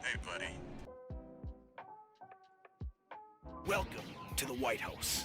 Hey, buddy. Welcome to the White House.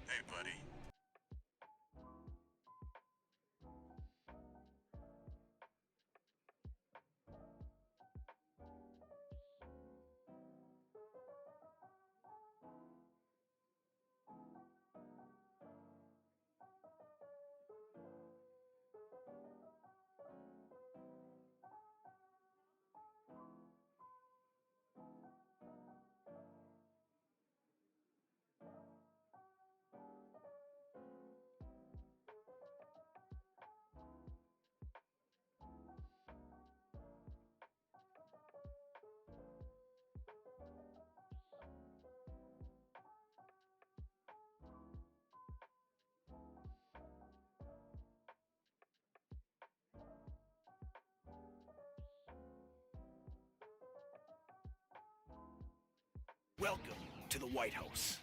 Hey, buddy. Welcome to the White House.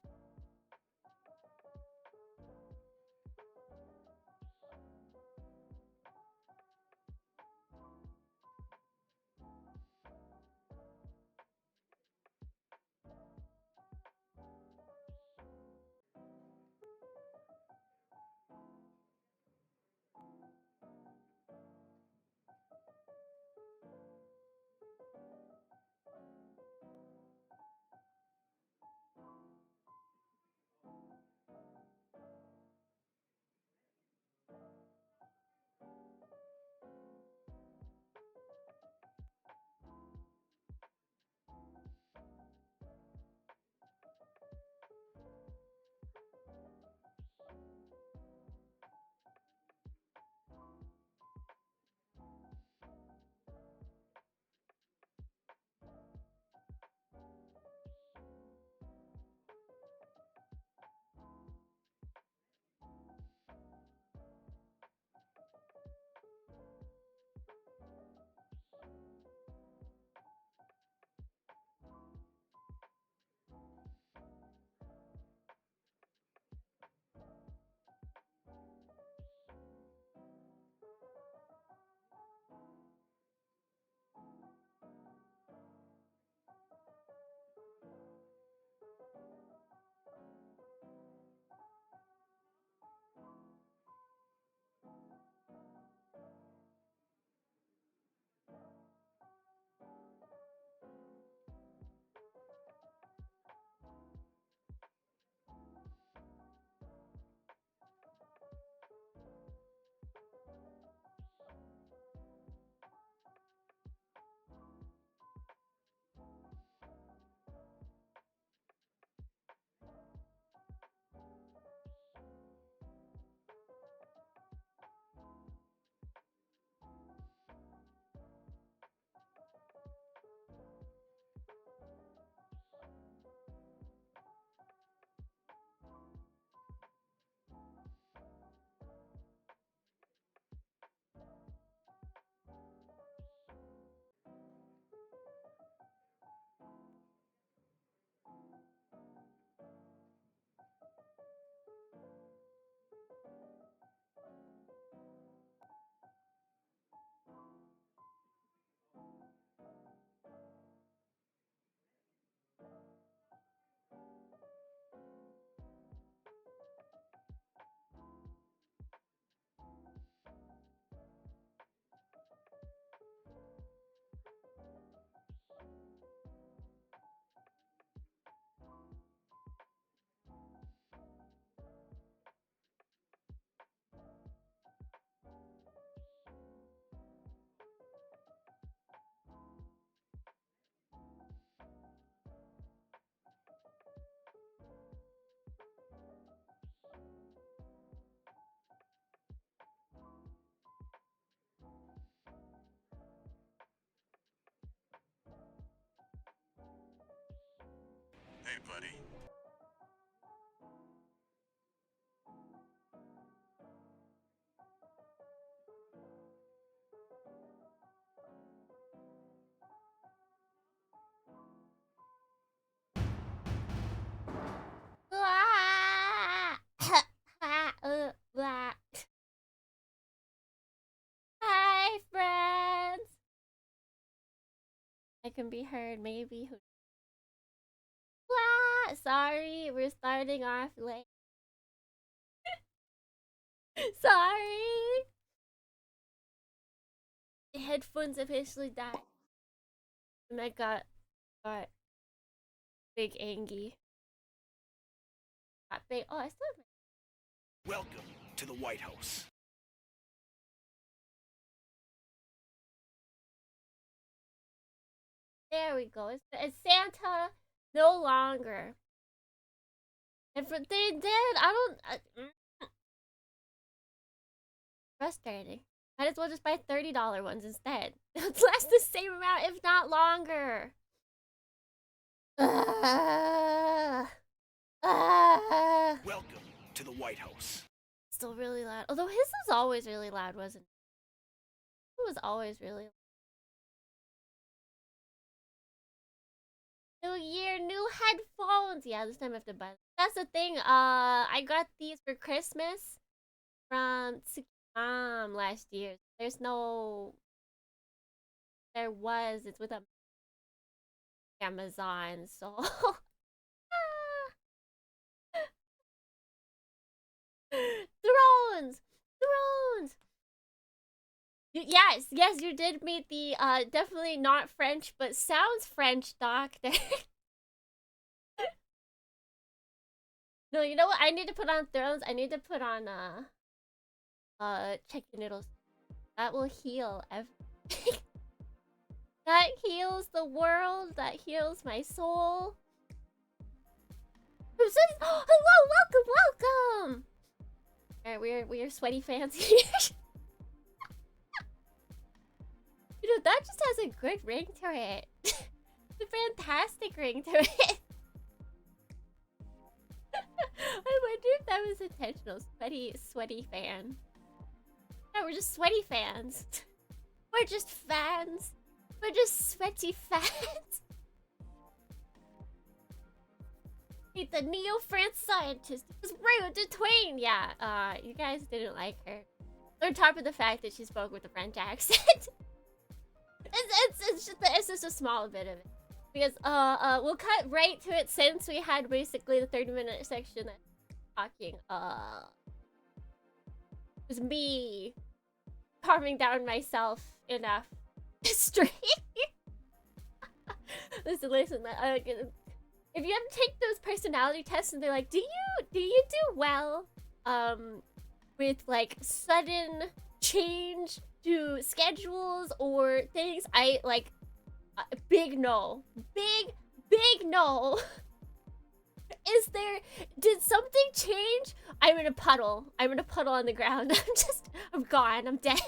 Hey, buddy. Hi, friends. I can be heard, maybe. Sorry, we're starting off late. Sorry. The headphones officially died. And I got big angry. Got big. Oh, I still have my... Welcome to the White House. There we go. It's Santa no longer. If they did, I don't... frustrating. Might as well just buy $30 ones instead. It's last the same amount, if not longer. Welcome to the White House. Still really loud. Although his was always really loud, wasn't it? It was always really loud. New year, new headphones. Yeah, this time I have to buy. That's the thing. I got these for Christmas from Tsukimi last year. There's no. There was. It's with Amazon. So. Thrones. Yes, you did meet the definitely not French, but sounds French doctor. No, you know what? I need to put on Thrones. I need to put on chicken noodles. That will heal everything. That heals the world. That heals my soul. Hello, welcome. All right, we are sweaty fans here. You know, that just has a good ring to it. It's a fantastic ring to it. I wonder if that was intentional. Sweaty fan. Yeah, we're just sweaty fans. We're just fans. We're just sweaty fans. Meet the neo-France scientist. It was rude to Twain. Yeah, you guys didn't like her. On top of the fact that she spoke with a French accent. It's just a small bit of it. Because we'll cut right to it since we had basically the 30-minute section talking it was me calming down myself enough stream. listen, if you have to take those personality tests and they're like, do you do well with like sudden change to schedules or things, I like big no. Big no. Did something change? I'm in a puddle on the ground. I'm gone. I'm dead.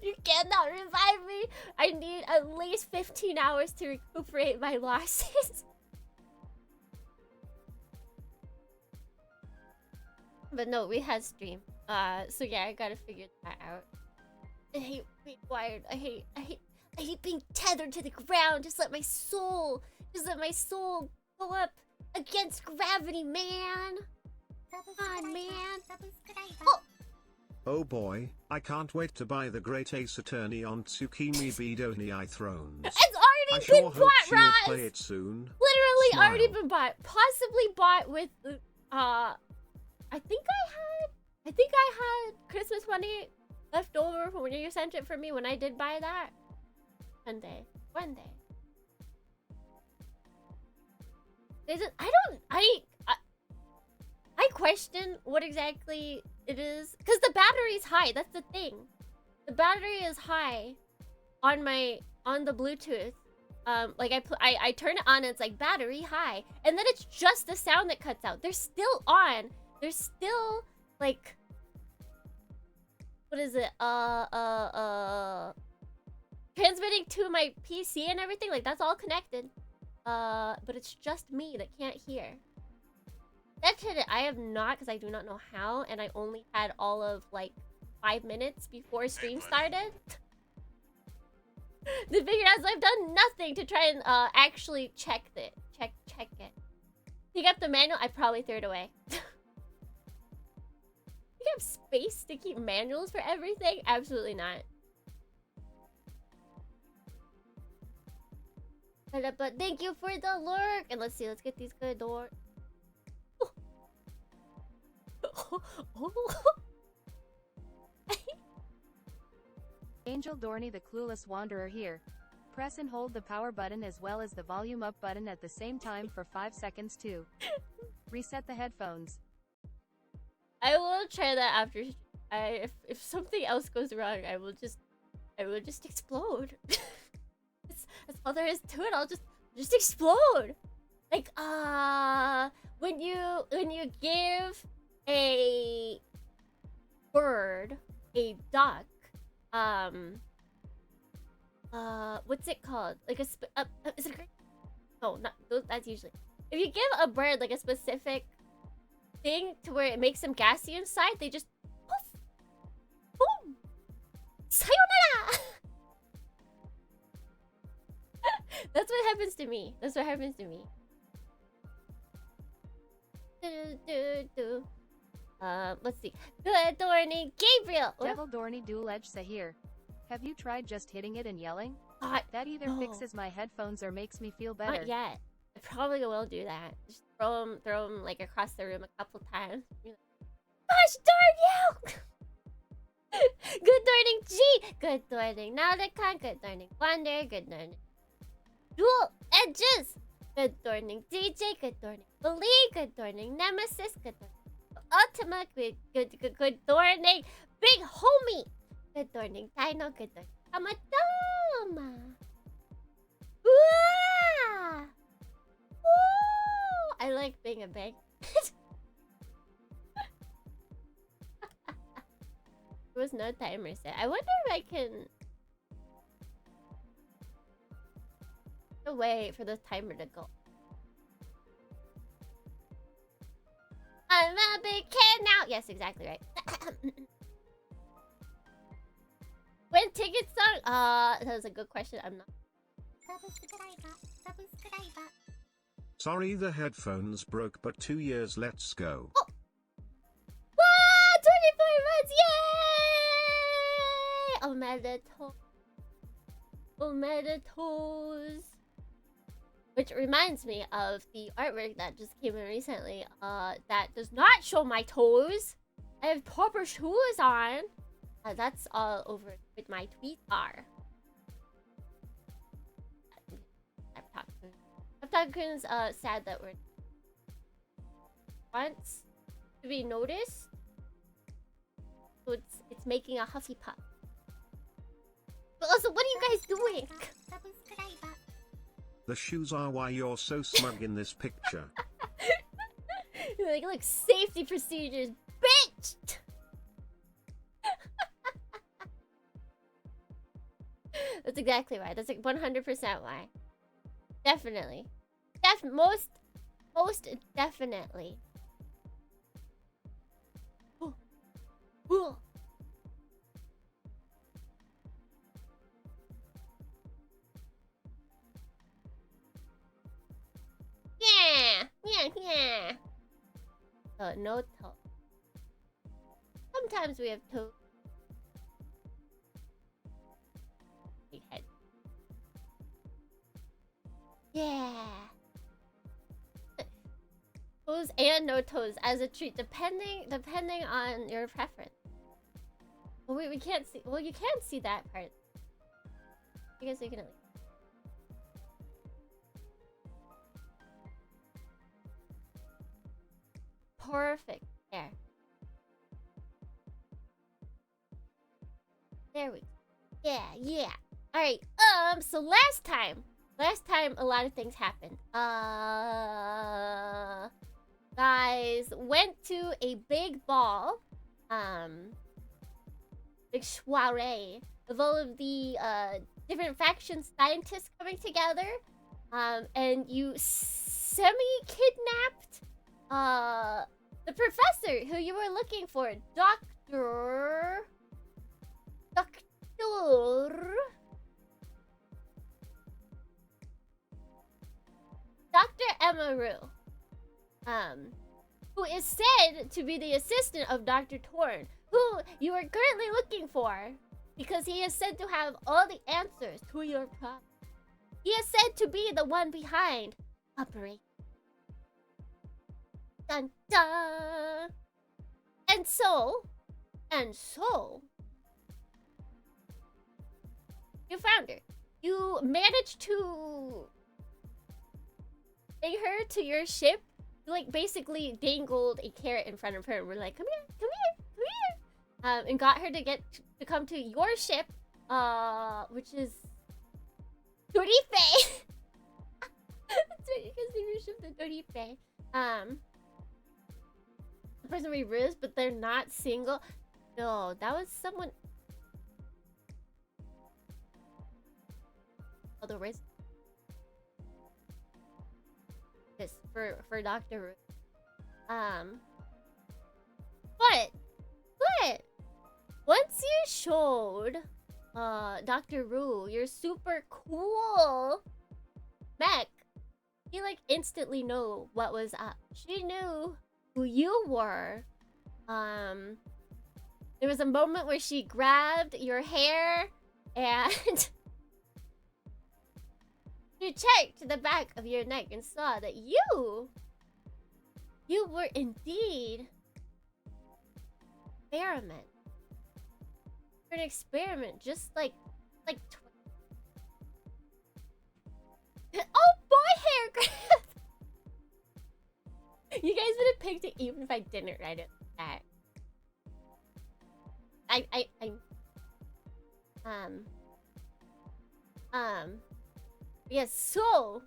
You cannot revive me. I need at least 15 hours to recuperate my losses. But no, we had stream. So yeah, I gotta figure that out. I hate being wired. I hate being tethered to the ground. Just let my soul go up against gravity, man. Come on, man. Oh boy, I can't wait to buy the Great Ace Attorney on Tsukimi B Dohrnii Thrones. It's already been bought, she'll Roz! play it soon. Literally Smile. already been bought. Possibly bought with I think I had Christmas money left over from when you sent it for me when I did buy that. One day. I question what exactly it is, because the battery's high. That's the thing. The battery is high on the Bluetooth. Like I turn it on and it's like battery high, and then it's just the sound that cuts out. They're still on. They're still like, what is it? transmitting to my PC and everything. Like, that's all connected. But it's just me that can't hear. That shit, I have not, because I do not know how, and I only had all of, like, 5 minutes before stream started. To figure out, so I've done nothing to try and actually check it. Check it. Pick up the manual, I probably threw it away. You have space to keep manuals for everything? Absolutely not. But thank you for the lurk. And let's see, let's get these good door. Angel Dohrnii the Clueless Wanderer here. Press and hold the power button as well as the volume up button at the same time for 5 seconds to reset the headphones. I will try that after. If something else goes wrong, I will just explode. That's all there is to it. I'll just explode. Like when you give a bird a duck, what's it called? Like is it a no, not those, that's usually if you give a bird like a specific thing to where it makes them gassy inside, they just poof, boom, sayonara. That's what happens to me. That's what happens to me. Let's see. Good Dohrnii, Gabriel. Devil Dohrnii Dual Edge Sahir. Have you tried just hitting it and yelling? That either fixes my headphones or makes me feel better. Not yet. I probably will do that. Just throw them like across the room a couple times. Gosh darn you! Good Dohrnii G. Good Dohrnii Nauticon. Good Dohrnii Wander. Good Dohrnii Dual Edges. Good Dohrnii DJ. Good Dohrnii Believe. Good Dohrnii Nemesis. Good Dohrnii Ultima. Good Dohrnii Big Homie. Good Dohrnii Dino. Good Dohrnii Amatoma. I like being a bank. There was no timer set. I wonder if I can wait for the timer to go. I'm a big kid now. Yes, exactly right. When tickets song? That was a good question. I'm not. Sorry the headphones broke, but 2 years, let's go. Oh. Wow, 24 months, yay! Omedetos. Which reminds me of the artwork that just came in recently. That does not show my toes. I have proper shoes on. That's all over with my tweet are. Taptakun's sad that we're wants to be noticed. So it's making a huffy puff. But also, what are you guys doing? The shoes are why you're so smug in this picture. Like, look, safety procedures, bitch! That's exactly right. That's like 100% why. Definitely. Most definitely. Ooh. Ooh. Yeah. Oh, no toe. Sometimes we have toe. Big head. Yeah. Toes and no toes as a treat, depending on your preference. Well, we can't see. Well, you can see that part. I guess we can at least. Perfect. There we go. Yeah. All right. So last time a lot of things happened. Guys went to a big ball. like soiree of all of the different faction scientists coming together, and you semi-kidnapped the professor who you were looking for, Doctor Emaru, who is said to be the assistant of Dr. Torn, who you are currently looking for because he is said to have all the answers to your problem. He is said to be the one behind Operation. Dun dun. And so, you found her. You managed to bring her to your ship. You, like, basically dangled a carrot in front of her and we're like, come here, come here, come here. And got her to come to your ship, which is Dorife. That's right, you guys name your ship the Dorife. The person we risked, but they're not single. No, that was someone. Oh, the risk. This for Dr. Ru. But once you showed Dr. Ru your super cool mech, he like instantly knew what was up. She knew who you were. There was a moment where she grabbed your hair and she checked the back of your neck and saw that you were indeed experiment. An experiment, just like oh, boy hair. You guys would have picked it even if I didn't write it that. Yes, so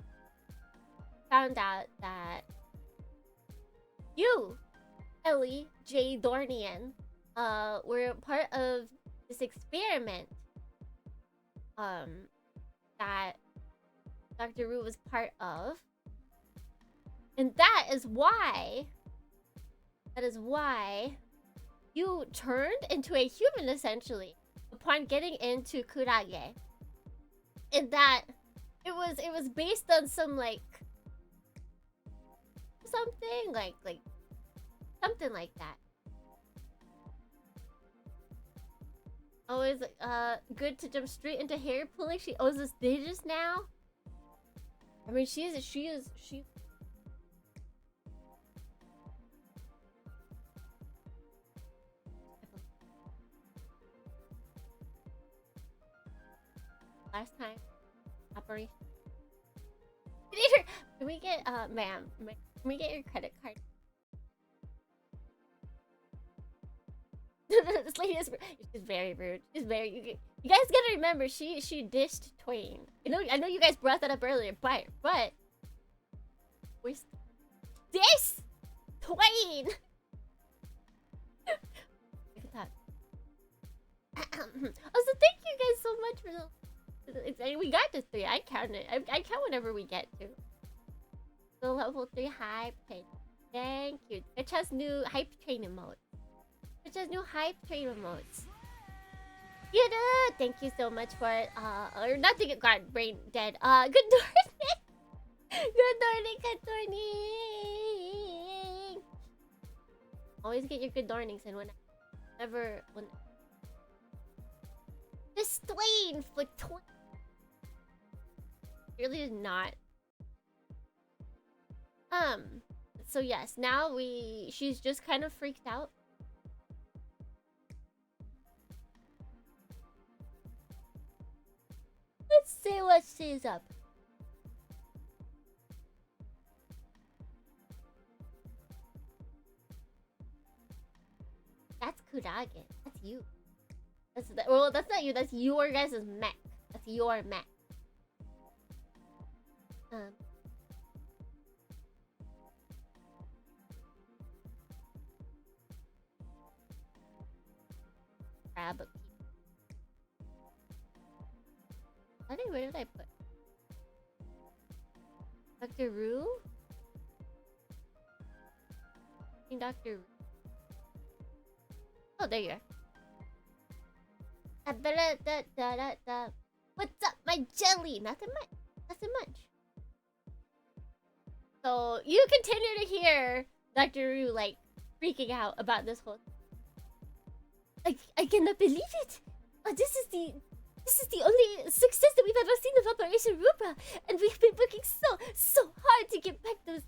found out that you, Ellie J. Dohrnii, were part of this experiment that Dr. Ru was part of. And that is why you turned into a human essentially upon getting into Kurage. And that it was based on some something like something like that. Always good to jump straight into hair pulling. She owes us digits now. I mean, she last time operation. Can we get ma'am? Can we get your credit card? This lady is she's very rude. She's very you guys gotta remember she dissed Twain. I know you guys brought that up earlier, but where's this Twain? Look at that. Also, thank you guys so much for the. We got to 3. I count it. I count whenever we get to. The level 3 hype train. Thank you. Which has new hype train emotes. You do. Thank you so much for it. Or not to get God brain dead. Good morning. Good morning. Always get your good mornings and whenever this Twain for 20. Really is not. So yes, now she's just kind of freaked out. Let's see what she's up. That's Kurage. That's you. Well, that's not you. That's your guys' mech. That's your mech. Grab a piece. Where did I put? Dr. Rue? Dr. Rue. Oh, there you are. What's up, my jelly? Nothing much. Nothing much. So you continue to hear Dr. Rue like freaking out about this whole. I cannot believe it. This is the only success that we've ever seen of Operation Rubra, and we've been working so hard to get back those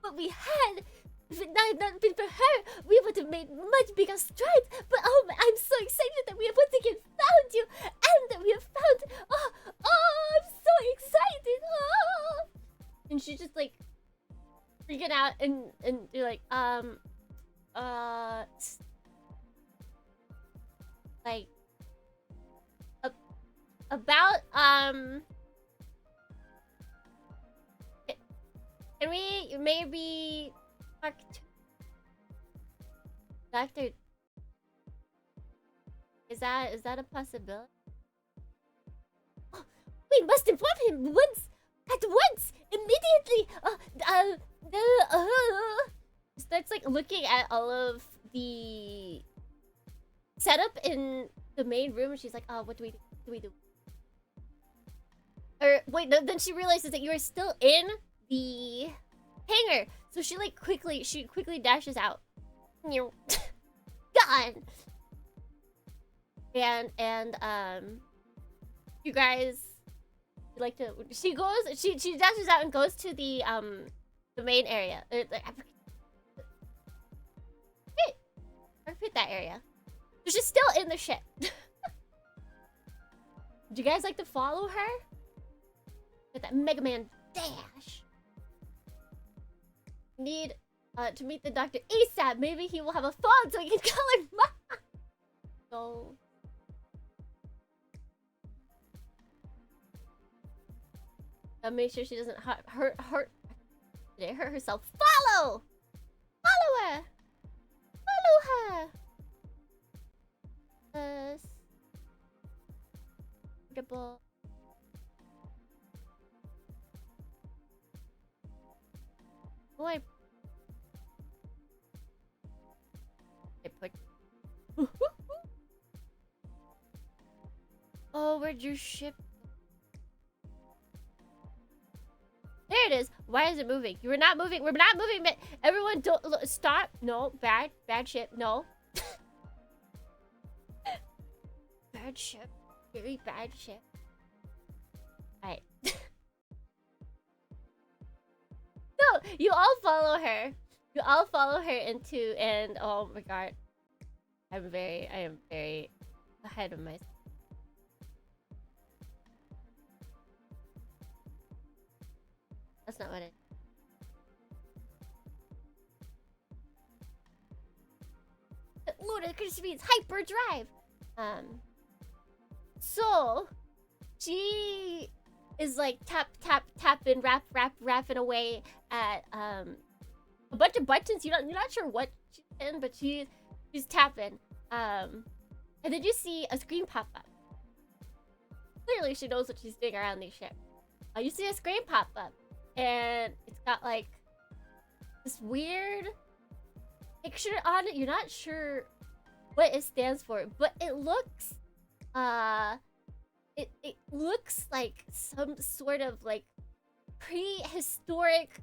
what we had. If it had not been for her, we would have made much bigger strides. But oh, I'm so excited that we have once again found you, and that we have found. Oh, I'm so excited. Oh. And she's just like freaking out, and you're like, like about can we maybe talk to Doctor? Is that a possibility? Oh, we must inform him at once, immediately. Starts like looking at all of the setup in the main room, and she's like, "Oh, what do we do?" Or wait, no, then she realizes that you are still in the hangar, so she quickly dashes out. You're gone. And you guys like to. She dashes out and goes to the main area. I forget that area. So she's still in the ship. Would you guys like to follow her? Get that Mega Man dash. Need to meet the doctor ASAP. Maybe he will have a phone so he can call her mom. So make sure she doesn't hurt herself. Follow her. Follow her. Double. Oh, I put. Oh, where'd your ship? There it is. Why is it moving? You were not moving. We're not moving. Everyone, don't stop. No, bad ship. No. Bad ship. Very bad ship. Alright. No, you all follow her. You all follow her into, and oh my god. I am very ahead of myself. That's not what it. Ludicrous means hyperdrive. So she is like tapping, rapping away at a bunch of buttons. You're not sure what she's in, but she's tapping. And then you see a screen pop up. Clearly, she knows what she's doing around the ship. You see a screen pop up, and it's got like this weird picture on it. You're not sure what it stands for, but it looks it looks like some sort of like prehistoric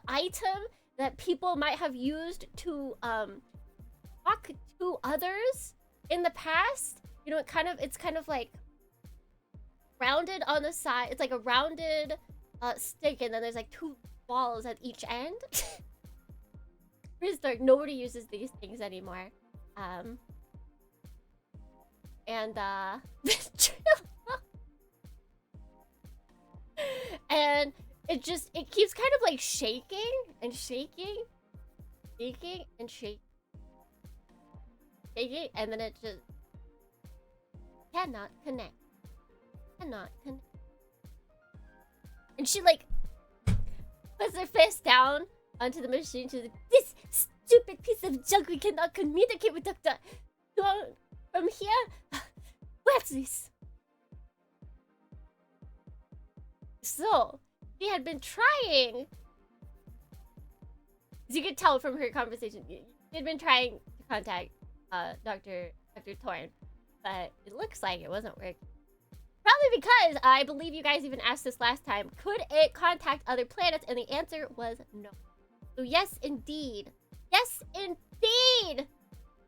item that people might have used to talk to others in the past. You know, it's kind of like rounded on the side. It's like a rounded stick, and then there's like two balls at each end. Prehistoric. Nobody uses these things anymore. And and it keeps kind of like shaking, and then it just cannot connect. And she like puts her face down onto the machine. She's like, "This stupid piece of junk, we cannot communicate with Dr. From here? What's this?" So, she had been trying. As you could tell from her conversation, she had been trying to contact Dr. Torn, but it looks like it wasn't working. Probably because I believe you guys even asked this last time. Could it contact other planets? And the answer was no. So yes, indeed. Yes, indeed.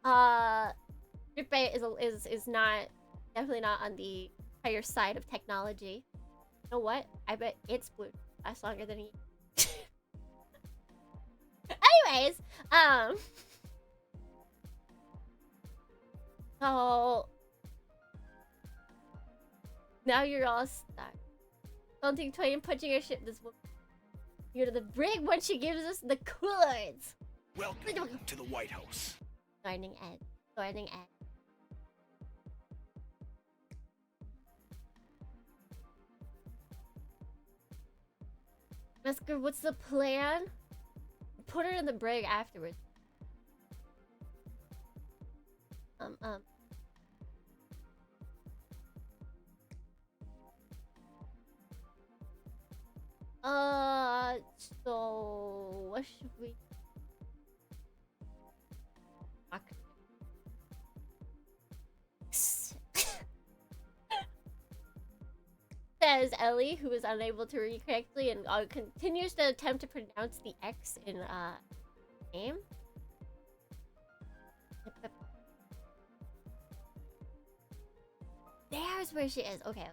Rubra is not definitely not on the higher side of technology. You know what? I bet its blue lasts longer than he. Anyways, so now you're all stuck. Don't think Toy and punching your ship this woman. You go to the brig when she gives us the coolers. Welcome to the White House. Learning Ed. Learning Ed. Mesker, what's the plan? Put her in the brig afterwards. So what should we? Says Ellie, who is unable to read correctly and continues to attempt to pronounce the X in name. There's where she is. Okay.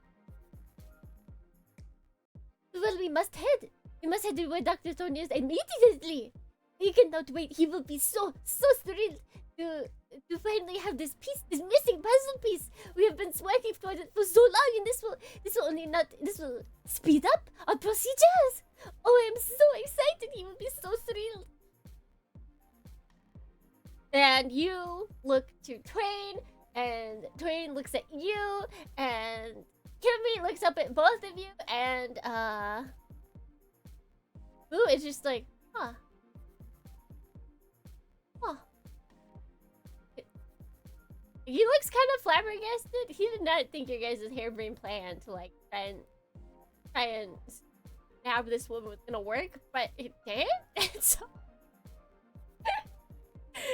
Well, we must head. We must head to where Dr. Tony is immediately. He cannot wait. He will be so thrilled to finally have this piece, this missing puzzle piece. We have been working for it for so long, and this will speed up our procedures. Oh, I'm so excited. He will be so thrilled. And you look to Twain, and Twain looks at you, and Kimmy looks up at both of you, and ooh, it's just like, huh. He looks kind of flabbergasted. He did not think your guys' harebrained plan to like try and have this woman was gonna work, but it did. And so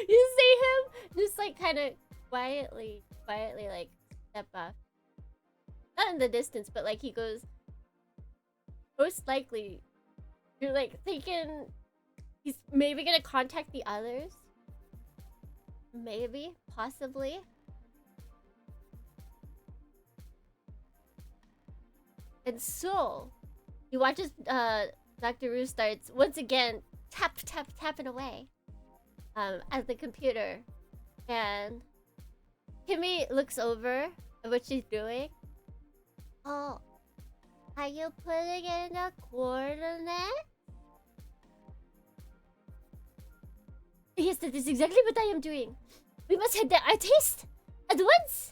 you see him just like kind of quietly like step off. Not in the distance, but like he goes. Most likely, you're like thinking he's maybe gonna contact the others. Maybe, possibly. And so, you watch as Dr. Roo starts once again tapping away at the computer, and Kimmy looks over at what she's doing. Oh, are you putting in a coordinate? Yes, that is exactly what I am doing. We must head there at haste at once.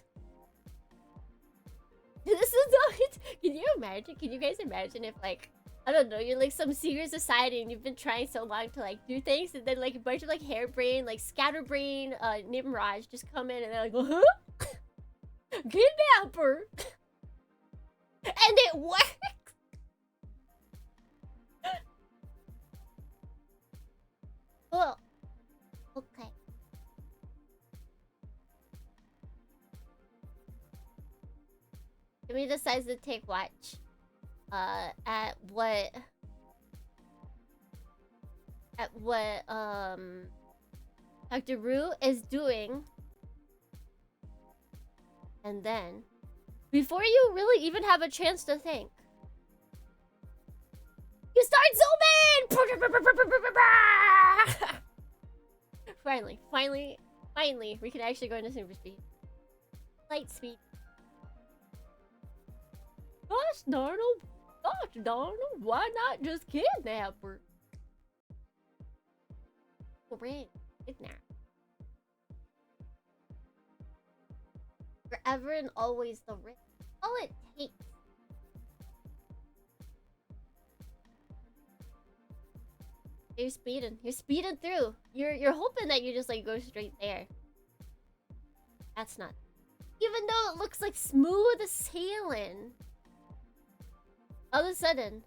This is not it. Can you imagine? Can you guys imagine if, like, I don't know, you're like some secret society and you've been trying so long to like do things, and then like a bunch of like harebrained, like scatterbrain, Nimrods just come in and they're like, huh? Kidnapper. And it works. Well, okay. Jimmy decides to take watch at what Dr. Roo is doing. And then before you really even have a chance to think, you start zooming! Finally, we can actually go into super speed. Light speed. Gosh darn, why not just kidnap her? Great, kidnap. Forever and always the risk. All it takes. You're speeding through. You're hoping that you just like go straight there. That's not. Even though it looks like smooth sailing. all of a sudden,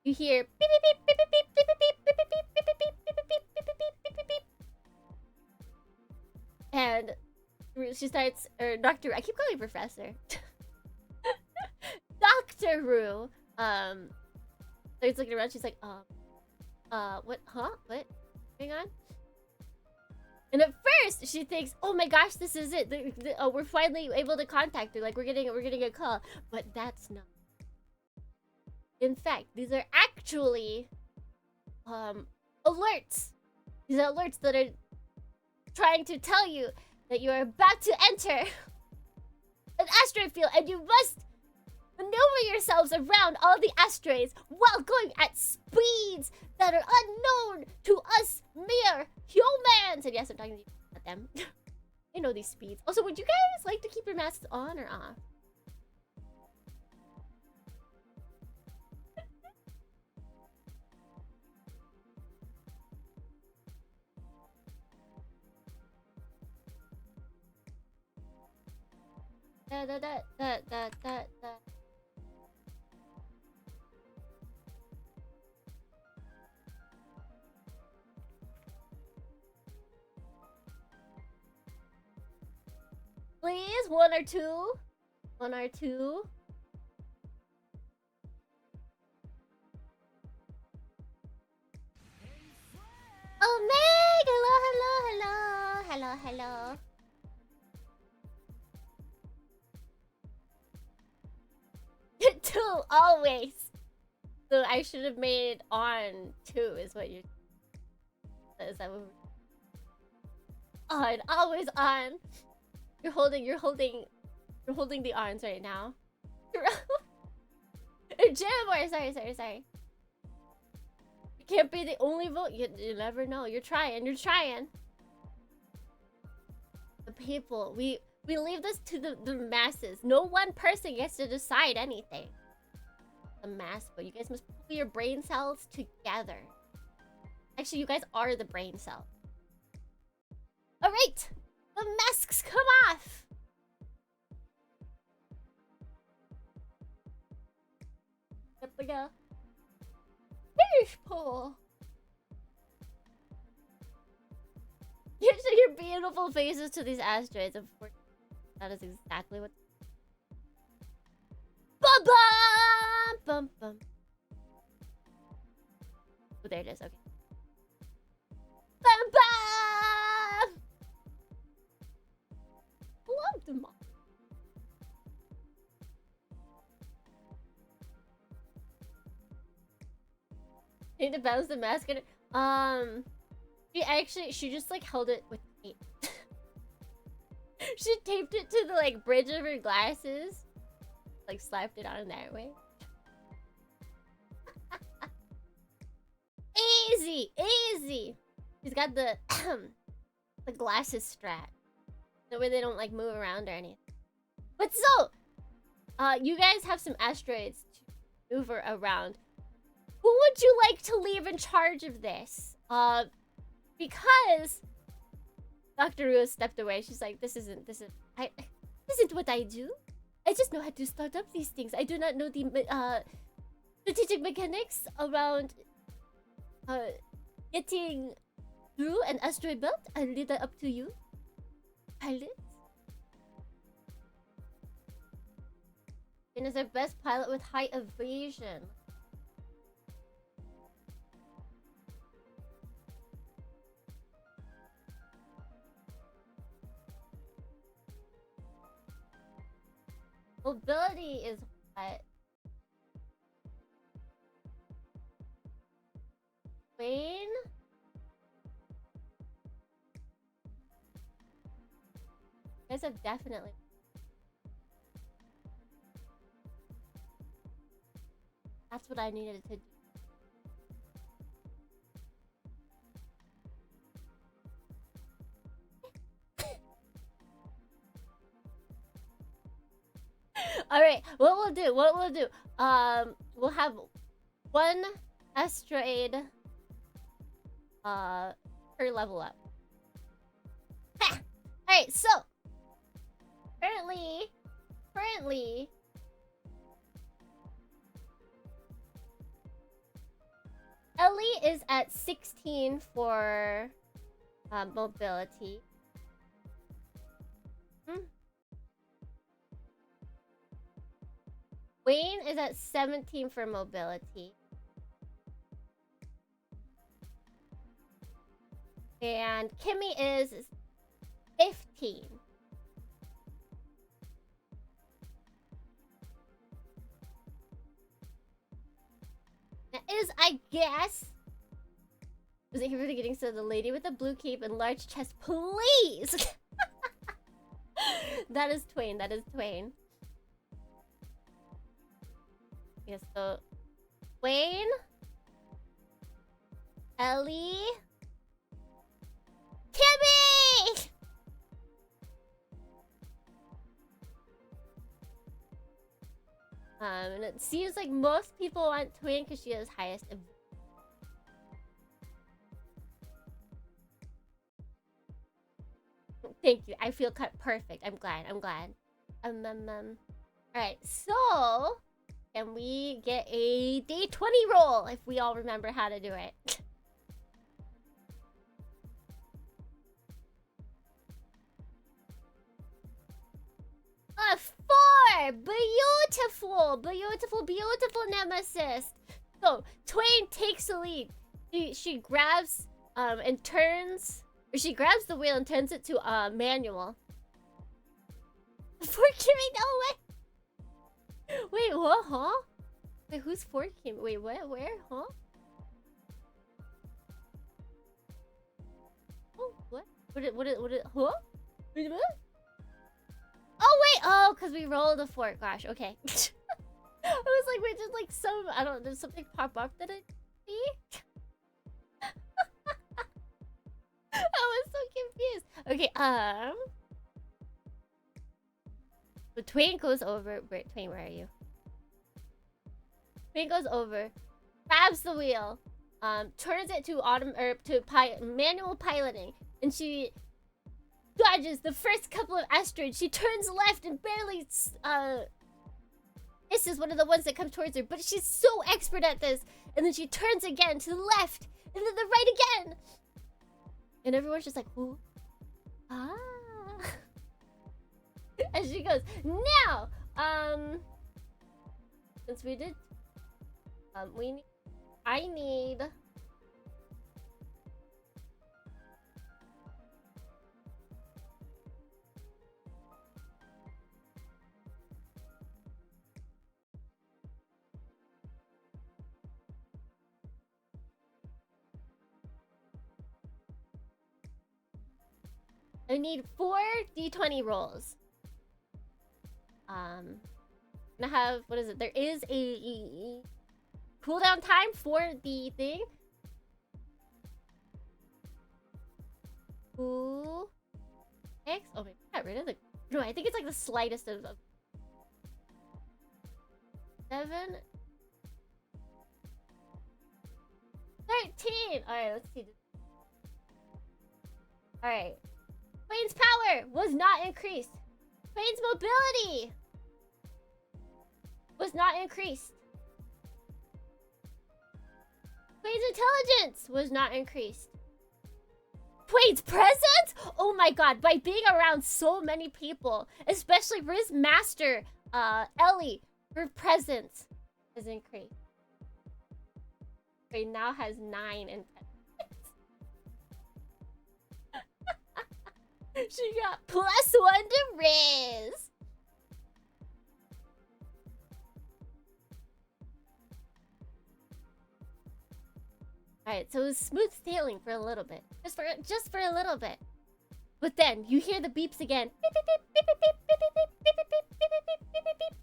you hear beep beep beep beep beep beep beep beep beep beep beep beep beep beep beep beep beep beep beep, and she starts, or Doctor, I keep calling her Professor. Dr. Rue, starts looking around. She's like, what? Huh? What? Hang on. And at first, she thinks, "Oh my gosh, this is it. We're finally able to contact her. Like we're getting a call." But that's not. In fact, these are actually alerts. These are alerts that are trying to tell you that you are about to enter an asteroid field, and you must maneuver yourselves around all the asteroids while going at speeds that are unknown to us mere humans. And yes, I'm talking to you, not them. They know these speeds. Also, would you guys like to keep your masks on or off? Da, da, da, da, da, da, da. Please, one or two. One or two. Oh, Meg! Hello, hello, hello. Hello, hello. Two, always. So I should have made on two, is what you're... Is that what we're... On, always on. You're holding the arms right now. Jim, or sorry. You can't be the only vote. You never know. You're trying. The people, we leave this to the masses. No one person gets to decide anything. The mass, but you guys must put your brain cells together. Actually, you guys are the brain cell. All right. The masks come off! Yep, we go. Fish pool! You show your beautiful faces to these asteroids. Of course, that is exactly what... Bum bum! Bum bum. Oh, there it is, okay. Bum bum! Love them all. Need to bounce the mask in it. She just like held it with tape. She taped it to the like bridge of her glasses. Like slapped it on that way. Easy. She's got the the glasses strap. That way they don't like move around or anything. But so, you guys have some asteroids to maneuver around. Who would you like to leave in charge of this? Because Dr. Rua stepped away. She's like, this isn't what I do. I just know how to start up these things. I do not know the strategic mechanics around getting through an asteroid belt. I'll leave that up to you, pilot. And is our best pilot with high evasion. Mobility is what? Wayne? You guys have definitely... That's what I needed to do. Alright, what we'll do, we'll have one asteroid per level up. Alright, so currently Ellie is at 16 for mobility. Wayne is at 17 for mobility. And Kimmy is 15. That is, I guess. Was it here for the getting so the lady with the blue cape and large chest, please? That is Twain. That is Twain. Yes, so Wayne, Ellie, Kimmy! And it seems like most people want Twain because she has highest. Thank you. I feel cut perfect. I'm glad. I'm glad. Alright, so can we get a day 20 roll if we all remember how to do it? A 4! Beautiful! Beautiful, beautiful nemesis! So, Twain takes the lead. She grabs and turns, or she grabs the wheel and turns it to manual. For Kimmy, no way! Wait, what? Huh? Wait, who's for Kimmy? Wait, what? Where? Huh? Oh, what? What? Huh? Wait, what? Oh wait! Oh, because we rolled a 4. Gosh, okay. I was like, wait, just like some, I don't know, did something pop up that I see? I was so confused. Okay, so Twain goes over. Wait, Twain, where are you? Twain goes over, grabs the wheel, turns it to manual piloting, and she dodges the first couple of asteroids. She turns left and barely misses one of the ones that come towards her, but she's so expert at this. And then she turns again to the left, and then the right again. And everyone's just like, ooh. Ah. And she goes, now, since we did, I need I need 4 d20 rolls. Gonna have, what is it? There is a cooldown time for the thing. Ooh. X. Oh, maybe I got rid of the. No, I think it's like the slightest of 7. 13. All right, let's see. All right. Twain's power was not increased. Twain's mobility was not increased. Twain's intelligence was not increased. Twain's presence? Oh my god, by being around so many people, especially for his master, Ellie, her presence has increased. Twain now has 9 in She got +1 to Riz. Alright, so it was smooth sailing for a little bit. Just for a little bit. But then you hear the beeps again. Beep, beep, beep, beep, beep, beep, beep, beep, beep, beep, beep, beep, beep, beep, beep, beep.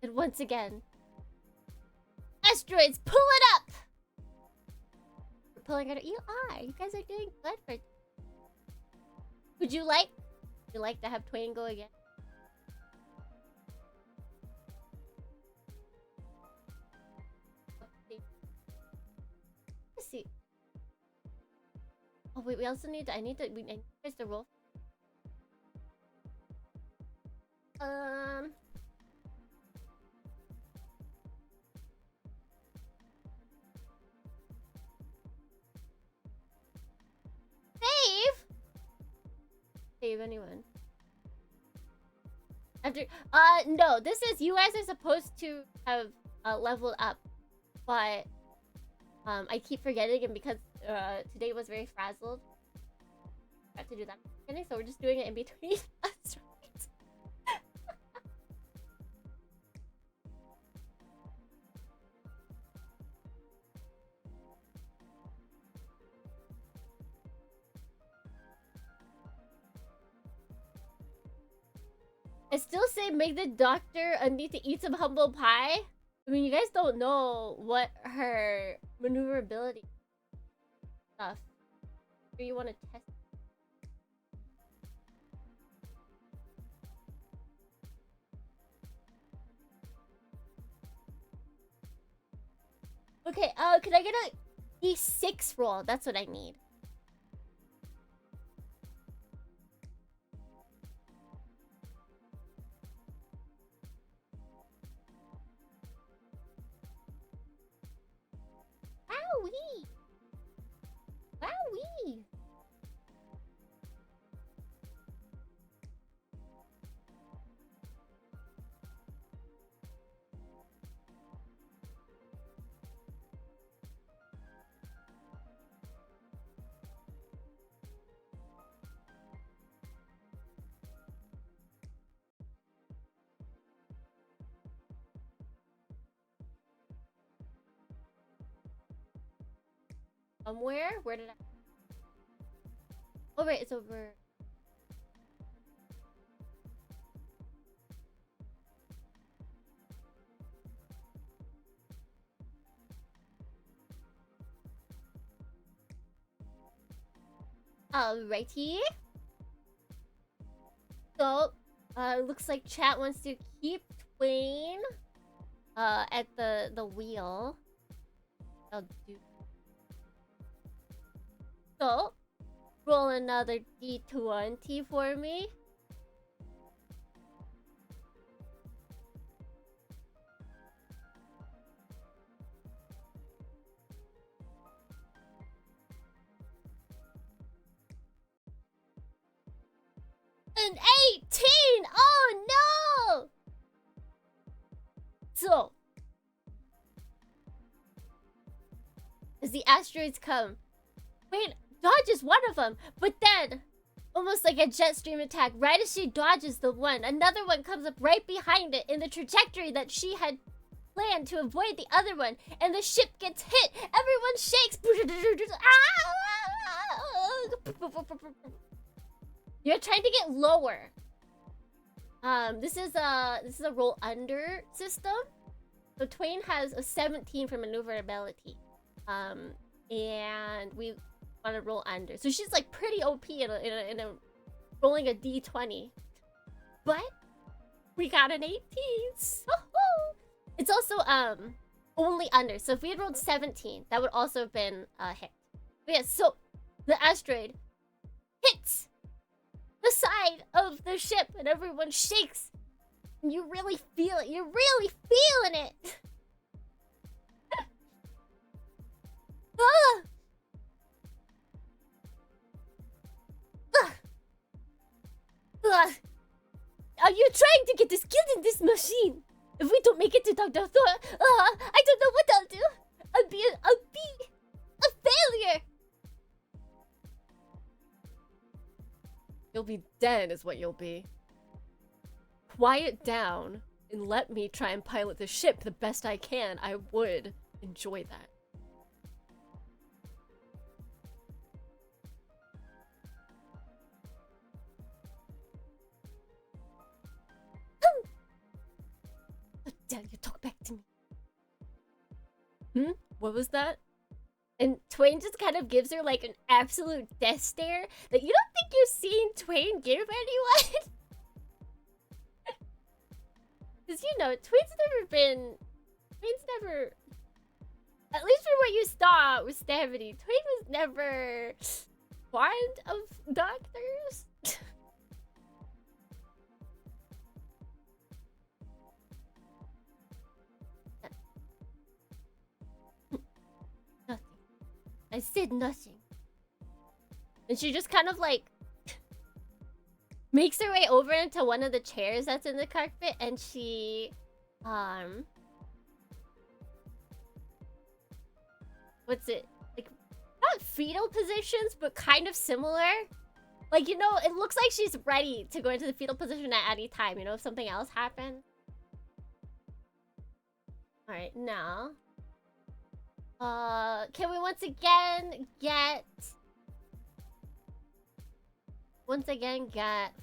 And once again, asteroids, pull it up! We're pulling it. You are. You guys are doing good for. Would you like to have Twain go again? Let's see. Oh wait, we also need to. I need you guys to roll. save anyone. After no, this is you guys are supposed to have leveled up, but I keep forgetting, and because today was very frazzled, I got to do that at the beginning, so we're just doing it in between us. I still say make the doctor need to eat some humble pie. I mean, you guys don't know what her maneuverability stuff. Or you want to test. Okay, can I get a D6 roll? That's what I need. Wowee! Wowee! Somewhere? Where did I... Oh, right, it's over. Alrighty. So, looks like chat wants to keep Twain at the wheel. I'll do. So, roll another D20 for me. An 18! Oh no! So, as the asteroids come, Wayne dodges one of them, but then, almost like a jet stream attack, right as she dodges the one, another one comes up right behind it in the trajectory that she had planned to avoid the other one, and the ship gets hit. Everyone shakes. You're trying to get lower. This is a roll under system. So Twain has a 17 for maneuverability. And we want to roll under. So she's like pretty OP in a rolling a D20. But we got an 18. It's also only under. So if we had rolled 17, that would also have been a hit. But yeah, so the asteroid hits the side of the ship and everyone shakes. And you really feel it. You're really feeling it. Ah! Are you trying to get us killed in this machine? If we don't make it to Dr. Thor, I don't know what I'll do. I'll be a failure. You'll be dead is what you'll be. Quiet down and let me try and pilot the ship the best I can. I would enjoy that. How dare you talk back to me? What was that? And Twain just kind of gives her like an absolute death stare that you don't think you've seen Twain give anyone. Because, you know, Twain's never, at least from what you saw with Stavity, Twain was never fond of doctors. I said nothing. And she just kind of like makes her way over into one of the chairs that's in the cockpit, and she what's it, like, not fetal positions, but kind of similar. Like, you know, it looks like she's ready to go into the fetal position at any time, you know, if something else happens. Alright, now can we once again get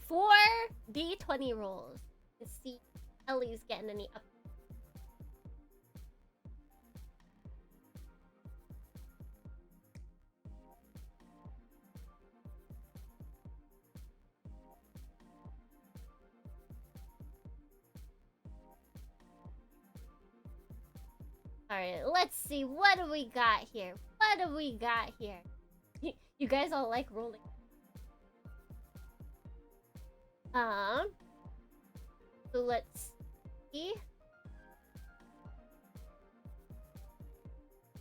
4 D20 rolls and see if Ellie's getting any up. Alright, let's see. What do we got here? What do we got here? You guys all like rolling. So let's see.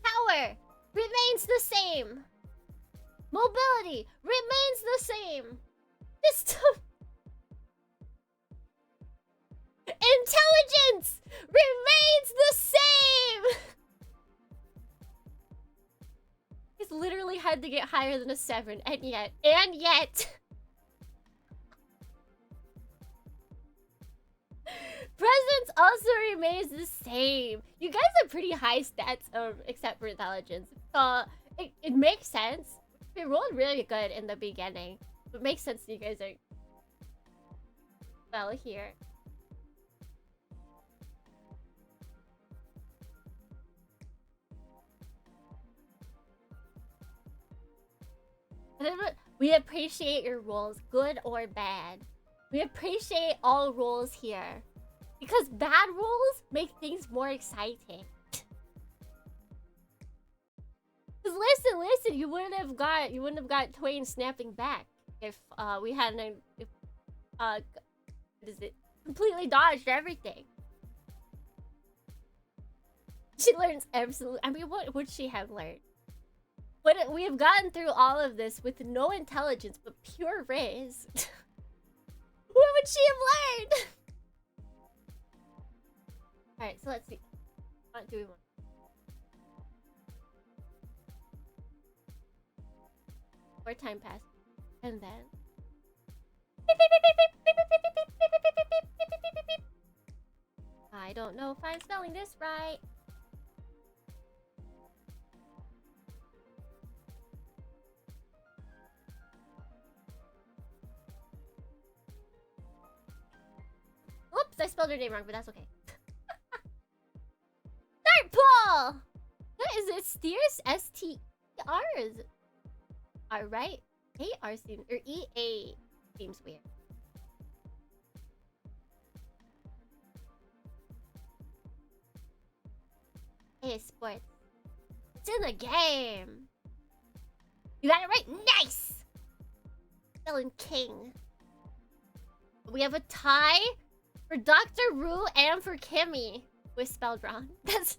Power remains the same. Mobility remains the same. System. Intelligence remains the same. He's literally had to get higher than a 7, and yet. Presence also remains the same. You guys have pretty high stats, except for intelligence. It makes sense. We rolled really good in the beginning. It makes sense you guys are well here. We appreciate your rolls, good or bad. We appreciate all rolls here. Because bad rolls make things more exciting. Cause listen, you wouldn't have got Twain snapping back if we hadn't what is it? Completely dodged everything. She learns absolutely. I mean, what would she have learned? But we have gotten through all of this with no intelligence, but pure raise. What would she have learned? Alright, so let's see. What do we want? More time passed. And then... I don't know if I'm spelling this right. Oops, I spelled her name wrong, but that's okay. Start pull! What is it? Steers? S-T-E-R? Is it? Alright. A-R seems... Or E-A seems weird. Hey, sports. It's in the game! You got it right! Nice! Spelling king. We have a tie for Dr. Rue and for Kimmy. Was spelled wrong. That's...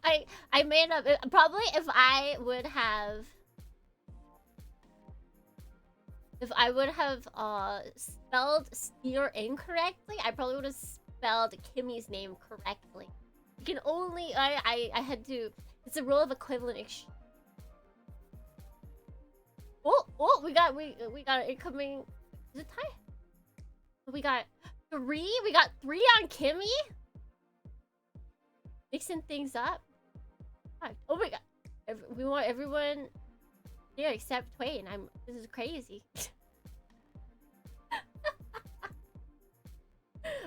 I made up... Probably if I would have... If I would have spelled Steer incorrectly, I probably would have spelled Kimmy's name correctly. You can only... I had to... It's a rule of equivalent exchange. Oh, we got an incoming... Is it tie? We got 3? We got 3 on Kimmy? Mixing things up. Oh my god. We want everyone... Yeah, except Twain. This is crazy.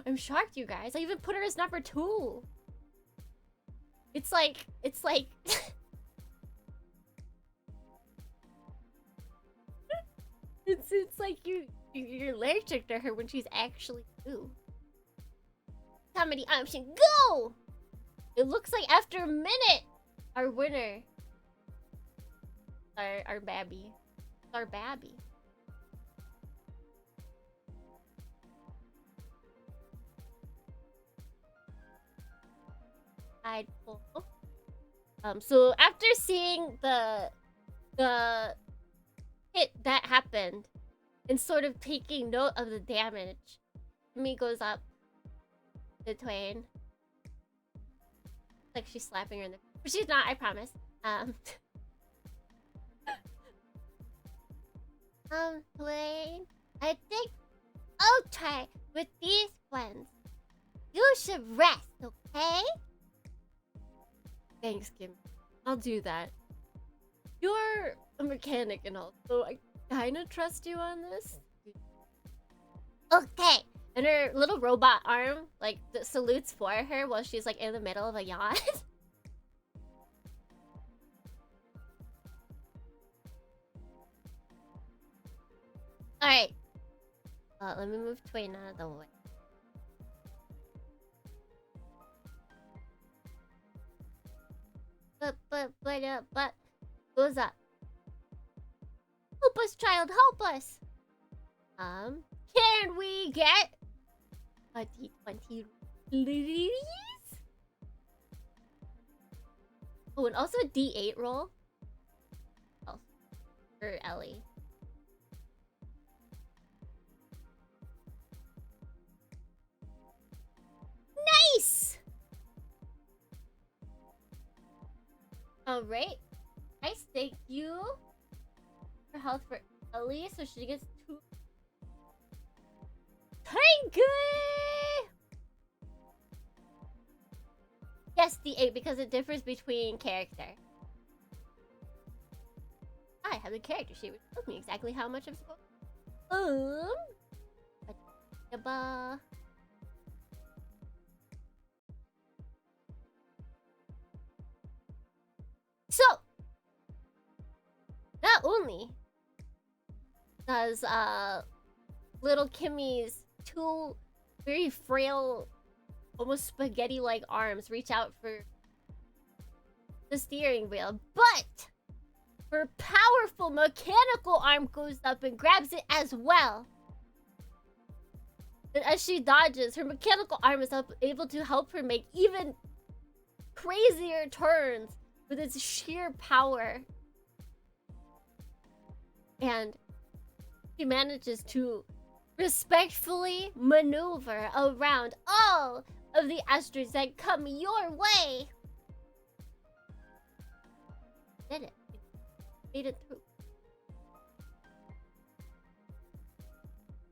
I'm shocked, you guys. I even put her as number 2. It's like it's like you're allergic to her when she's actually 2. Comedy option, go! It looks like after a minute, our winner. Our babby. Our babby. I'd pull. So after seeing the hit that happened and sort of taking note of the damage. Kimi goes up to Twain. Like she's slapping her in the... But she's not, I promise. Twain, I think I'll try with these ones. You should rest, okay? Thanks, Kim. I'll do that. You're a mechanic and all, so I kinda trust you on this. Okay. And her little robot arm, like, salutes for her while she's, like, in the middle of a yawn. Alright. Let me move Twain out of the way. But, goes up. Help us, child, help us! Can we get a D20, please? Oh, and also a D8 roll. Oh, for Ellie. Nice! Alright. Nice, thank you. For health for Ellie, so she gets 2. Thank you! Yes, D8, because it differs between character. I have the character sheet, which tells me exactly how much I'm supposed to... So, not only does little Kimmy's 2 very frail, almost spaghetti-like arms reach out for the steering wheel, but her powerful mechanical arm goes up and grabs it as well. And as she dodges, her mechanical arm is able to help her make even crazier turns with its sheer power. And she manages to respectfully maneuver around all of the asteroids that come your way. Did it. Made it through.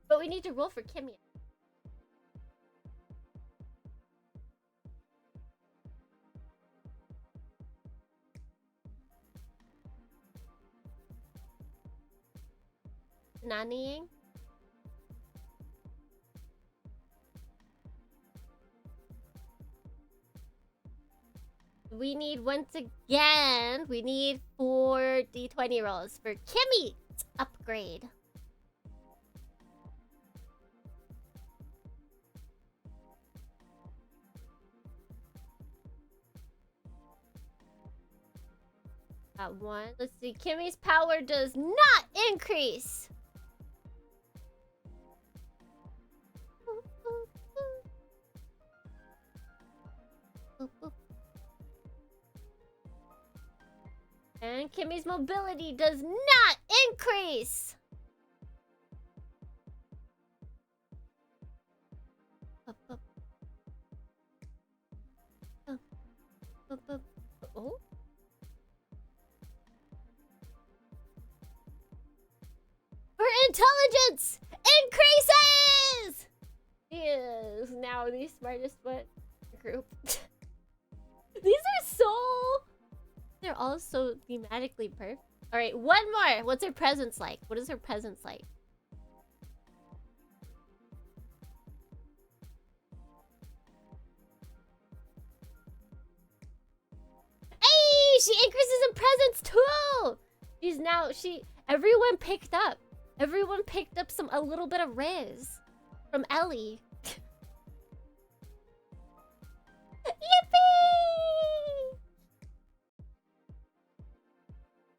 But we need to roll for Kimmy. Nannying. We need, once again, we need 4 D20 rolls for Kimmy's upgrade. Got 1. Let's see. Kimmy's power does not increase. And Kimmy's mobility does not increase. Oh. Her intelligence increases! She is now the smartest one in the group. These are so... They're all so thematically perfect. Alright, one more. What's her presence like? What is her presence like? Hey! She increases in presence too! Everyone picked up. Everyone picked up a little bit of Riz from Ellie. Yippee!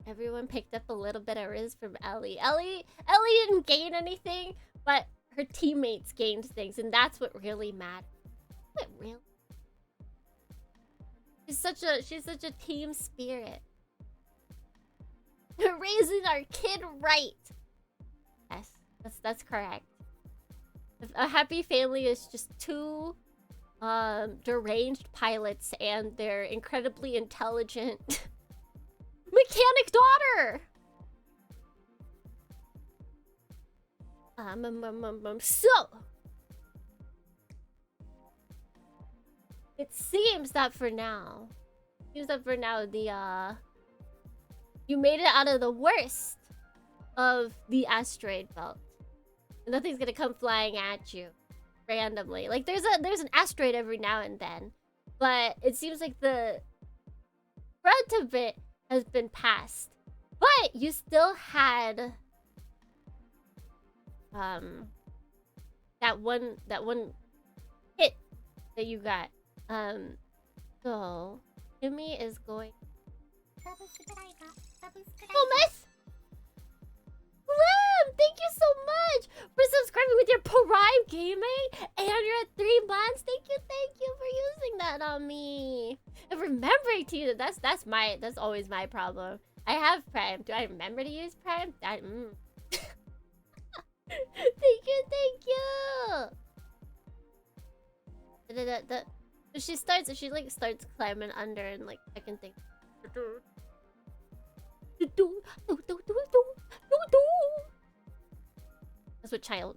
Everyone picked up a little bit of Riz from Ellie. Ellie didn't gain anything, but her teammates gained things, and that's what really matters. What really? She's such a team spirit. Raising our kid right. Yes. That's correct. A happy family is just two deranged pilots and their incredibly intelligent mechanic daughter. So it seems that for now, the you made it out of the worst of the asteroid belt. Nothing's gonna come flying at you randomly. Like there's an asteroid every now and then, but it seems like the brunt of it has been passed. But you still had that one hit that you got. So Yumi is going. Fumesh! Grim, thank you so much for subscribing with your Prime Gaming, and you're at 3 months. Thank you for using that on me and remembering to use it. That's always my problem. I have Prime. Do I remember to use Prime? Thank you. She starts climbing under and like I can think.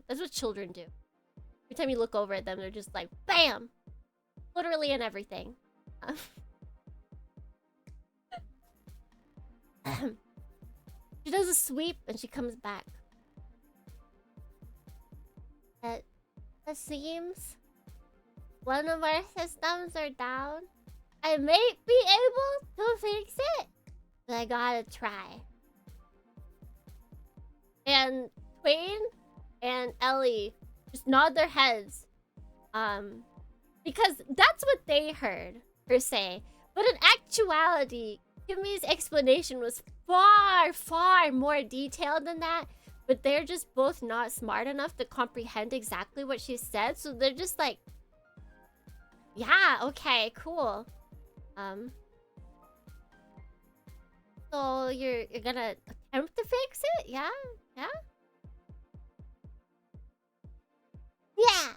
That's what children do. Every time you look over at them, they're just like bam, literally and everything. She does a sweep and she comes back. It seems one of our systems are down. I may be able to fix it, but I gotta try. And Twain and Ellie just nod their heads. Because that's what they heard her say. But in actuality, Kimmy's explanation was far, far more detailed than that. But they're just both not smart enough to comprehend exactly what she said. So they're just like, yeah, okay, cool. So you're gonna attempt to fix it? Yeah? Yeah,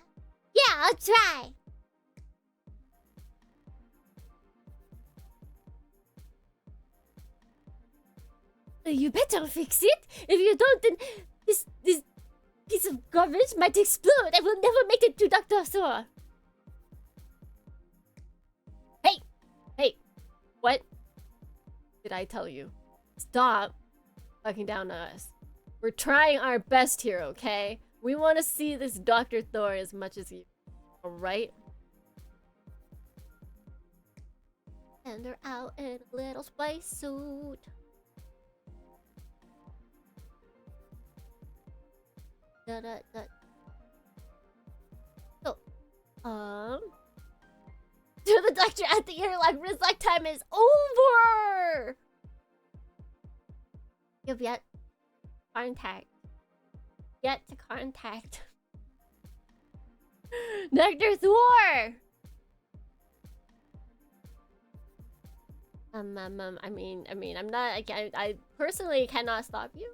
I'll try. You better fix it. If you don't, then this piece of garbage might explode. I will never make it to Dr. Sora. Hey, what did I tell you? Stop talking down to us. We're trying our best here, okay? We want to see this Dr. Thor as much as you. Alright? And they're out in a little spacesuit. So, to the doctor at the airlock, Rizlock time is over! You've yet to contact Dr. Thor! I mean, I'm not, I personally cannot stop you.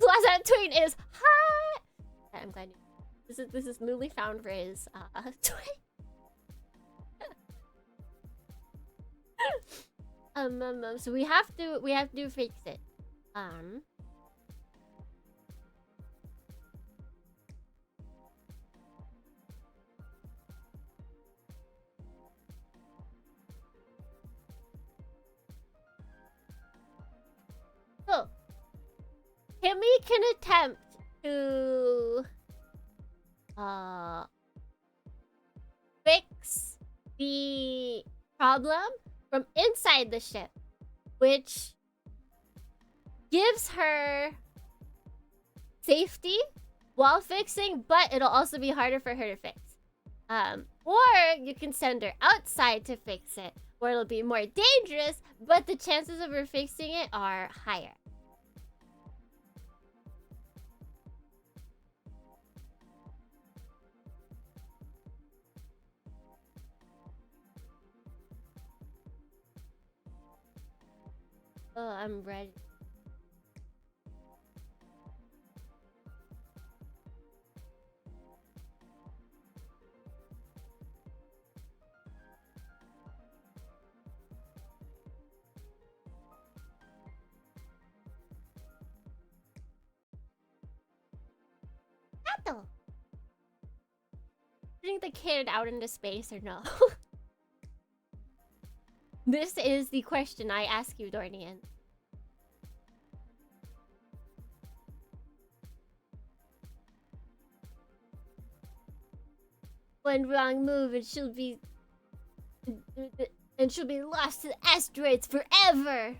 Last tweet is hot! I'm glad you, this is newly found Riz, tweet. So we have to fix it. So Kimmy can attempt to fix the problem from inside the ship, which gives her safety while fixing, but it'll also be harder for her to fix. Or you can send her outside to fix it, where it'll be more dangerous, but the chances of her fixing it are higher. Oh, I'm ready. Arigato. Putting the kid out into space or no? This is the question I ask you, Dohrnii. One wrong move and she'll be lost to the asteroids forever.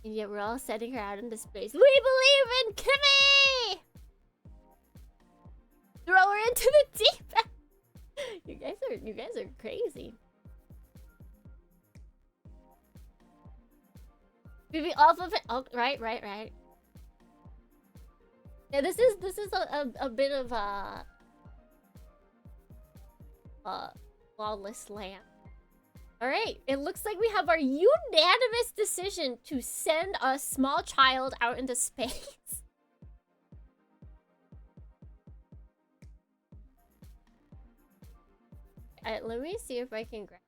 And yet we're all sending her out into space. We believe in Kimmy! Throw her into the deep end. You guys are crazy. Maybe off of it. Oh, right. Yeah, this is a bit of a lawless land. Alright, it looks like we have our unanimous decision to send a small child out into space. Alright, let me see if I can grab.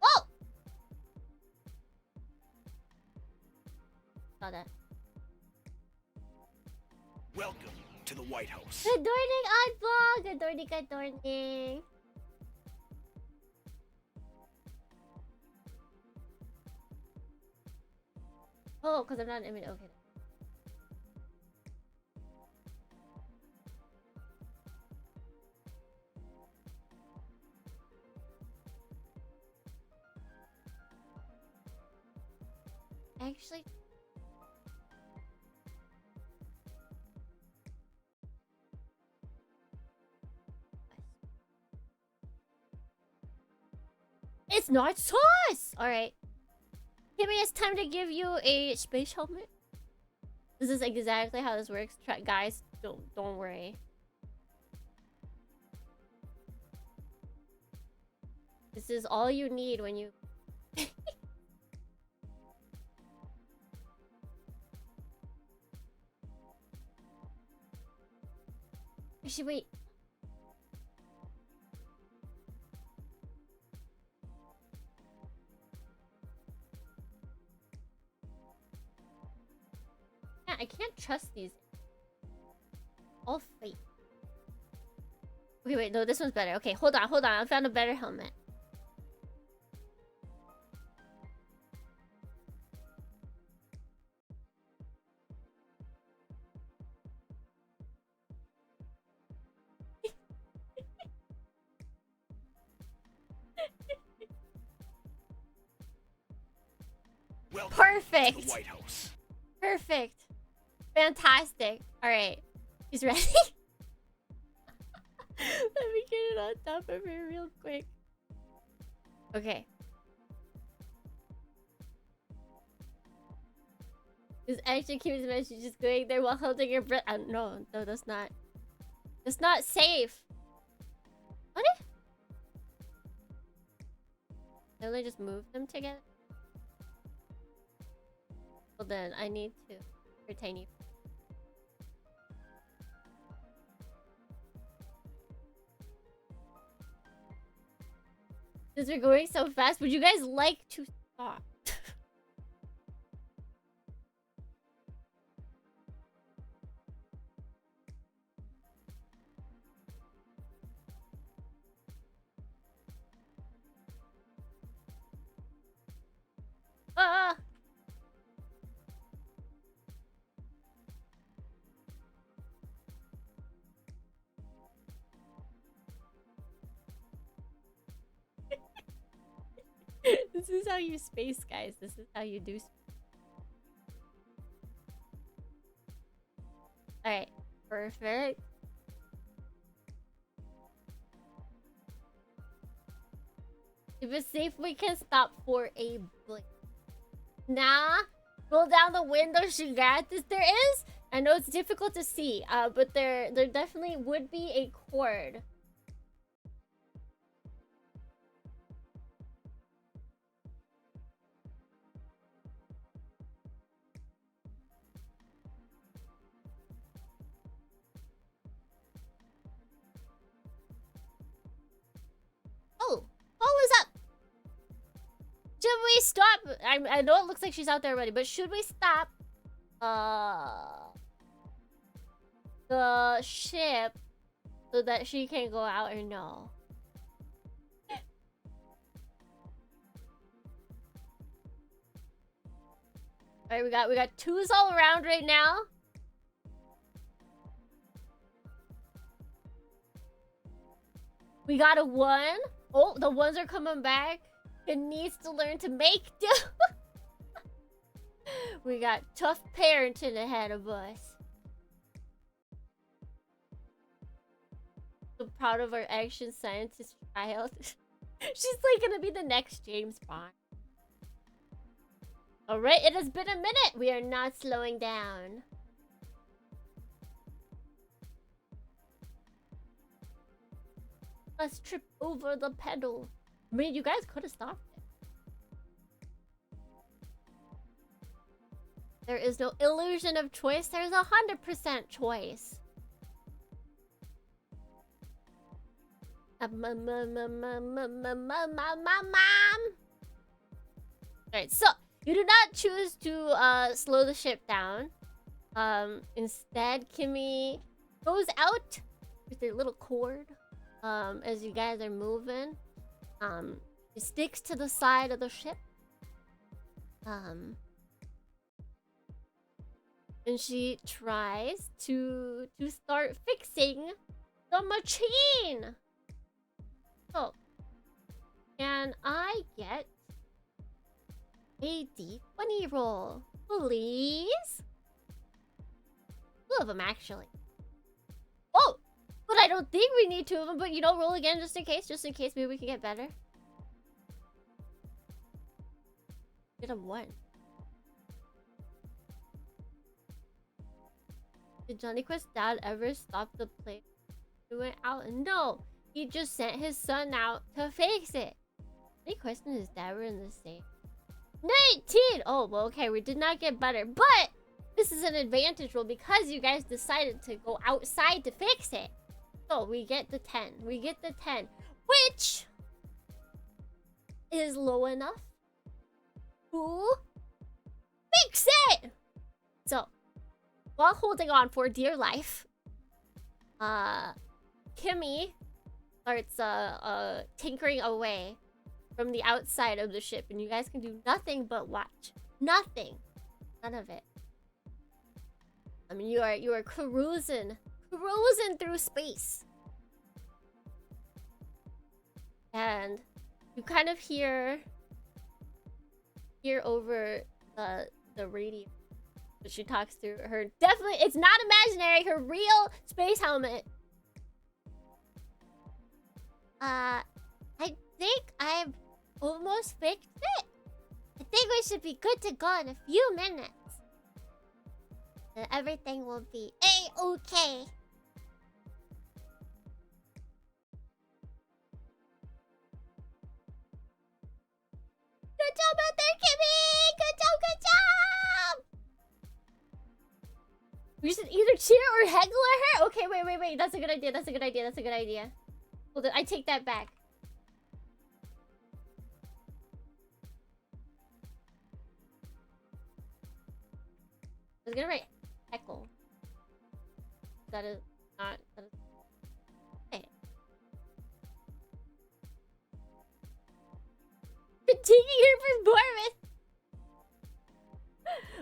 Oh! Saw that. Welcome to the White House. Good morning, Oddball! Good morning. Oh, because I'm not in it. Okay. Actually... It's not sauce! Alright. Kimmy, it's time to give you a space helmet. This is exactly how this works. Guys, don't worry. This is all you need when you... Actually, wait. Yeah, I can't trust these. All fake. Okay, wait, no, this one's better. Okay, hold on. I found a better helmet. Welcome Perfect. to the White House. Perfect. Fantastic. Alright. He's ready? Let me get it on top of her real quick. Okay. This actually keeps message just going there while holding your breath. No, that's not. That's not safe. What? Don't I just move them together? Well then, I need to retain you. Since we're going so fast, would you guys like to stop? Ah! This is how you space, guys. This is how you do. Alright, perfect. If it's safe, we can stop for a blink. Nah, roll down the window, she got this. There is. I know it's difficult to see, but there definitely would be a cord. Oh, what was up? Should we we stop? I know it looks like she's out there already, but should we stop the ship so that she can go out or no? Alright, we got twos all around right now. We got a 1. Oh, the 1s are coming back. It needs to learn to make do. We got tough parenting ahead of us. So proud of our action scientist child. She's like gonna be the next James Bond. Alright, it has been a minute. We are not slowing down. Let's trip over the pedal. I mean, you guys could have stopped it. There is no illusion of choice. There's 100% choice. Alright, so you do not choose to slow the ship down. Instead, Kimmy goes out with her little cord. As you guys are moving, it sticks to the side of the ship. And she tries to start fixing the machine. So, can I get a D20 roll, please? 2 of them, actually. Oh! But I don't think we need 2 of them, but you know, roll again just in case, maybe we can get better. Get a 1. Did Johnny Quest's dad ever stop the plane? He went out? No! He just sent his son out to fix it. Johnny Quest and his dad were in the same. 19! Oh, well, okay, we did not get better, but this is an advantage roll because you guys decided to go outside to fix it. So we get the 10. We get the 10, which is low enough to fix it. So while holding on for dear life, Kimmy starts tinkering away from the outside of the ship, and you guys can do nothing but watch. Nothing. None of it. I mean, you are cruising through space. And you kind of hear over the radio. But she talks through her, definitely, it's not imaginary, her real space helmet. I think I've almost fixed it. I think we should be good to go in a few minutes. And everything will be A-okay. Good job out there, Kimmy! Good job! We should either cheer or heckle at her? Okay, wait. That's a good idea. Hold on, I take that back. I was gonna write heckle. That is not... Okay. Critiquing her performance!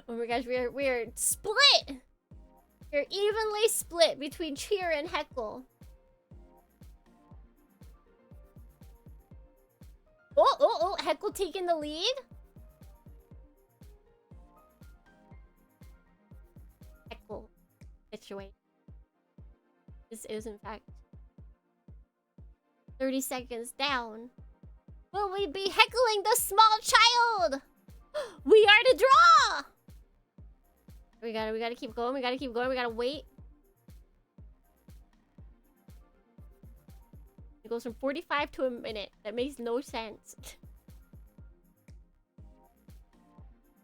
Oh my gosh, we are split! We're evenly split between cheer and heckle. Oh, heckle taking the lead? Heckle. Situate. This is, in fact, 30 seconds down. Will we be heckling the small child? We are to draw! We gotta keep going, we gotta wait. It goes from 45 to a minute. That makes no sense.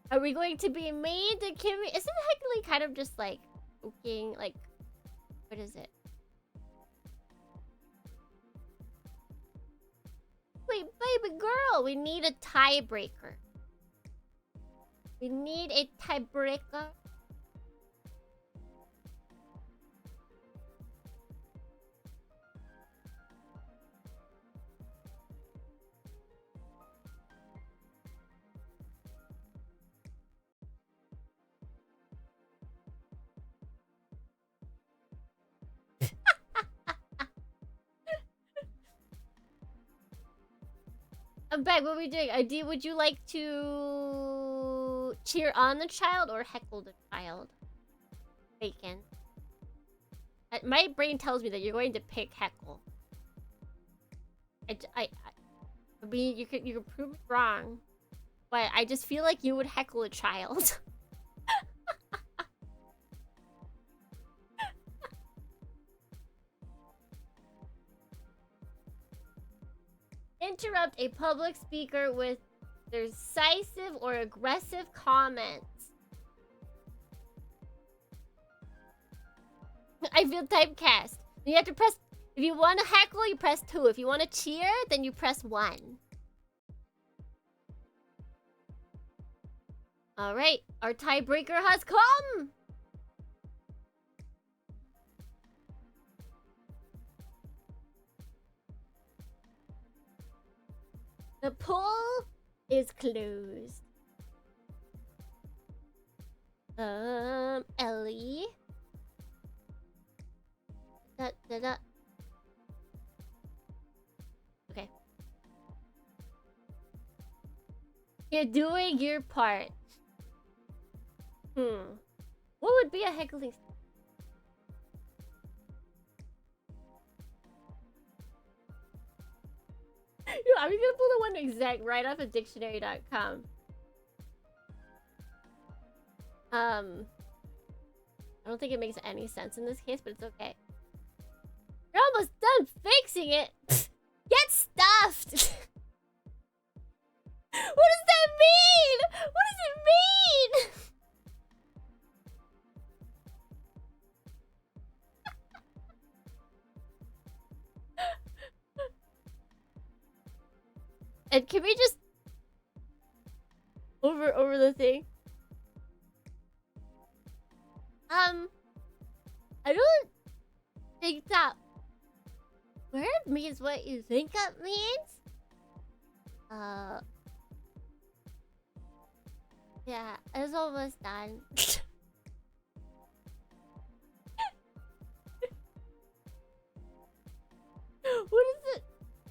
Are we going to be mean to Kimmy? Isn't heckling kind of just like poking, like, what is it? Wait, baby girl, we need a tiebreaker. We need a tiebreaker. I'm back. What are we doing? Would you like to cheer on the child or heckle the child? Bacon. My brain tells me that you're going to pick heckle. I mean, you can prove it wrong, but I just feel like you would heckle a child. Interrupt a public speaker with decisive or aggressive comments. I feel typecast. You have to press... If you want to heckle, you press 2. If you want to cheer, then you press 1. Alright, our tiebreaker has come! The poll is closed. Ellie. Okay. You're doing your part. What would be a heckling? I'm gonna pull the one exact right off of dictionary.com. I don't think it makes any sense in this case, but it's okay. You're almost done fixing it. Get stuffed. What does that mean? What does it mean? And can we just over the thing? I don't think that word means what you think it means. Yeah, it's almost done. What is it?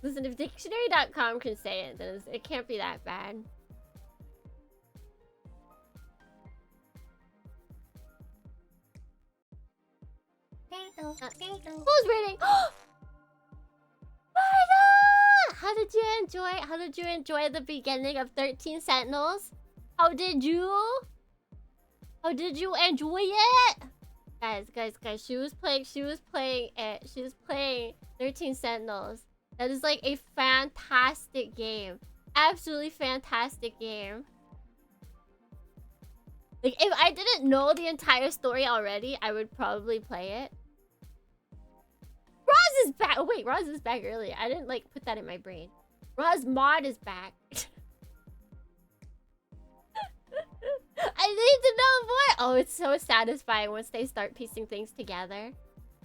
Listen, if dictionary.com can say it, then it can't be that bad. Who's reading? How did you enjoy the beginning of 13 Sentinels? How did you enjoy it? Guys, she was playing 13 Sentinels. That is like a fantastic game. Absolutely fantastic game. Like, if I didn't know the entire story already, I would probably play it. Roz is back! Oh wait, Roz is back earlier. I didn't, like, put that in my brain. Roz Mod is back. I need to know more! Oh, it's so satisfying once they start piecing things together.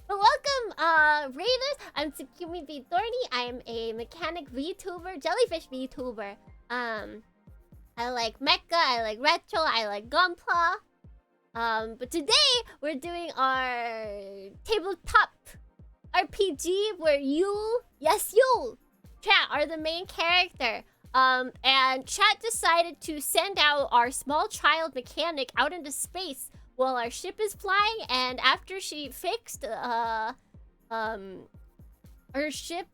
But welcome, Raiders! I'm Tsukimi B. Dohrnii. I'm a mechanic VTuber, jellyfish VTuber. I like mecha, I like retro, I like gunpla. But today we're doing our tabletop RPG where you, yes you, chat, are the main character. And chat decided to send out our small child mechanic out into space while our ship is flying, and after she fixed her ship,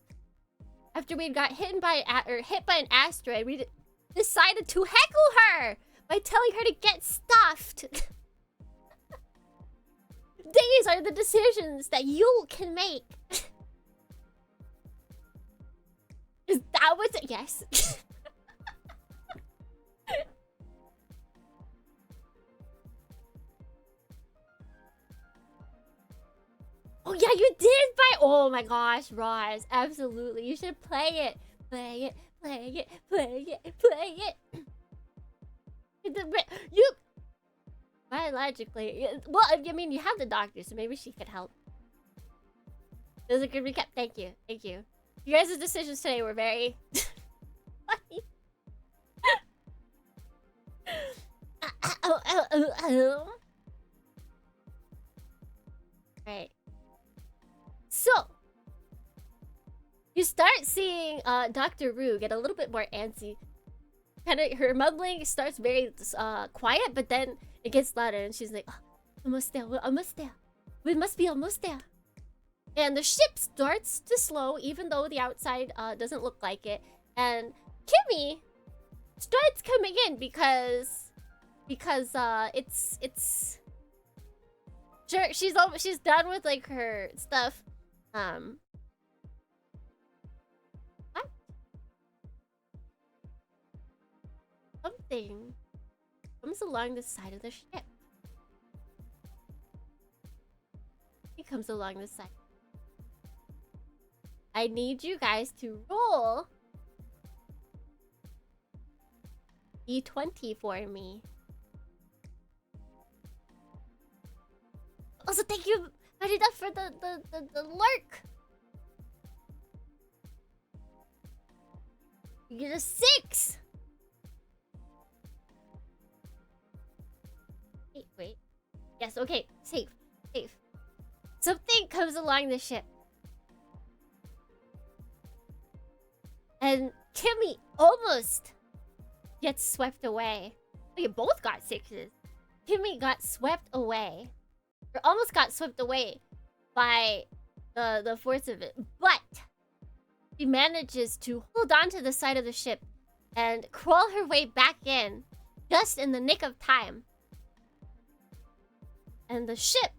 after we got hit by an asteroid, we decided to heckle her by telling her to get stuffed. These are the decisions that you can make. Is that what it? Yes. Oh yeah, you did buy. Oh my gosh, Roz, absolutely. You should play it. Play it. Play it. Play it. Play it. You biologically, well, I mean, you have the doctor, so maybe she could help. It was a good recap. Thank you, thank you. You guys' decisions today were very funny. Right. So you start seeing Dr. Rue get a little bit more antsy. Kind of her mumbling starts very quiet, but then it gets louder, and she's like, "Oh, almost there. We're almost there. We must be almost there." And the ship starts to slow, even though the outside doesn't look like it. And Kimmy starts coming in because it's sure she's done with like her stuff. What? Something comes along the side of the ship. He comes along the side. I need you guys to roll D20 for me. Also, thank you, Marida, for the lurk. You get a 6. Wait. Yes, okay. Safe. Something comes along the ship. And Kimmy almost gets swept away. Oh, you both got 6s. Kimmy got swept away. Or almost got swept away by the force of it. But she manages to hold on to the side of the ship and crawl her way back in just in the nick of time. And the ship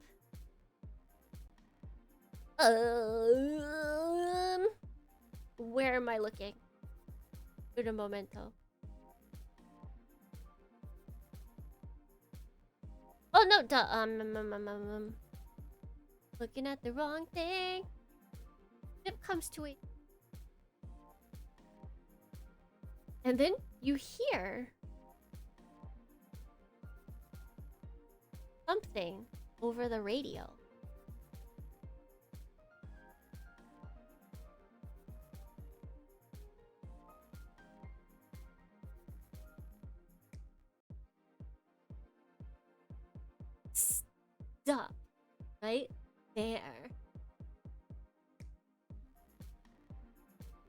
where am I looking? In a momento. Oh no, looking at the wrong thing. Ship comes to it. And then you hear something over the radio. Stop right there.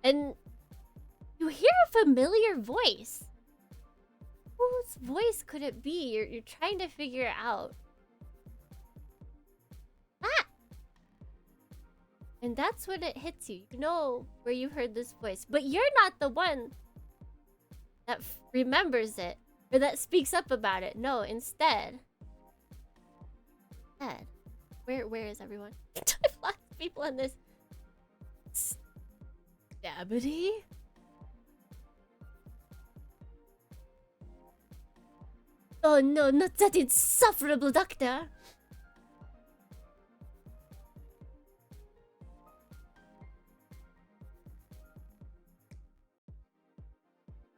And you hear a familiar voice. Whose voice could it be? You're trying to figure it out. Ah! And that's when it hits you. You know where you heard this voice. But you're not the one that remembers it. Or that speaks up about it. No, instead. Where is everyone? I've lost people in this. Stabity? Oh no, not that insufferable doctor!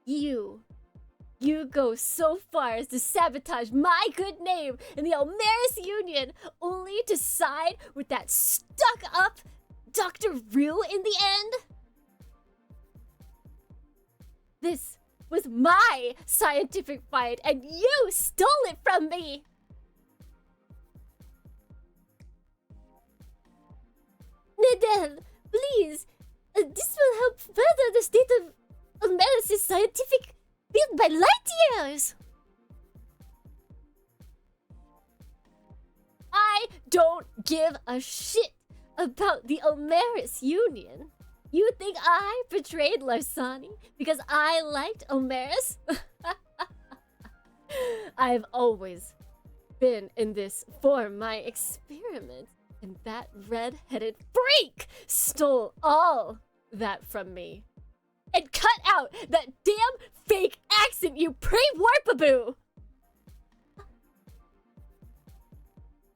You go so far as to sabotage my good name in the Almaris Union, only to side with that stuck-up Dr. Rue in the end? This was my scientific find, and you stole it from me! Nadel, please, this will help further the state of Almaris' scientific field by light years! I don't give a shit about the Almaris Union. You think I betrayed Larsani because I liked Almaris? I've always been in this for my experiment, and that red-headed freak stole all that from me. And cut out that damn fake accent, you pre-warpaboo!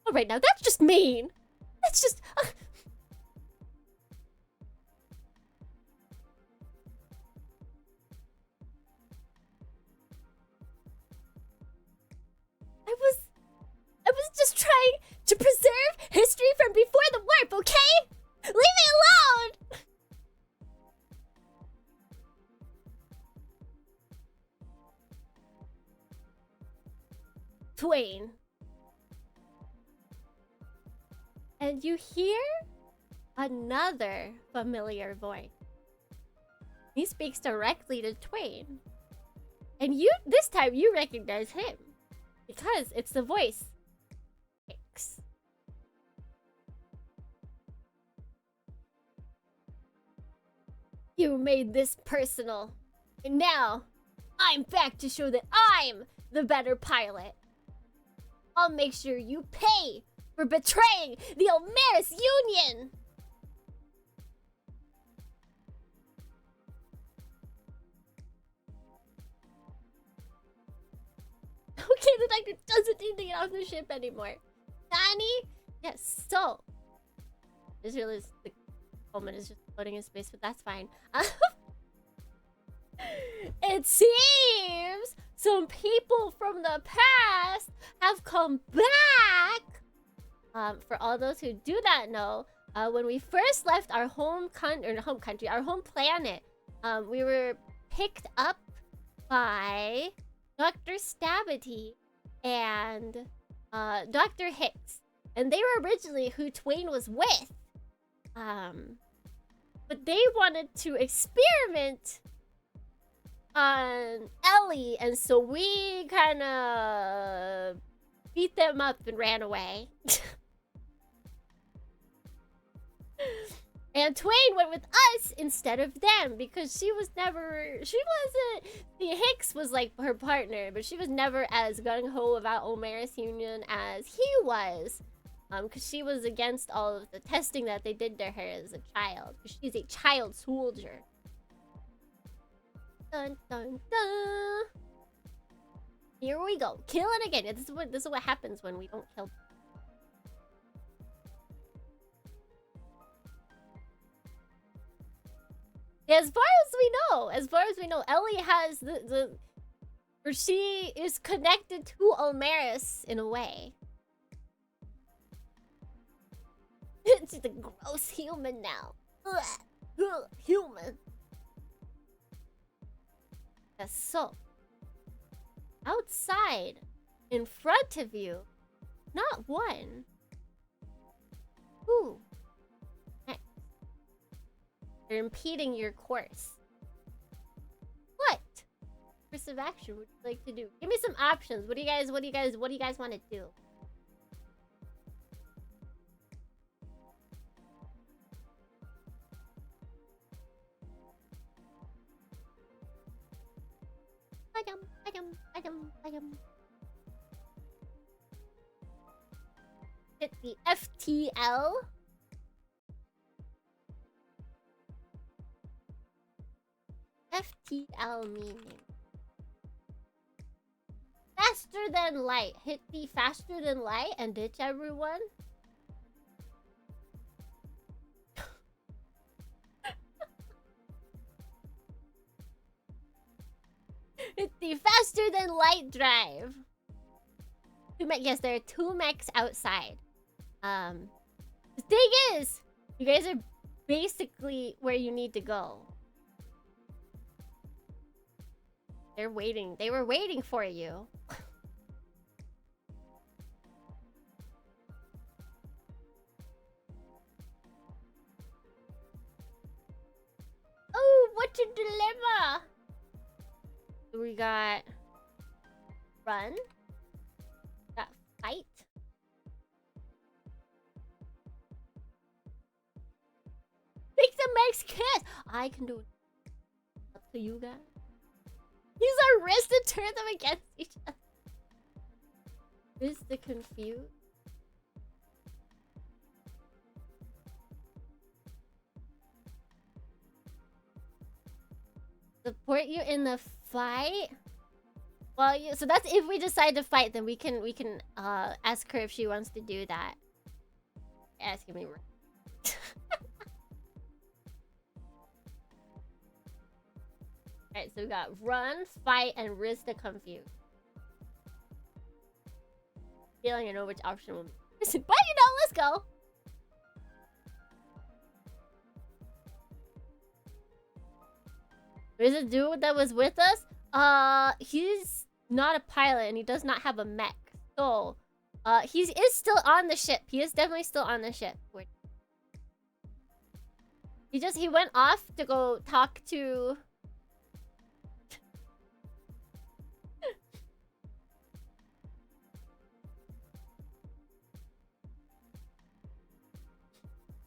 Alright, now that's just mean. That's just... And you hear another familiar voice. He speaks directly to Twain. And this time you recognize him. Because it's the voice. X. You made this personal. And now, I'm back to show that I'm the better pilot. I'll make sure you pay for betraying the Omeris Union! Okay, the doctor doesn't need to get off the ship anymore. Nani? Yes, so. This really is the moment is just floating in space, but that's fine. It seems some people from the past have come back. For all those who do not know, when we first left our home planet, we were picked up by Dr. Stabity and Dr. Hicks, and they were originally who Twain was with. But they wanted to experiment on Ellie, and so we kind of beat them up and ran away. And Twain went with us instead of them because she wasn't, the Hicks was like her partner, but she was never as gung-ho about Omeris Union as he was. Because she was against all of the testing that they did to her as a child. Because she's a child soldier. Dun dun dun. Here we go. Killing again. This is what happens when we don't kill. As far as we know, Ellie has or she is connected to Omeris in a way. She's a gross human now. Ugh, human. Yes, so outside, in front of you, not one. Ooh. They're impeding your course. What course of action would you like to do? Give me some options. What do you guys want to do? Item. Hit the FTL. FTL meaning faster than light. Hit the faster than light and ditch everyone. Hit the faster than light drive. Yes, there are 2 mechs outside. The thing is, you guys are basically where you need to go. They're waiting. They were waiting for you. Oh, what's your dilemma? We got run. Got fight. Make the max kiss. I can do it. Up to you guys. Use our wrist to turn them against each other. Is the confused? Support you in the fight? Well, so that's if we decide to fight, then we can ask her if she wants to do that. Asking me. Alright, so we got run, fight, and risk the confuse. Feeling I know which option will be. But let's go. There's a dude that was with us. He's not a pilot and he does not have a mech. So He is still on the ship. He is definitely still on the ship. He went off to go talk to...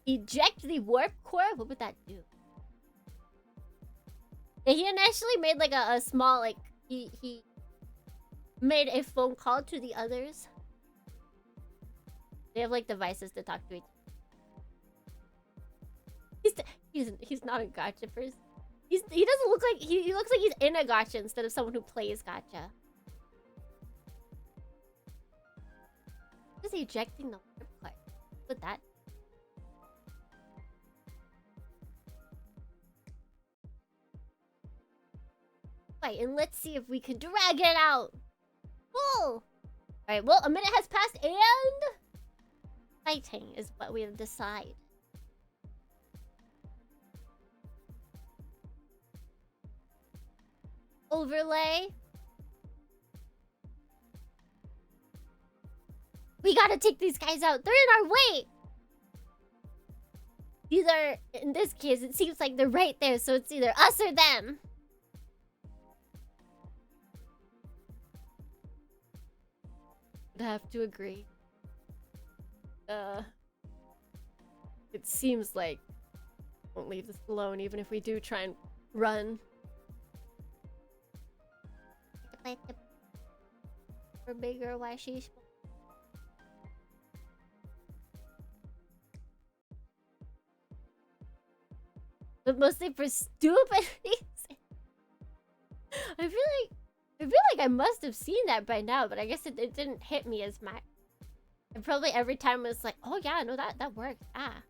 Eject the warp core? What would that do? Yeah, he initially made like a small, like, he made a phone call to the others. They have like devices to talk to each other. He's not a gacha person. He doesn't look like he looks like he's in a gacha instead of someone who plays gacha. Just ejecting the warp core. What's that? Right, and let's see if we can drag it out. Whoa! Alright, well, a minute has passed and... fighting is what we have decided. Overlay. We gotta take these guys out. They're in our way! Either, in this case, it seems like they're right there, so it's either us or them. I'd have to agree. It seems like won't leave this alone even if we do try and run. For bigger, why she's... But mostly for stupid reasons. I feel like I must have seen that by now, but I guess it didn't hit me as much. And probably every time it was like, oh yeah, no, that worked. Ah.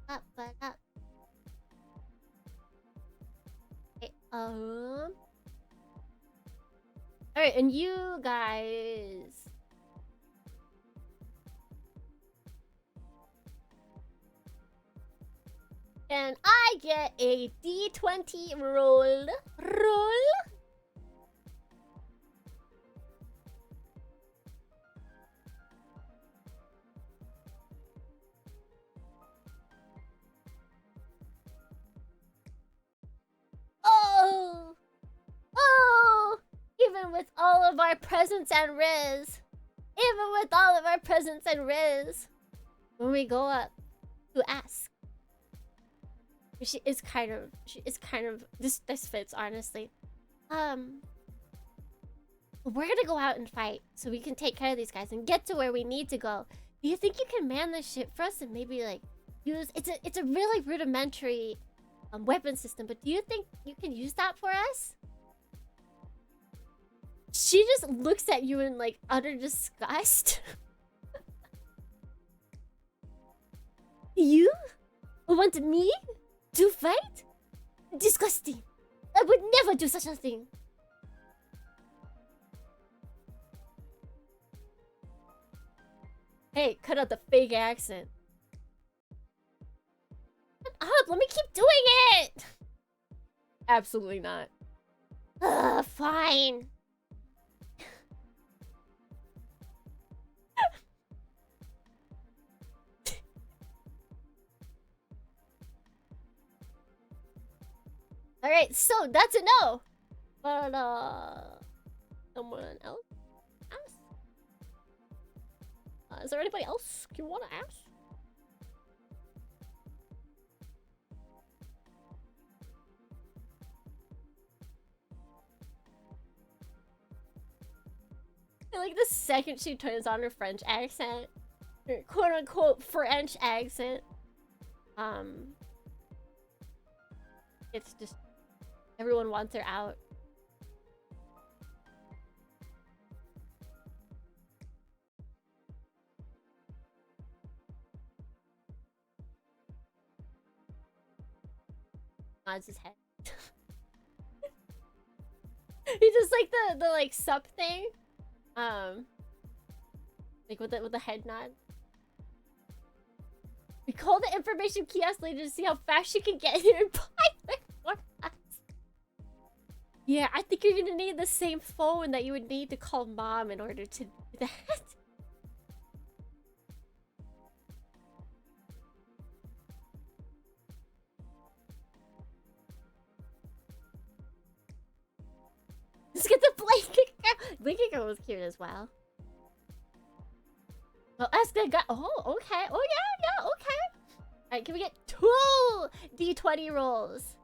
Up, but up. Okay, alright, and you guys... And I get a D20 roll. Oh! Oh! Even with all of our presents and riz. Even with all of our presents and riz. When we go up to ask. She is kind of this fits honestly. We're gonna go out and fight so we can take care of these guys and get to where we need to go. Do you think you can man the ship for us and maybe like use it's a really rudimentary weapon system, but do you think you can use that for us? She just looks at you in like utter disgust. You want me to fight? Disgusting. I would never do such a thing. Hey, cut out the fake accent. Shut up, let me keep doing it. Absolutely not. Fine. Alright, so that's a no. But, someone else ask? Is there anybody else you want to ask? I like the second she turns on her French accent, her quote-unquote French accent, it's just everyone wants her out. Nods his head. He just like the like sup thing, like with the head nod. We call the information kiosk later to see how fast she can get here and buy it for us. Yeah, I think you're gonna need the same phone that you would need to call mom in order to do that. Let's get the blanket girl. Blanket girl was cute as well. Well, ask the guy. Oh, okay. Oh, yeah, okay. Alright, can we get 2 D20 rolls?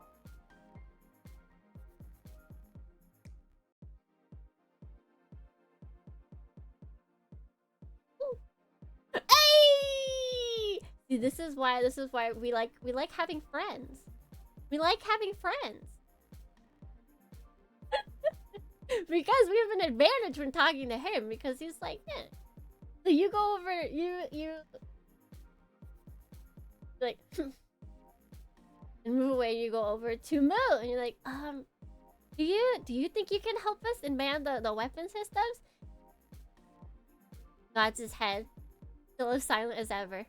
Hey! See, this is why we like having friends. We like having friends. Because we have an advantage when talking to him, because he's like, yeah. So you go over, you like and move away, you go over to Moo, and you're like, do you think you can help us and man the weapon systems? Nods his head, still as silent as ever.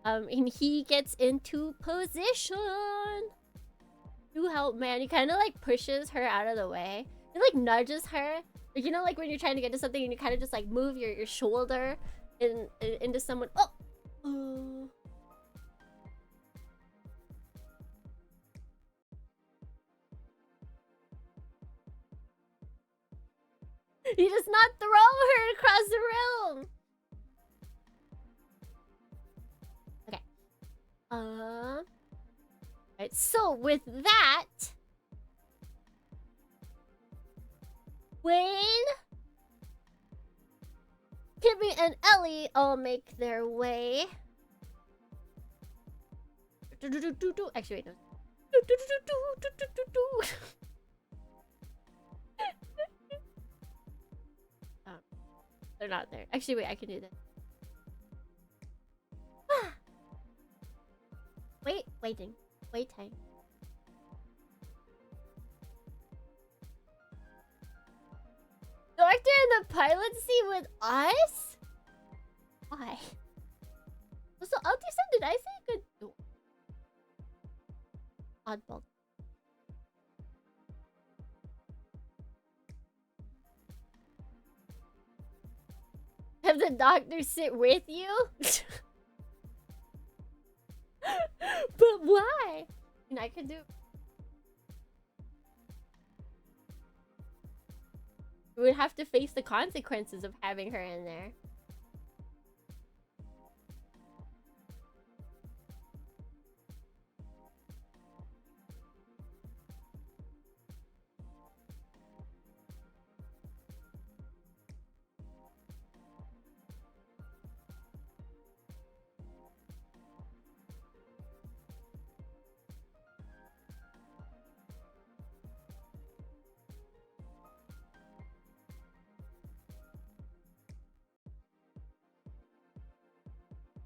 And he gets into position to help man. He kind of like pushes her out of the way. He like nudges her. Like, you know, like when you're trying to get to something and you kind of just like move your shoulder into someone. Oh. He does not throw her across the room. Okay. Right, so with that, Wayne, Kimmy, and Ellie all make their way. Actually, wait, no. They're not there. Actually, wait, I can do this. Waiting. Doctor in the pilot seat with us? Why? So I'll do something. I say good. No. Oddball. Have the doctor sit with you? But why? And I could do. We would have to face the consequences of having her in there.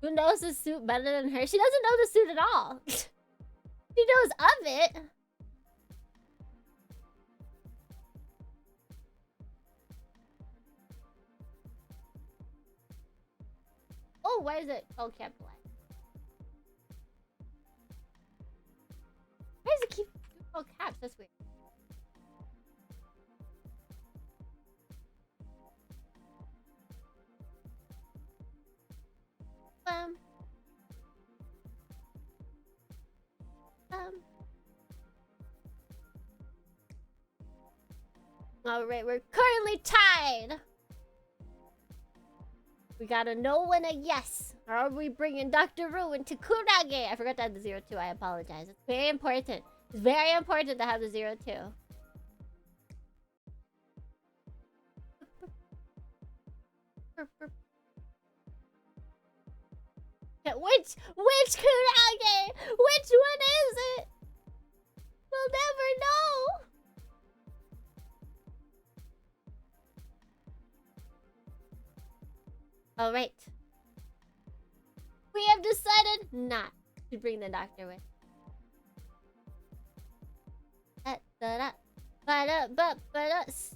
Who knows the suit better than her? She doesn't know the suit at all. She knows of it. Oh, why is it all capitalized? Why does it keep all caps? That's weird. Alright, we're currently tied. We gotta know when a yes. Or are we bringing Dr. Ruin to Kurage? I forgot to add the 02. I apologize. It's very important. It's very important to have the 02. Which Kurage? Which one is it? We'll never know. All right. We have decided not to bring the doctor with.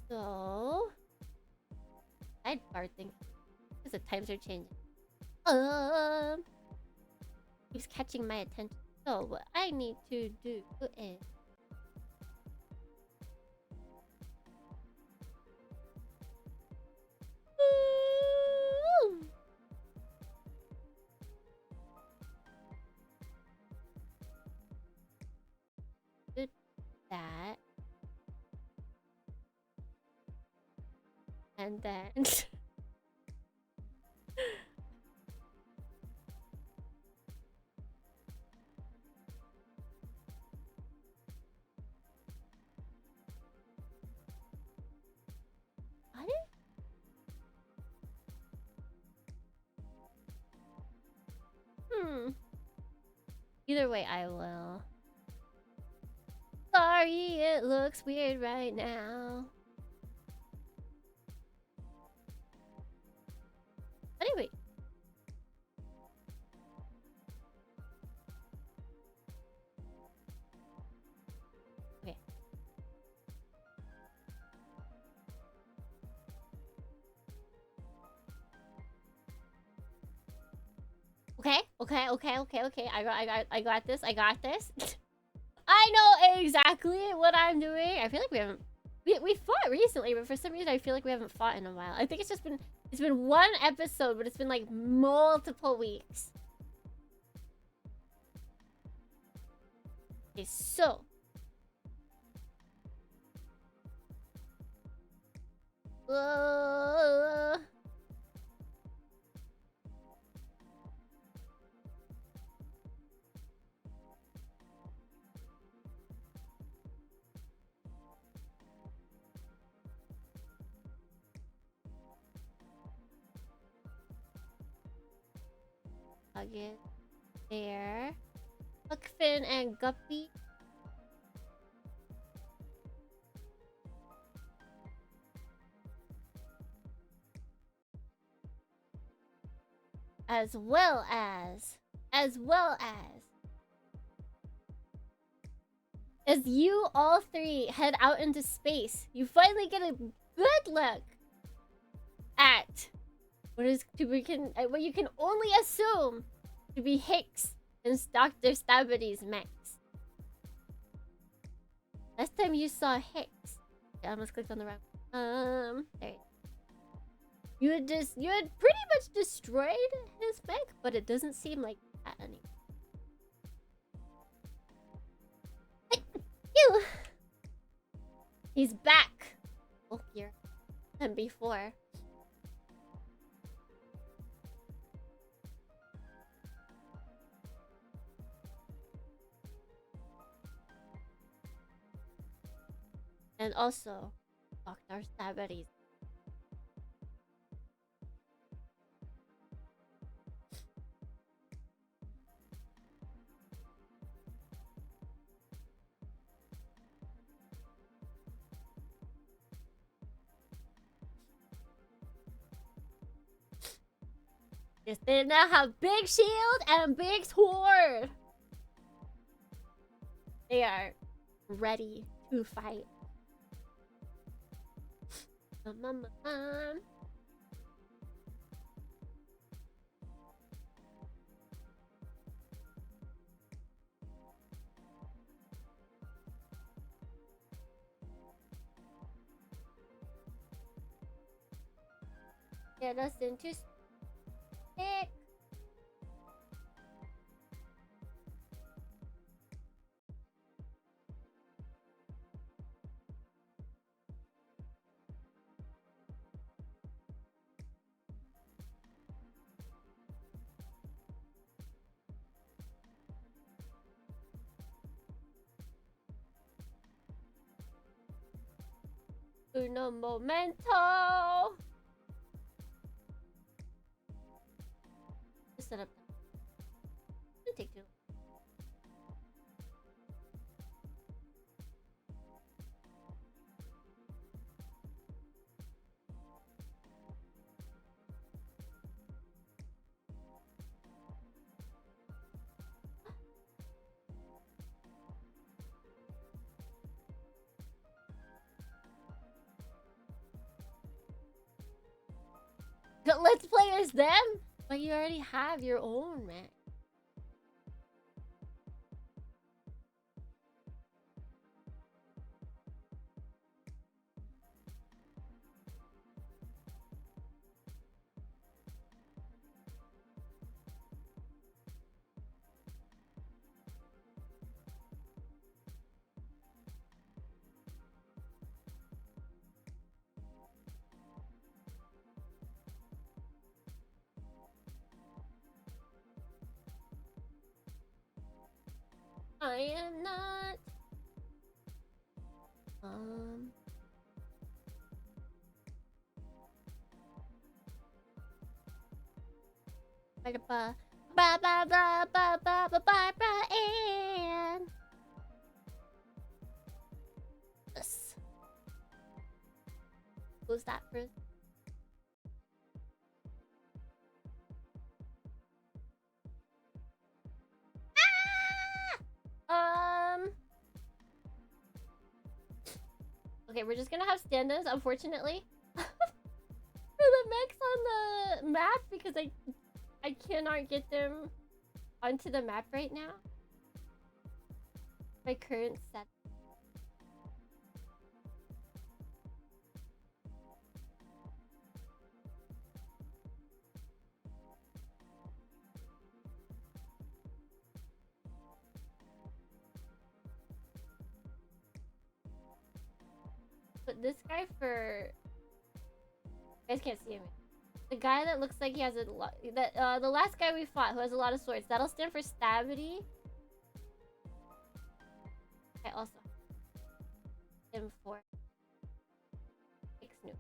So, sidebar thing. Because the times are changing. Keeps catching my attention. So what I need to do is and then what? Either way, I will. Sorry, it looks weird right now. Anyway. Okay. Okay. I got this. I know exactly what I'm doing. I feel like we fought recently, but for some reason I feel like we haven't fought in a while. I think it's been one episode, but it's been like multiple weeks. Okay, so I'll get there. Huckfin and Guppy. As well as you all three head out into space, you finally get a good look at what you can only assume to be Hicks and Dr. Stabity's mechs. Last time you saw Hicks, I almost clicked on the wrong. There. You had pretty much destroyed his mech, but it doesn't seem like that anymore. You. He's back, bulkier than before. And also, Dr. Stabity's. Yes, they now have big shield and big sword. They are ready to fight. Get us into stick. Uno momento. Just set up. It'll take too long. Let's play as them? But you already have your own, man. I am not. Ba ba ba ba ba ba ba ba ba and this. Who's that for? Okay, we're just gonna have stand-ins, unfortunately. For the mechs on the map because I cannot get them onto the map right now. My current set. But this guy for... You guys can't see him. The guy that looks like he has a lot... the last guy we fought who has a lot of swords. That'll stand for Stabity. I also... him for... Snoop.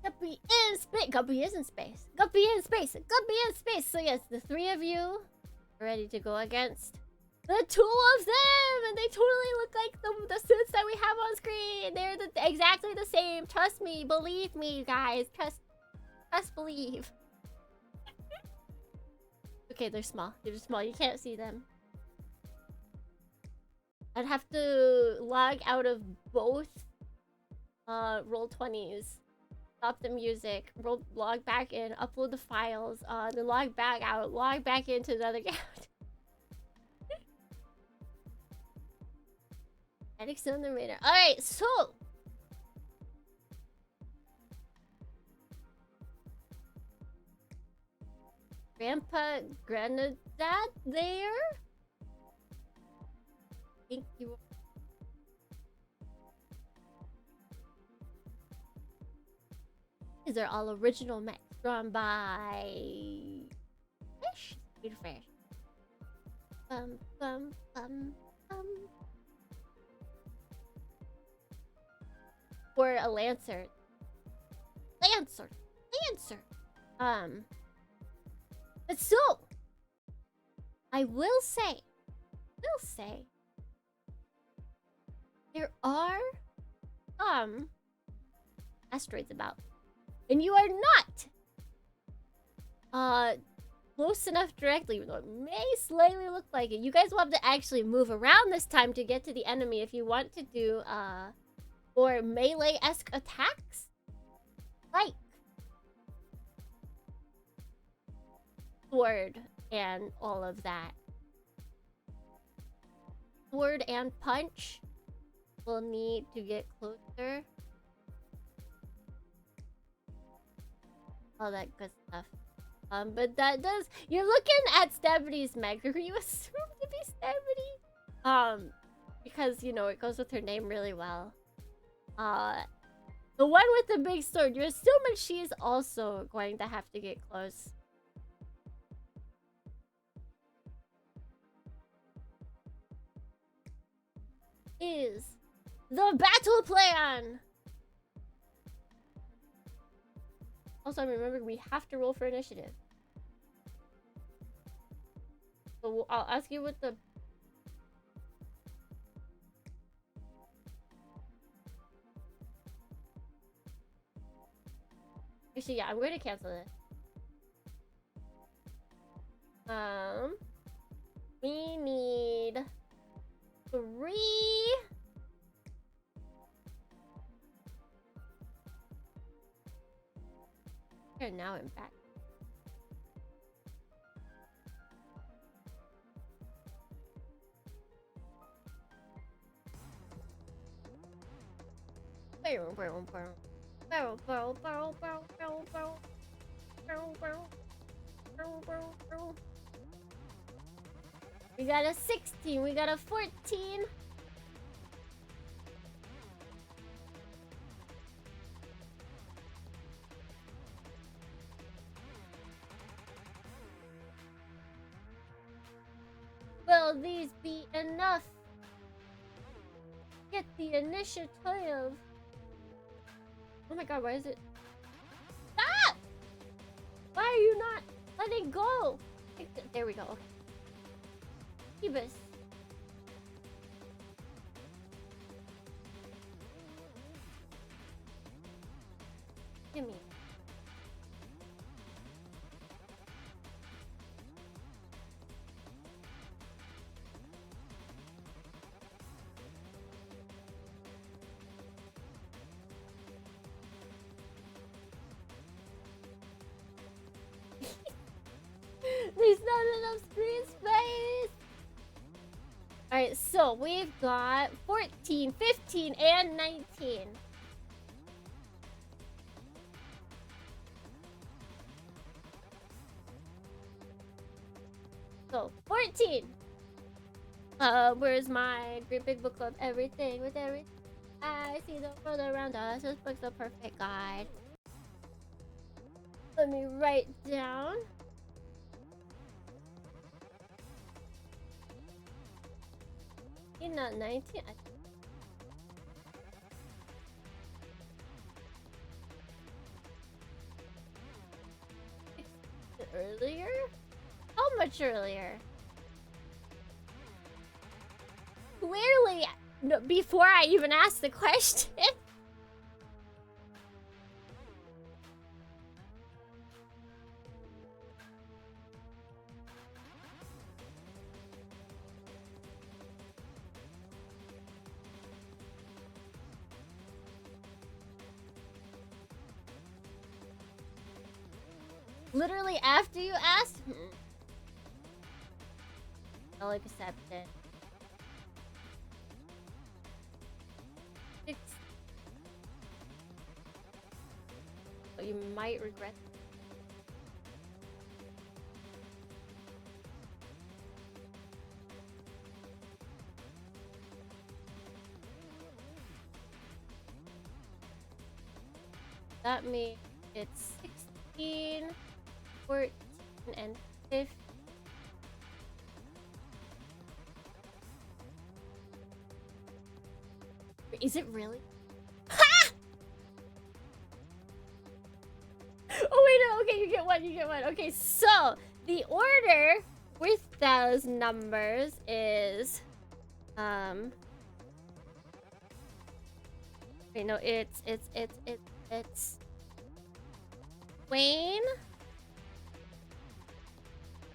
Guppy in space. Guppy is in space. Guppy in space. Guppy in space. So yes, the three of you are ready to go against the two of them, and they totally look like the suits that we have on screen. They're exactly the same. Trust me. Believe me, guys. Trust, believe. Okay, they're small. They're small. You can't see them. I'd have to log out of both Roll20s. Stop the music, log back in, upload the files, then log back out, log back into another account. Addicts on the radar. Alright, so Grandpa Granadad there? Thank you. These are all original mechs drawn by Fish. Fish. For a Lancer. But so I will say there are asteroids about. And you are not close enough directly, even though it may slightly look like it. You guys will have to actually move around this time to get to the enemy if you want to do more melee-esque attacks. Like sword and all of that. Sword and punch will need to get closer. All that good stuff. But that does... You're looking at Stabity's mech. Who you assume to be Stabity? Because, you know, it goes with her name really well. The one with the big sword, you're assuming she's also going to have to get close. Is the battle plan! Also, remember, we have to roll for initiative. So I'll ask you what the... Actually, yeah, I'm going to cancel this. We need 3... Here, now I'm back. We got a 16. We got a 14. Will these be enough? Get the initiative. Oh my god, why is it? Stop! Why are you not letting go? There we go. Okay. Phoebus. Gimme. There's not enough screen space. Alright, so we've got 14, 15, and 19. So, 14. Where's my great big book of everything with everything? I see the world around us. This book's the perfect guide. Let me write down. You're not 19. Earlier? How much earlier? Clearly, no, before I even asked the question. Literally after you asked? I'll accept it. But you might regret it. That means it's 16, 14, and 15. Is it really? Ha! Oh wait, no, okay, you get one, you get one. Okay, so the order with those numbers is wait, no, it's Wayne,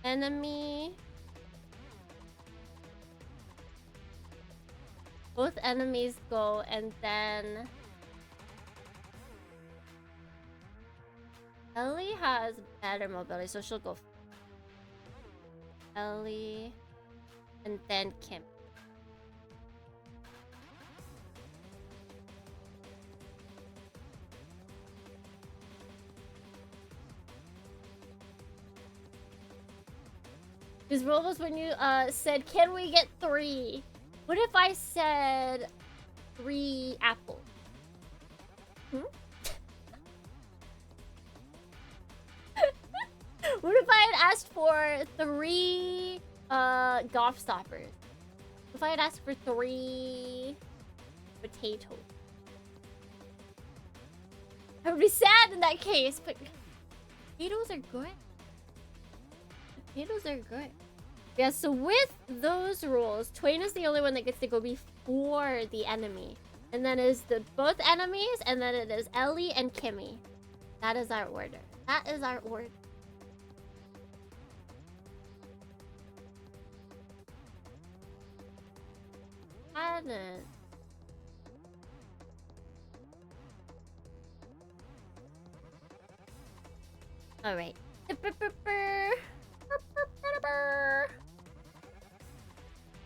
enemy, both enemies go, and then Ellie has better mobility, so she'll go Ellie, and then Kim. This roll was when you said, can we get 3? What if I said 3 apples? Hmm? What if I had asked for 3 golf stoppers? If I had asked for 3 potatoes? I would be sad in that case, but potatoes are good. Potatoes are good. Yeah, so with those rules, Twain is the only one that gets to go before the enemy. And then is both enemies, and then it is Ellie and Kimmy. That is our order. That is our order. Hadn't. Alright.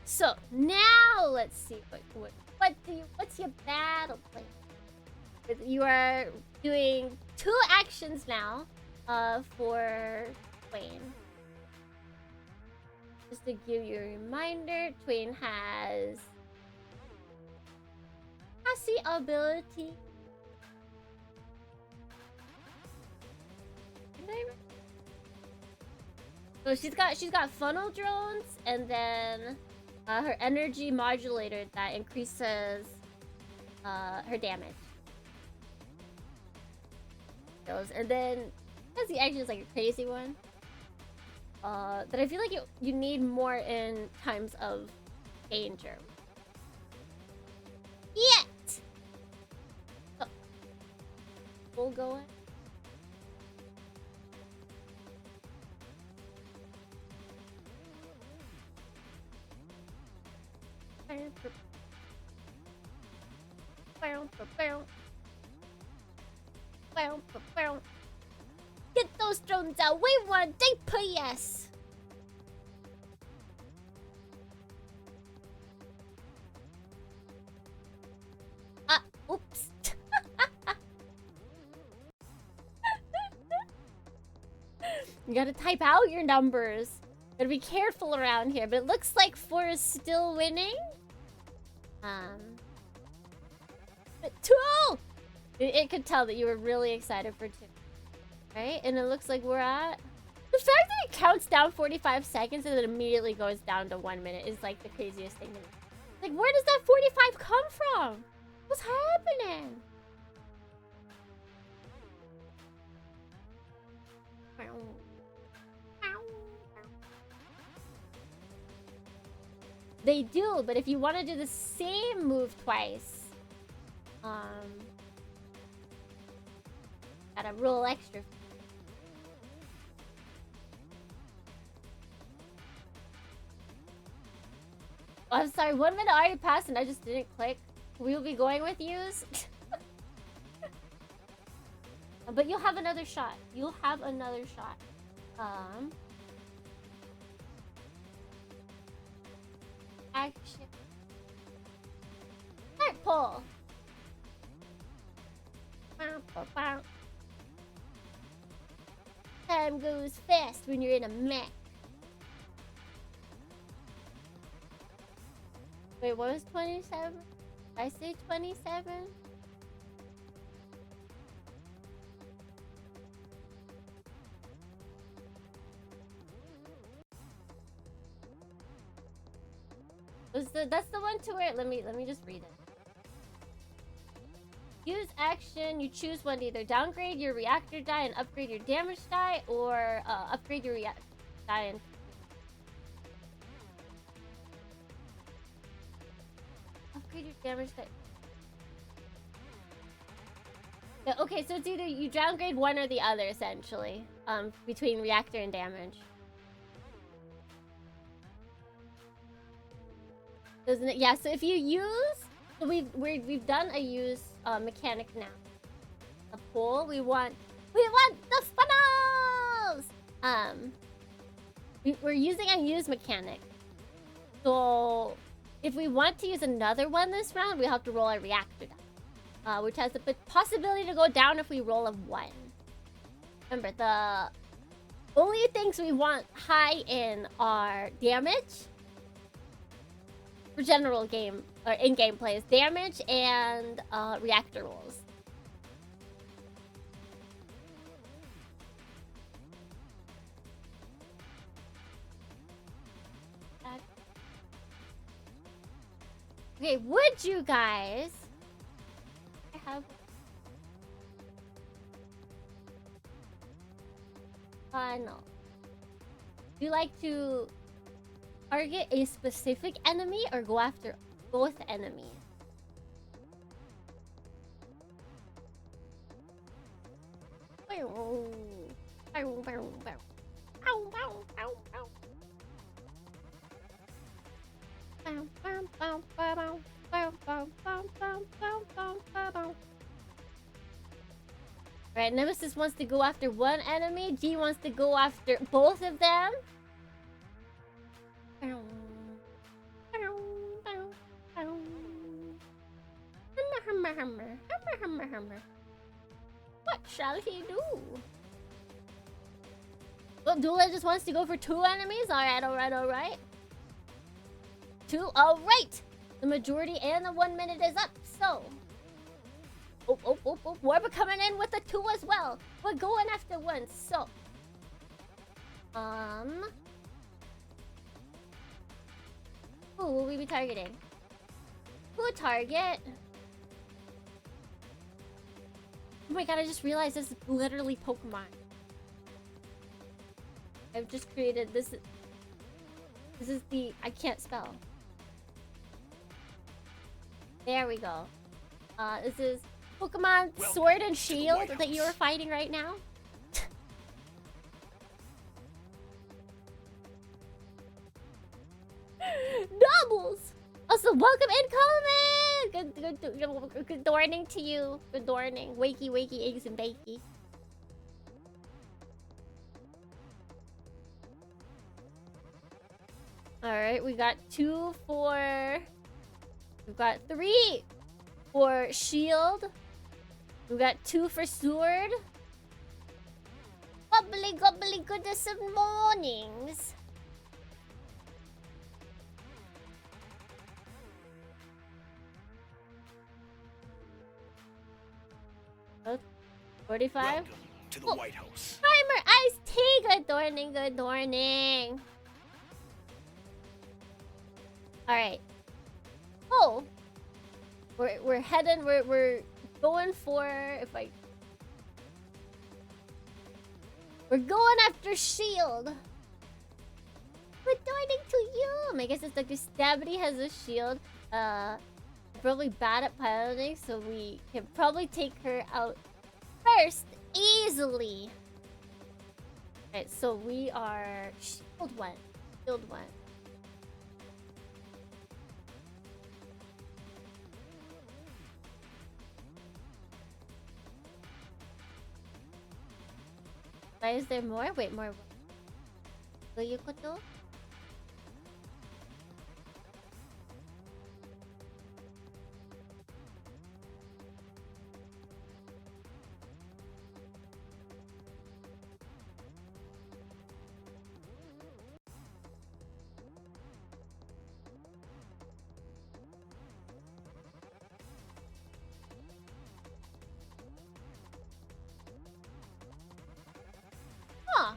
So now let's see what's your battle plan? You are doing 2 actions now for Twain. Just to give you a reminder, Twain has Passy ability. So she's got funnel drones, and then her energy modulator that increases her damage. And then Passy actually is like a crazy one. That I feel like you need more in times of danger. Yet! Oh. Full going. Get those drones out! We want DPS! Oops. You gotta type out your numbers. Gotta be careful around here, but it looks like 4 is still winning. But 2! It could tell that you were really excited for 2. Right? And it looks like we're at... The fact that it counts down 45 seconds and then immediately goes down to 1 minute is like the craziest thing to me. Like, where does that 45 come from? What's happening? They do, but if you want to do the same move twice, gotta roll extra. Oh, I'm sorry, 1 minute already passed and I just didn't click. We'll be going with yous. But you'll have another shot. You'll have another shot. Action. Start pull. Time goes fast when you're in a mech. Wait, what was 27? Did I say 27? That's the one to where let me just read it. Use action, you choose one to either downgrade your reactor die and upgrade your damage die, or upgrade your reactor die and upgrade your damage die. Yeah, okay, so it's either you downgrade one or the other essentially, between reactor and damage. Doesn't it? Yeah, so if you use, so we've done a use mechanic now. A pull, we want the funnels. We're using a use mechanic. So if we want to use another one this round, we have to roll a reactor die, which has the possibility to go down if we roll a 1. Remember, the only things we want high in are damage. For general game or in-game plays, damage and reactor rolls. Okay, would you guys? I have. No. Do you like to target a specific enemy or go after both enemies? Right, Nemesis wants to go after one enemy, G wants to go after both of them. What shall he do? Well, Dula just wants to go for 2 enemies? Alright, alright, alright. 2, alright! The majority and the 1 minute is up, so... Oh. We're coming in with a 2 as well. We're going after 1, so... Who will we be targeting? Who target? Oh my god, I just realized this is literally Pokemon. I've just created this. This is the... I can't spell. There we go. This is Pokemon Sword and Shield that you are fighting right now. Doubles! Also, welcome incoming! Good morning to you. Good morning. Wakey, wakey, eggs and bakey. Alright, we got 2 for... We've got 3 for shield. We've got 2 for sword. Gobbly, gobbly, goodness of mornings. Oh, 45? Welcome to the White House. Primer Ice Tea! Good morning, good morning. Alright. Oh! We're heading, we're going for... We're going after shield! Good morning to you! I guess it's like Stabby has a shield. Probably bad at piloting, so we can probably take her out first, easily. Alright, so we are shield 1. Shield 1. Why is there more? Wait, more. Do you go to? Huh.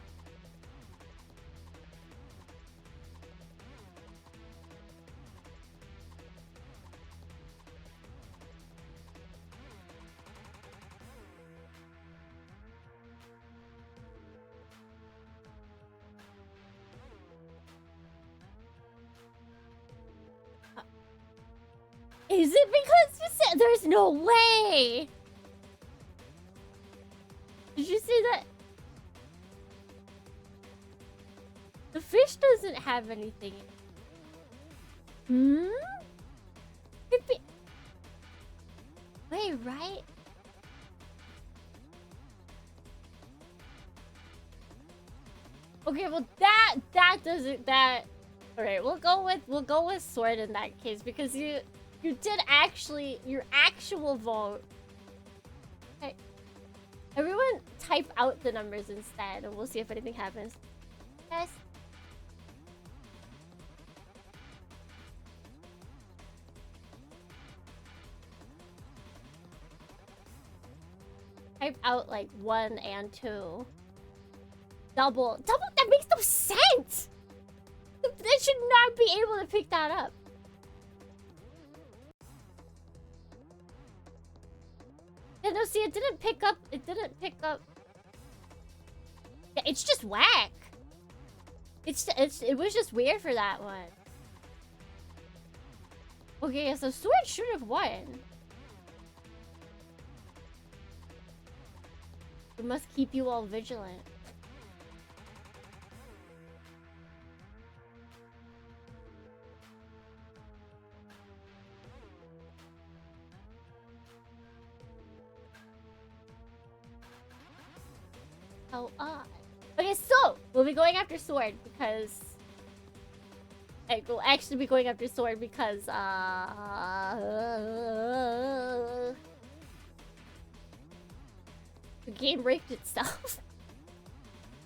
Is it because you said there's no way? Did you see that? The fish doesn't have anything. Hmm? Could be... Wait, right? Okay, well that doesn't alright, we'll go with sword in that case because you did actually your actual vote. Okay. Everyone type out the numbers instead and we'll see if anything happens. Yes. Type out like 1 and 2. Double, that makes no sense! They should not be able to pick that up. Yeah, no, see, it didn't pick up. Yeah, it's just whack. It was just weird for that one. Okay, so sword should have won. We must keep you all vigilant. How odd. Okay, so we'll be going after sword because we'll actually be going after sword because The game raped itself.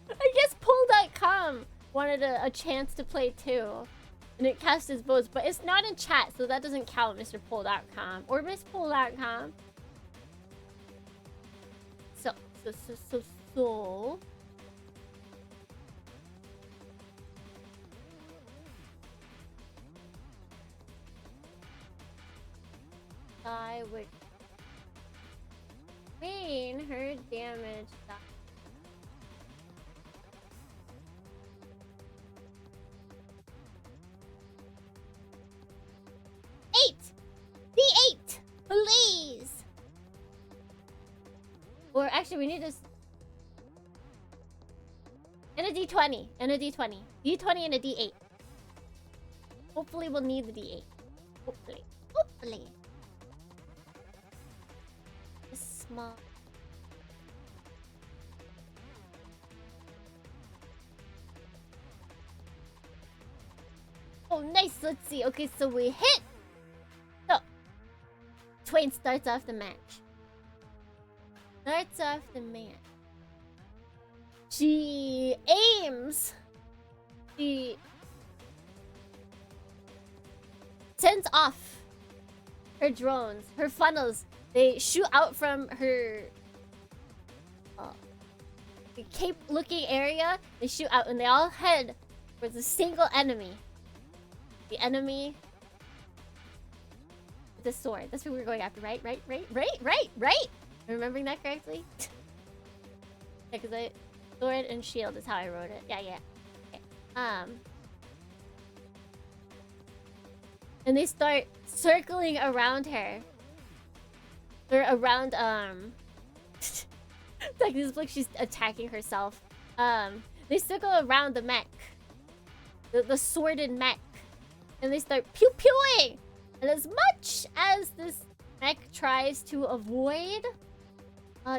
I guess Pull.com wanted a chance to play too. And it cast his votes, but it's not in chat, so that doesn't count, Mr. Pull.com. Or Miss Pull.com. So. I would mean her damage. D8, please. Or actually, we need to. And a D20. And a D20. D20 and a D8. Hopefully, we'll need the D8. Hopefully. Hopefully. Small. Oh, nice. Let's see. Okay, so we hit. So, Twain starts off the match. Starts off the match. She aims. She sends off her drones, her funnels. They shoot out from her cape-looking area. They shoot out and they all head towards a single enemy. The enemy with the sword. That's what we were going after, right? Right? Am I remembering that correctly? Yeah, because sword and shield is how I wrote it. Yeah. Okay. And they start circling around her. Or around, like this looks like she's attacking herself. They circle around the mech. The sworded mech. And they start pew-pewing! And as much as this mech tries to avoid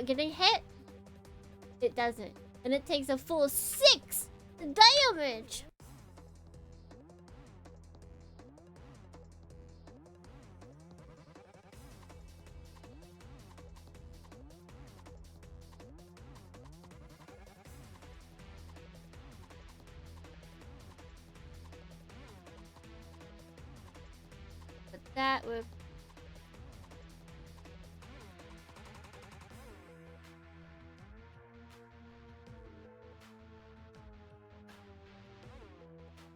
getting hit, it doesn't. And it takes a full 6 damage! That would...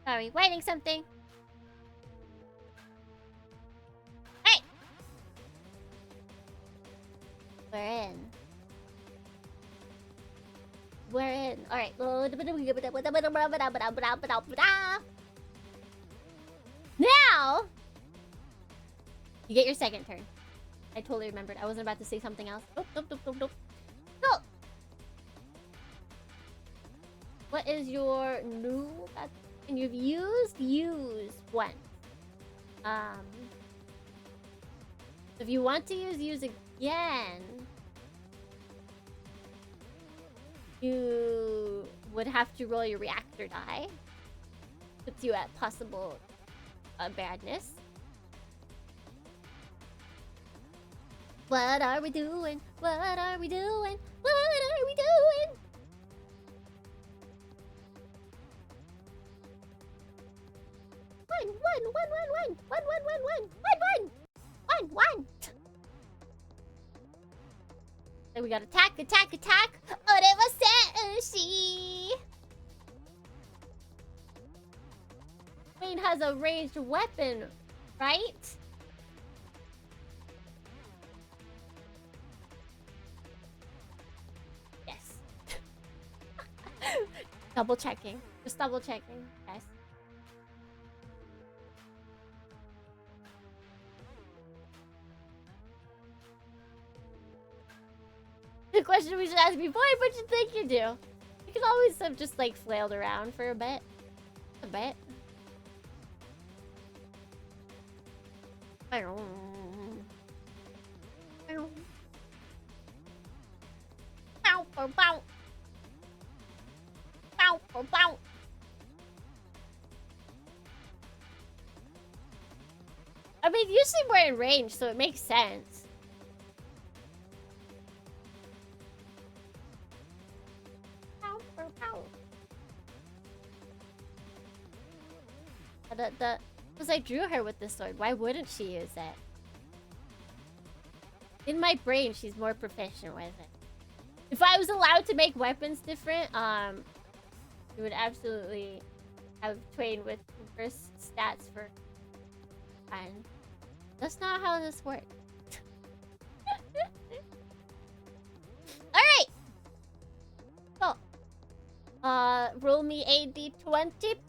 Sorry, writing something. Hey! We're in. Alright. Now! You get your second turn. I totally remembered. I wasn't about to say something else. Nope. So, what is your new? And you've used one. If you want to use again, you would have to roll your reactor die. Puts you at possible badness. What are we doing? What are we doing? What are we doing? One. Then we got attack. Oremaseshi. Wayne has a ranged weapon, right? Yes. Double checking. Just double checking. Yes. The question we should ask before, what you think you do? You can always have just like flailed around for a bit. I mean, usually we're in range, so it makes sense. Because I drew her with this sword. Why wouldn't she use it? In my brain, she's more proficient with it. If I was allowed to make weapons different, you would absolutely have Twain with reverse stats for fun. That's not how this works. Alright! So, roll me a d20, please.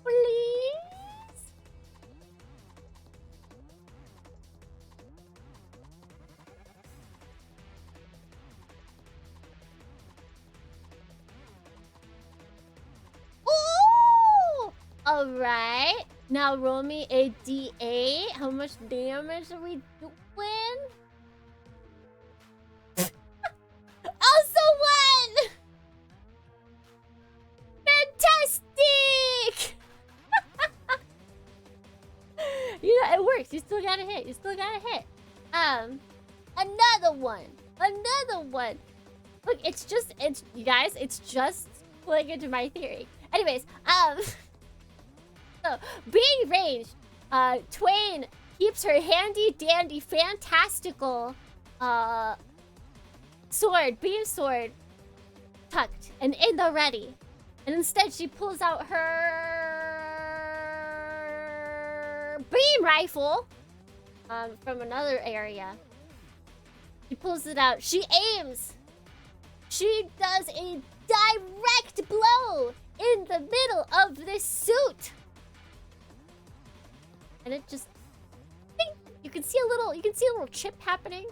Ooh! Alright. Now roll me a d8. How much damage are we doing? Also one! Fantastic! You know, it works. You still gotta hit. You still gotta hit. Another one. Another one. Look, it's you guys, it's just playing into my theory. Anyways, so being ranged, Twain keeps her handy dandy fantastical beam sword tucked and in the ready. And instead she pulls out her beam rifle from another area. She pulls it out. She aims. She does a direct blow in the middle of this suit. And it just ding! You can see a little chip happening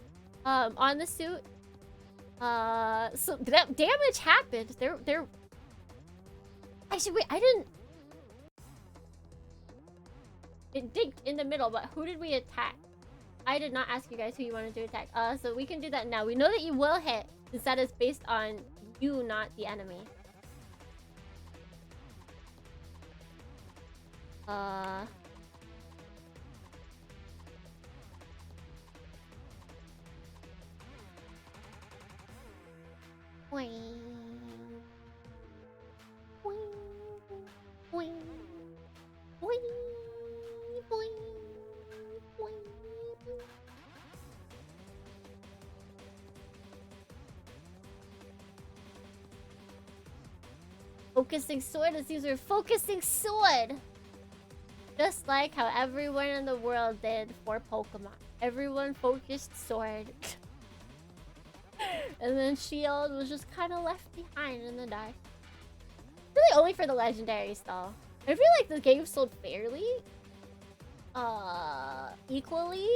on the suit. So that damage happened. There Actually, wait, I didn't. It digged in the middle, but who did we attack? I did not ask you guys who you wanted to attack. So we can do that now. We know that you will hit, since that is based on you, not the enemy. Boing. Boing. Boing. Boing. Boing. Boing. Focusing sword is user focusing sword. Just like how everyone in the world did for Pokemon. Everyone focused sword. And then shield was just kind of left behind in the dark. Really only for the legendaries though. I feel like the game sold fairly equally.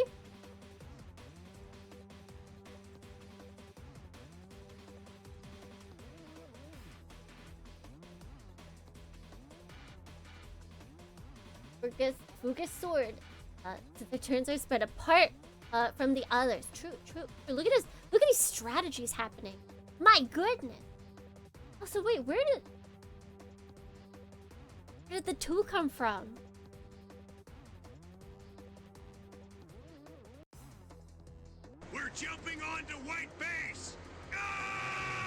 Focus sword. The turns are spread apart from the others. True. Look at this. Look at these strategies happening. My goodness. Oh, so wait, where did the two come from? We're jumping onto white base. Ah!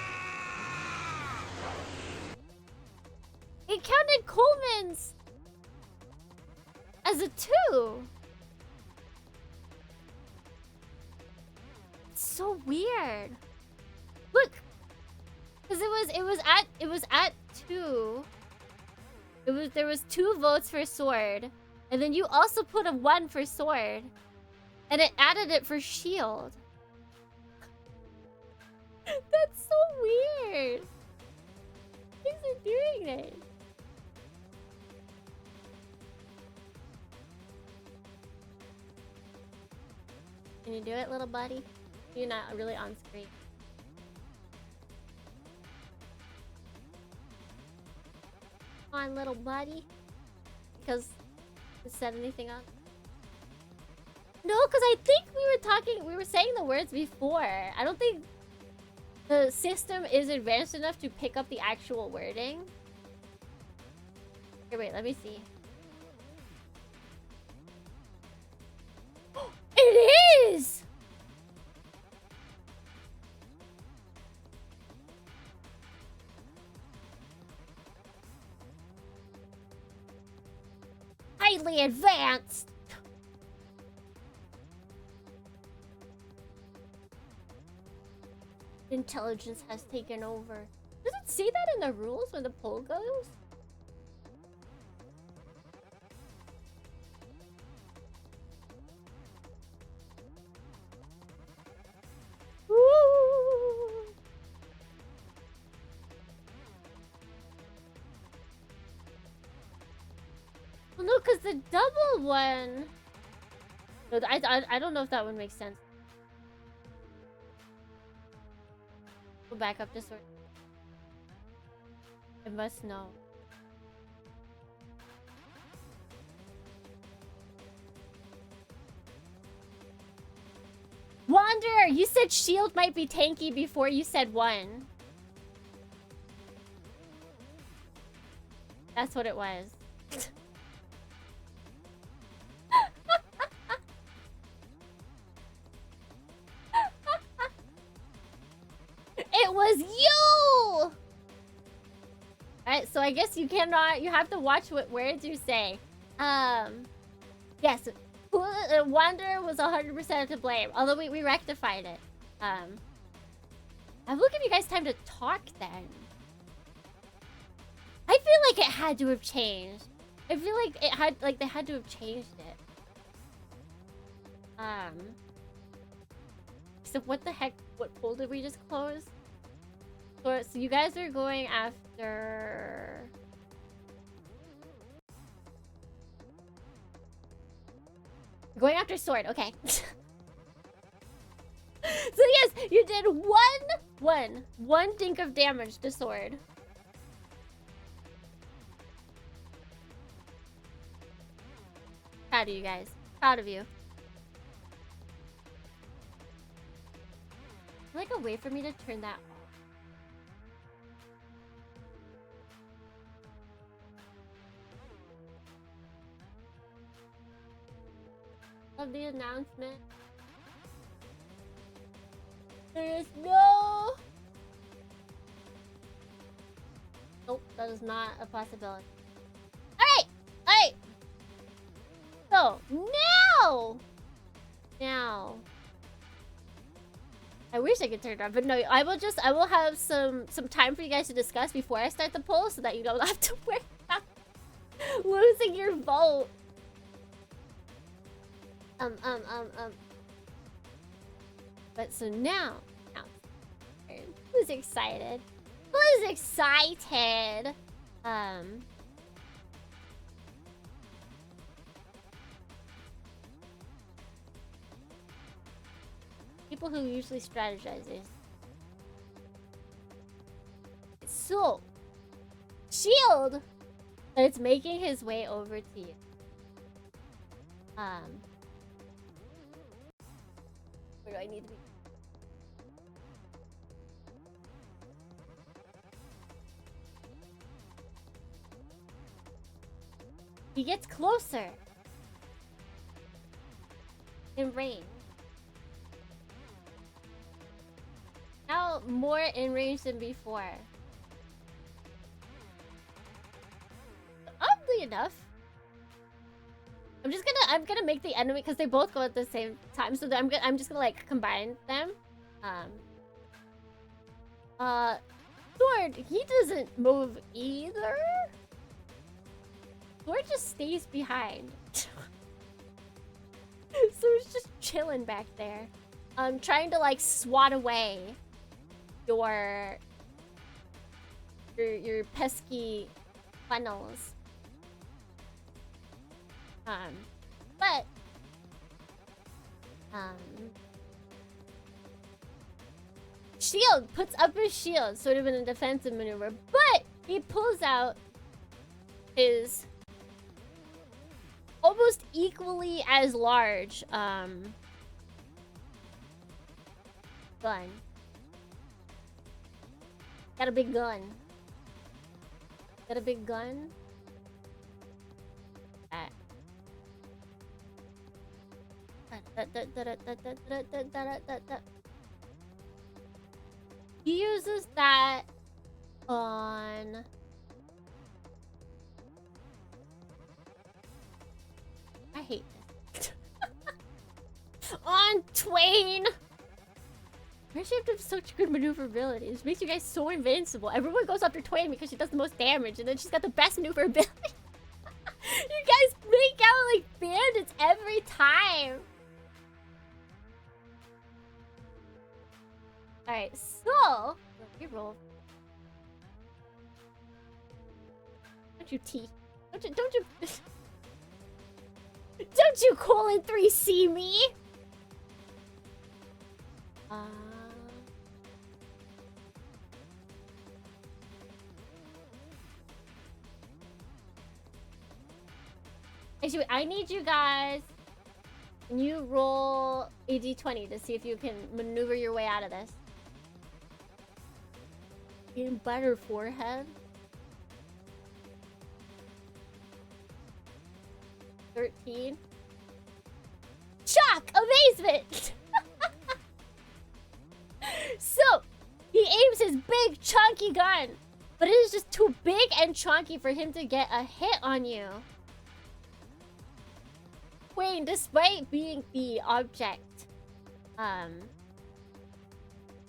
It counted Coleman's as a 2. It's so weird. Look, because it was at 2. There was 2 votes for sword, and then you also put a 1 for sword, and it added it for shield. That's so weird. Why is it doing this? Can you do it, little buddy? You're not really on screen. Come on, little buddy. Because you said anything else? No, because I think we were saying the words before. I don't think the system is advanced enough to pick up the actual wording. Here, wait, let me see. It is! highly advanced. Intelligence has taken over. Does it say that in the rules when the poll goes? Woo! Well, no, because the double one... No, I don't know if that one makes sense. Go back up to sort. I must know. Wanderer, you said shield might be tanky before you said one. That's what it was. It was you! Alright, so I guess you cannot... You have to watch what words you say. Yes. Wanderer was 100% to blame. Although we rectified it. I will give you guys time to talk then. I feel like it had to have changed. I feel like it had... Like, they had to have changed it. So what the heck? What poll did we just close? So you guys are going after... Going after sword, okay. So yes, you did one dink of damage to sword. Proud of you guys. Proud of you. Like a way for me to turn that off. Of the announcement. There is no... Nope, that is not a possibility. Alright! Alright! So, now... I wish I could turn it on, but no, I will have some time for you guys to discuss before I start the poll so that you don't have to worry about losing your vote. But so now, who's excited? Who's excited? People who usually strategizes. So, shield. It's making his way over to you. Where do I need to be? He gets closer. In range. Now more in range than before. Oddly enough. I'm gonna make the enemy because they both go at the same time, so I'm just gonna like combine them. Sword, he doesn't move either. Sword just stays behind. So it's just chilling back there. Trying to like swat away your pesky funnels. But shield puts up his shield, sort of in a defensive maneuver, but he pulls out his almost equally as large gun. Got a big gun. Got a big gun. He uses that on I hate this. On Twain! Why does she have such good maneuverability? This makes you guys so invincible. Everyone goes after Twain because she does the most damage, and then she's got the best maneuverability. You guys make out like bandits every time. Alright, so... Let me roll. Don't you T. Don't you... Don't you colon 3C me! Actually, I need you guys. Can you roll a d20 to see if you can maneuver your way out of this? Even better forehead. 13. Shock! Amazement! So, he aims his big chunky gun, but it is just too big and chunky for him to get a hit on you. Wayne, despite being the object to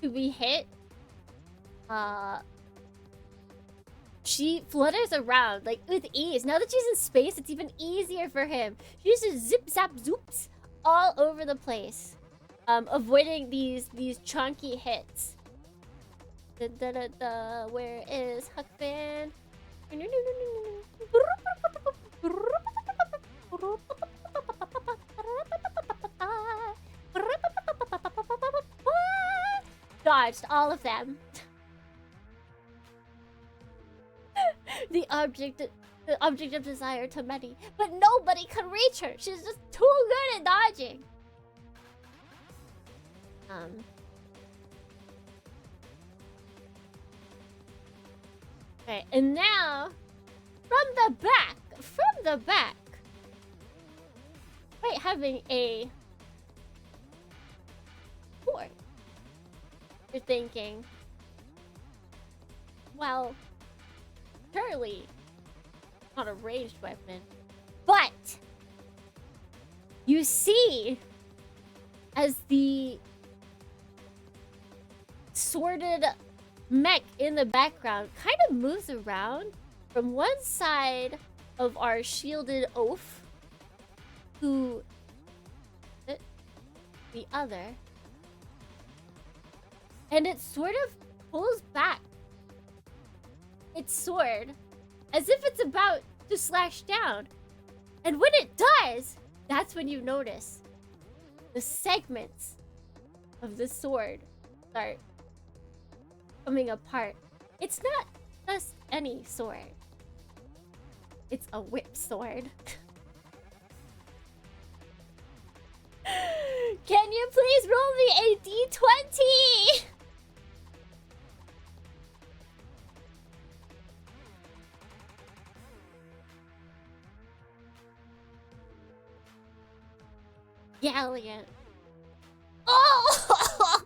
be hit, she flutters around like with ease. Now that she's in space, it's even easier for him. She just zip zap zoops all over the place, avoiding these chunky hits. Where is Huckfin? Dodged all of them. The object of desire to many, but nobody can reach her. She's just too good at dodging. Okay, and now from the back, right, having a sword. You're thinking, well, surely not a ranged weapon, but you see as the sworded mech in the background kind of moves around from one side of our shielded oaf to the other, and it sort of pulls back its sword as if it's about to slash down. And when it does, that's when you notice the segments of the sword start coming apart. It's not just any sword. It's a whip sword. Can you please roll me a d20? Gallant. Oh!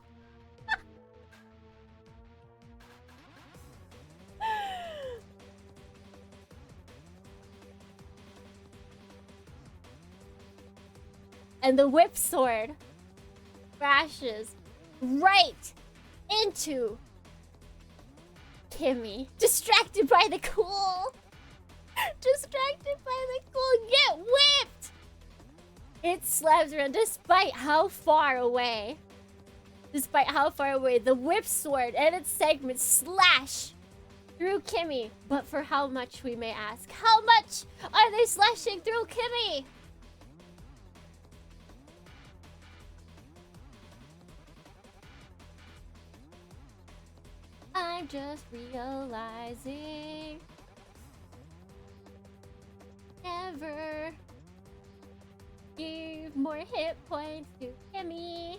And the whip sword crashes right into Kimmy. Distracted by the cool. Distracted by the cool. Get whipped! It slams around despite how far away. The whip sword and its segments slash through Kimmy. But for how much, we may ask? How much are they slashing through Kimmy? I'm just realizing never give more hit points to Kimmy.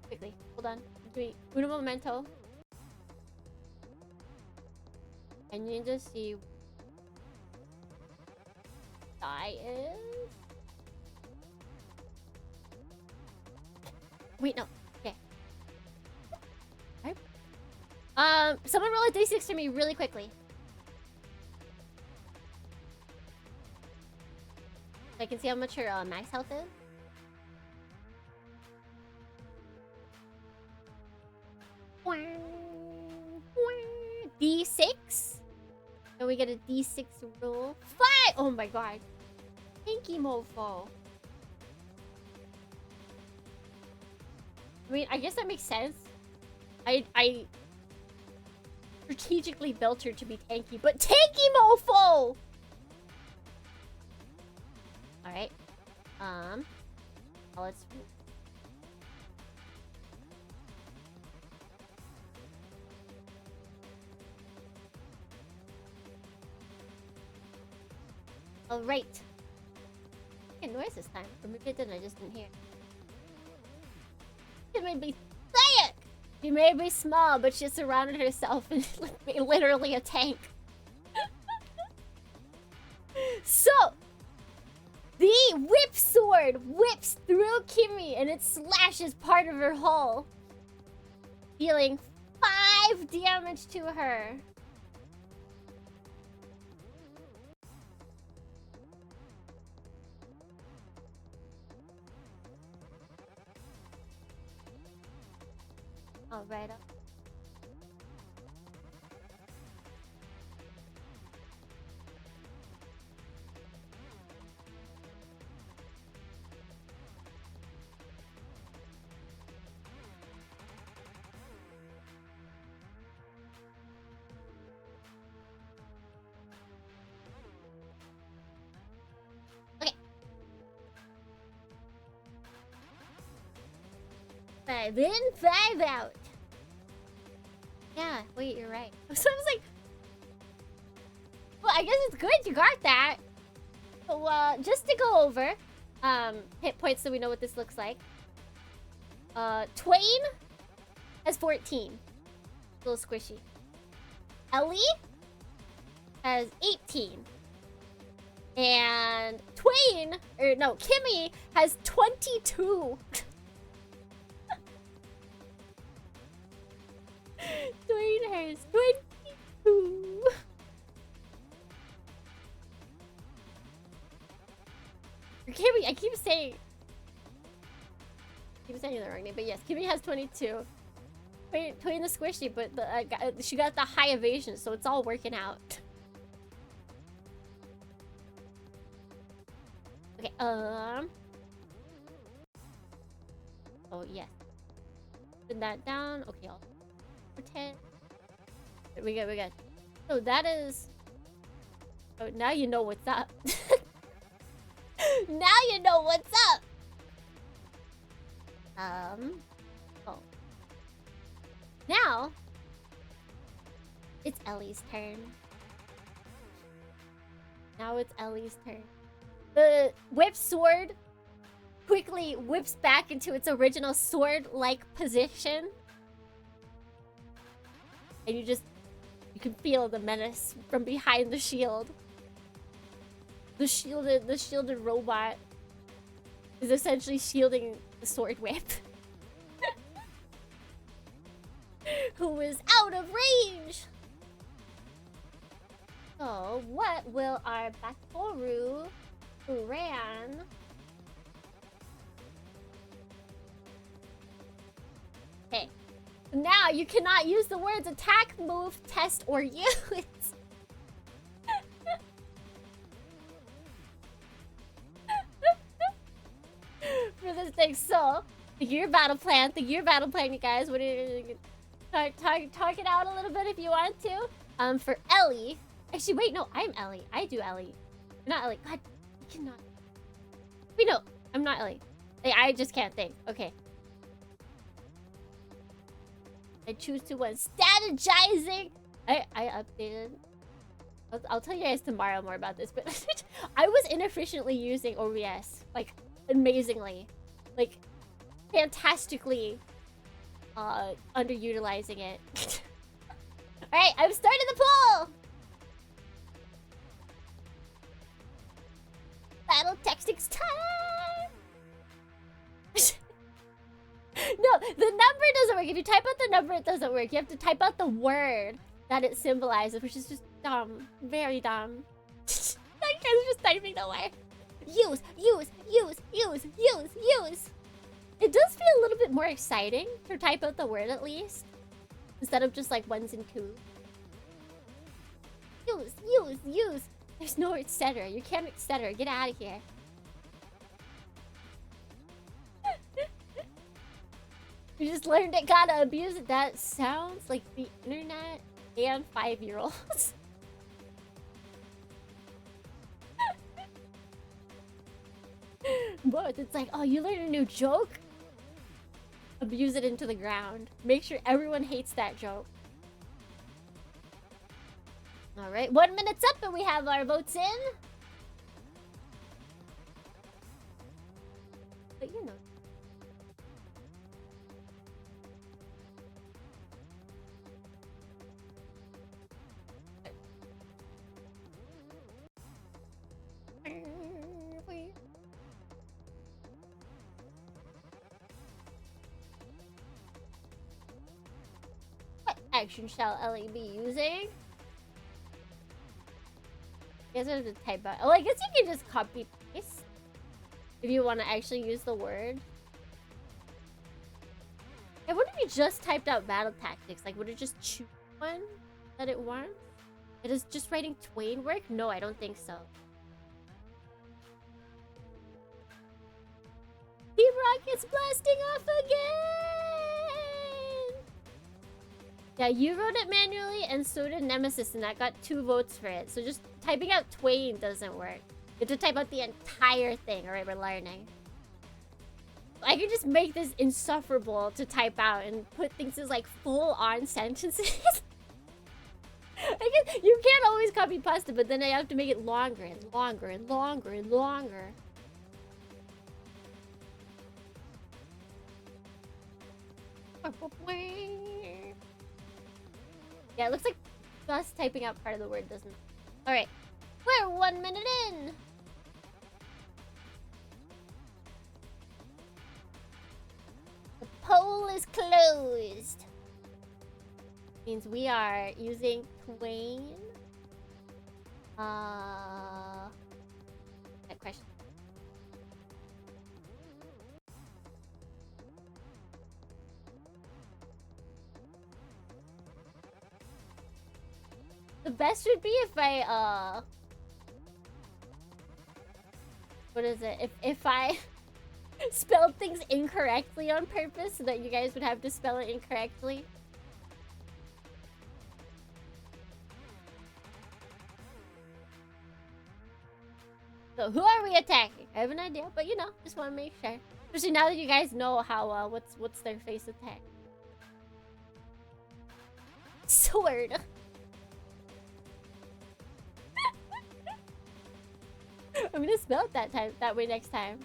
Quickly, hold on. Wait, uno momento. I need to see die is. Wait, no. Okay. Alright. Someone roll a d6 for me really quickly. I can see how much her max health is. D6. And we get a D6 roll. 5! Oh my god. Tanky mofo. I mean, I guess that makes sense. I strategically built her to be tanky, but tanky mofo! Alright. Let's... Alright. Making noise this time. Or maybe it didn't, I just didn't hear. It may be thick! She may be small, but she surrounded herself in literally a tank. So, the whip sword whips through Kimi and it slashes part of her hull, dealing 5 damage to her. All right. Okay. 5 in, 5 out. Yeah, wait, you're right. So I was like, well, I guess it's good you got that. So, just to go over, hit points so we know what this looks like. Twain has 14. A little squishy. Ellie has 18. And Kimi has 22. Twain has 22. Kimi, I keep saying the wrong name, but yes, Kimi has 22. Twain the squishy, but she got the high evasion, so it's all working out. Okay, oh yes. Put that down. Okay, I'll pretend. We good. So that is... Oh, now you know what's up. Now you know what's up! Oh. Now... It's Ellie's turn. Now it's Ellie's turn. The whip sword quickly whips back into its original sword-like position. And you can feel the menace from behind the shield. The shielded robot is essentially shielding the sword whip. Who is out of range? So, what will our Batoru, who ran... Okay. Now you cannot use the words attack, move, test, or use. For this thing. So, the year battle plan, you guys. What do you talk it out a little bit if you want to? For Ellie. Actually, wait, no, I'm Ellie. I do Ellie. I'm not Ellie. God, you cannot. Wait, no, I'm not Ellie. I just can't think. Okay. I choose to win. Strategizing. I updated. I'll tell you guys tomorrow more about this, but I was inefficiently using OBS, like amazingly, like fantastically underutilizing it. All right, I'm starting the poll. Battle tactics time. No, the number doesn't work. If you type out the number, it doesn't work. You have to type out the word that it symbolizes, which is just dumb. Very dumb. That guy's just typing away. use. It does feel a little bit more exciting to type out the word at least, instead of just like ones and twos. Use. There's no etc. You can't etc. Get out of here. You just learned it, gotta abuse it. That sounds like the internet and 5-year-olds. Both. It's like, oh, you learned a new joke? Abuse it into the ground. Make sure everyone hates that joke. Alright, 1 minute's up and we have our votes in. But you know. What action shall Ellie be using? You guys have to type out. Oh, I guess you can just copy paste if you want to actually use the word. And what if you just typed out battle tactics? Like, would it just choose one that it wants? It is just writing Twain work? No, I don't think so. The rocket's blasting off again! Yeah, you wrote it manually, and so did Nemesis, and that got 2 votes for it. So just typing out Twain doesn't work. You have to type out the entire thing. Alright, we're learning. I can just make this insufferable to type out and put things as like full-on sentences. You can't always copy pasta, but then I have to make it longer and longer and longer and longer. Yeah, it looks like us typing out part of the word doesn't. Alright, we're 1 minute in. The poll is closed. Means we are using Twain. That question. The best would be if I what is it? If I spelled things incorrectly on purpose so that you guys would have to spell it incorrectly. So who are we attacking? I have an idea, but you know, just want to make sure. Especially now that you guys know how what's their face attack. Sword. I'm gonna spell it that way next time.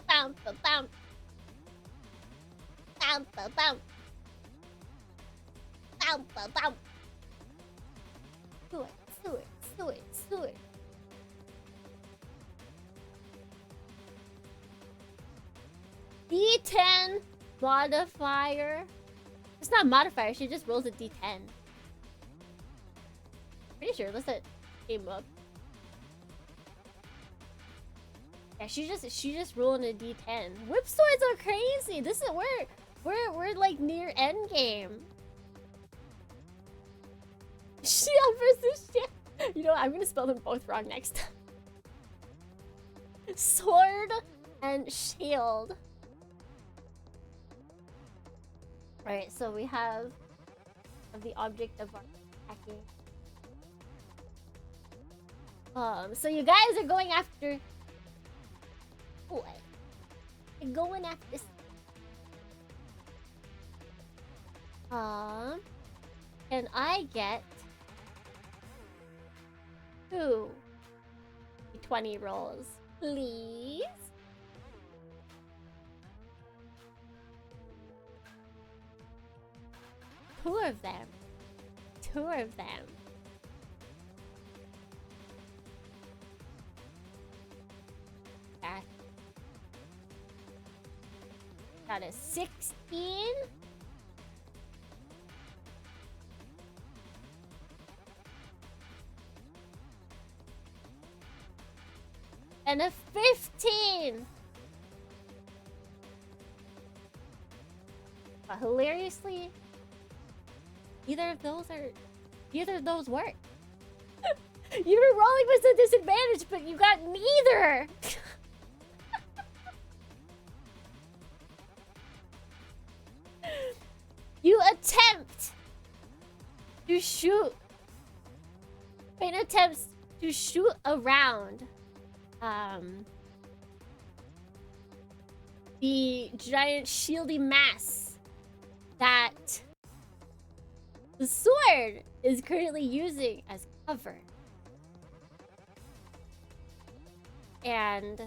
Bam, bam, bam. Bam, bam, bam. Bam, bam, bam. Sword. D10 modifier. It's not a modifier, she just rolls a d10. Pretty sure, let's set game up. Yeah, she just rolling a d10. Whip swords are crazy. This is we're like near end game. Shield versus shield. You know, I'm gonna spell them both wrong next time. Sword and shield. Alright, so we have the object of our attacking. So you guys are going after what? You're going after this. Can I get 2 20 rolls, please? Two of them. That is 16. and a 15. But hilariously, neither of those work. You were rolling with a disadvantage, but you got neither. You attempt to shoot. Pain attempts to shoot around the giant shieldy mass that the sword is currently using as cover. And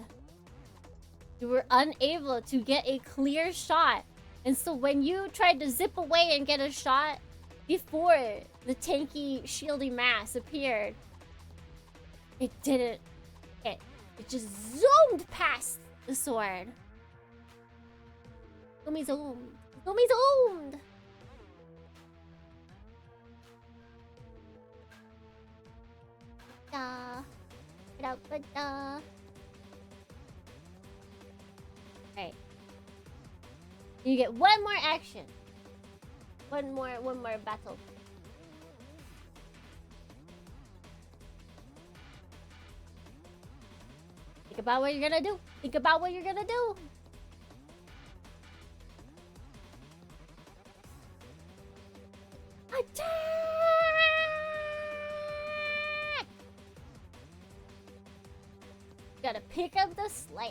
you were unable to get a clear shot. And so when you tried to zip away and get a shot before the tanky, shieldy mass appeared, it didn't hit. It just zoomed past the sword. Zumi zoomed. Zumi zoomed! Da. Da. Right. You get one more action. One more battle. Think about what you're gonna do. Think about what you're gonna do. Attack! Gotta pick up the slab.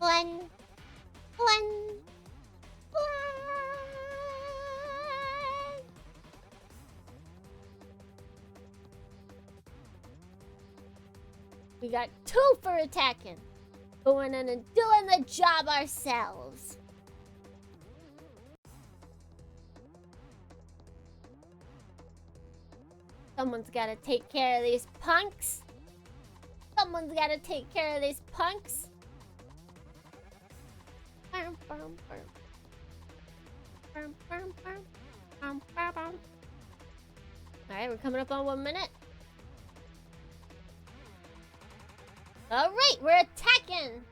One. We got 2 for attacking. Going in and doing the job ourselves. Someone's gotta take care of these punks. Someone's gotta take care of these punks. Alright, we're coming up on 1 minute. Alright, we're attacking!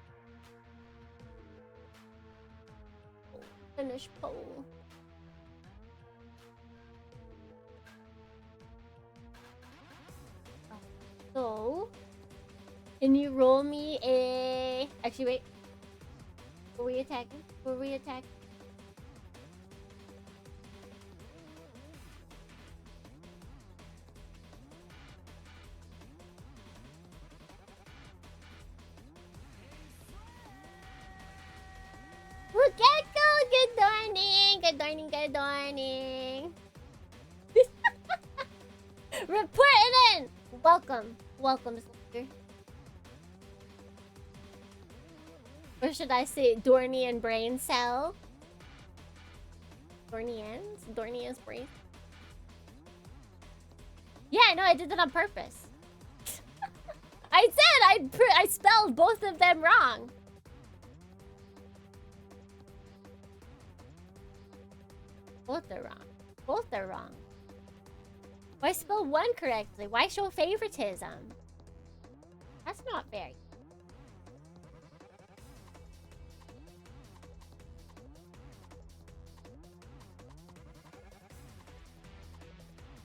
Finish pole. So, can you roll me a... Actually, wait. Were we attacking? Good morning. Reporting in! Welcome, soldier. Or should I say Dohrnii and brain cell? Dohrnii's brain. Yeah, no, I did that on purpose. I said I spelled both of them wrong. Both are wrong. Why spell one correctly? Why show favoritism? That's not fair.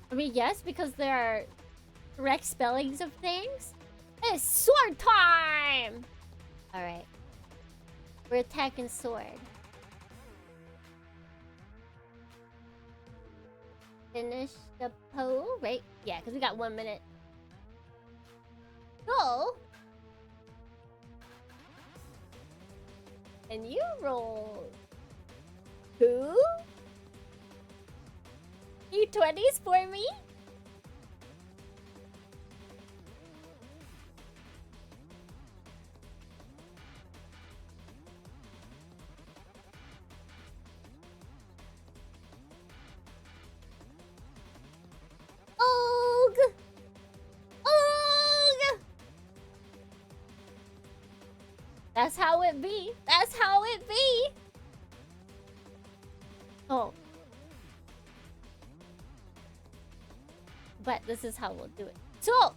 I mean, yes, because there are correct spellings of things. It's sword time! Alright. We're attacking sword. Finish the pole, right? Yeah, because we got 1 minute. So, and you roll 2 D20s for me. That's how it be. That's how it be. Oh. this is how we'll do it. So,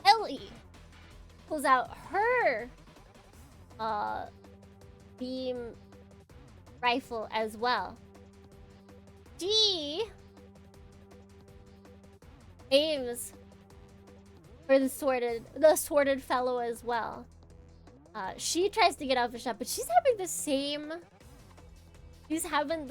Ellie pulls out her beam rifle as well. She aims for the sworded fellow as well. She tries to get off the shot, but she's having the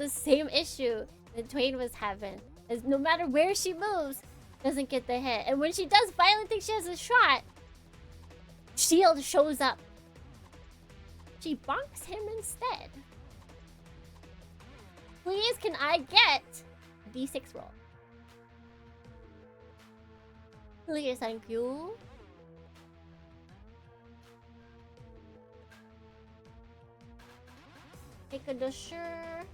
same issue that Twain was having. As no matter where she moves, doesn't get the hit. And when she does finally think she has a shot, shield shows up. She bonks him instead. Please, can I get a D6 roll? Please, thank you. Take a dusher.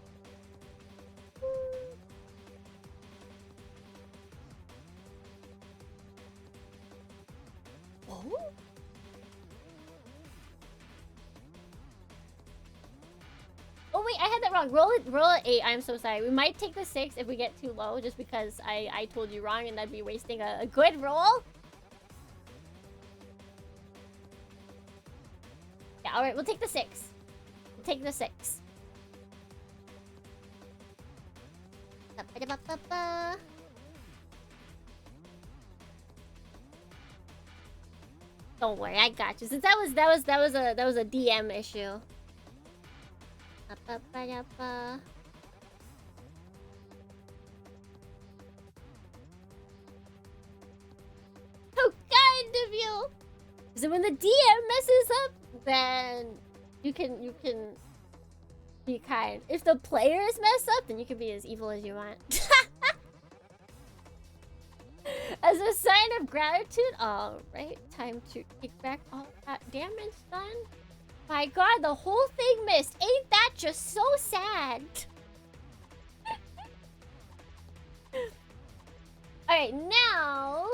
Oh? Oh wait, I had that wrong. Roll an 8. I'm so sorry. We might take the 6 if we get too low, just because I told you wrong and that'd be wasting a good roll. Yeah, alright, we'll take the 6. We'll take the 6. Don't worry, I got you. Since that was a DM issue. How kind of you! So when the DM messes up, then you can be kind. If the players mess up, then you can be as evil as you want. As a sign of gratitude, alright, time to kick back all that damage done. My god, the whole thing missed. Ain't that just so sad? Alright, now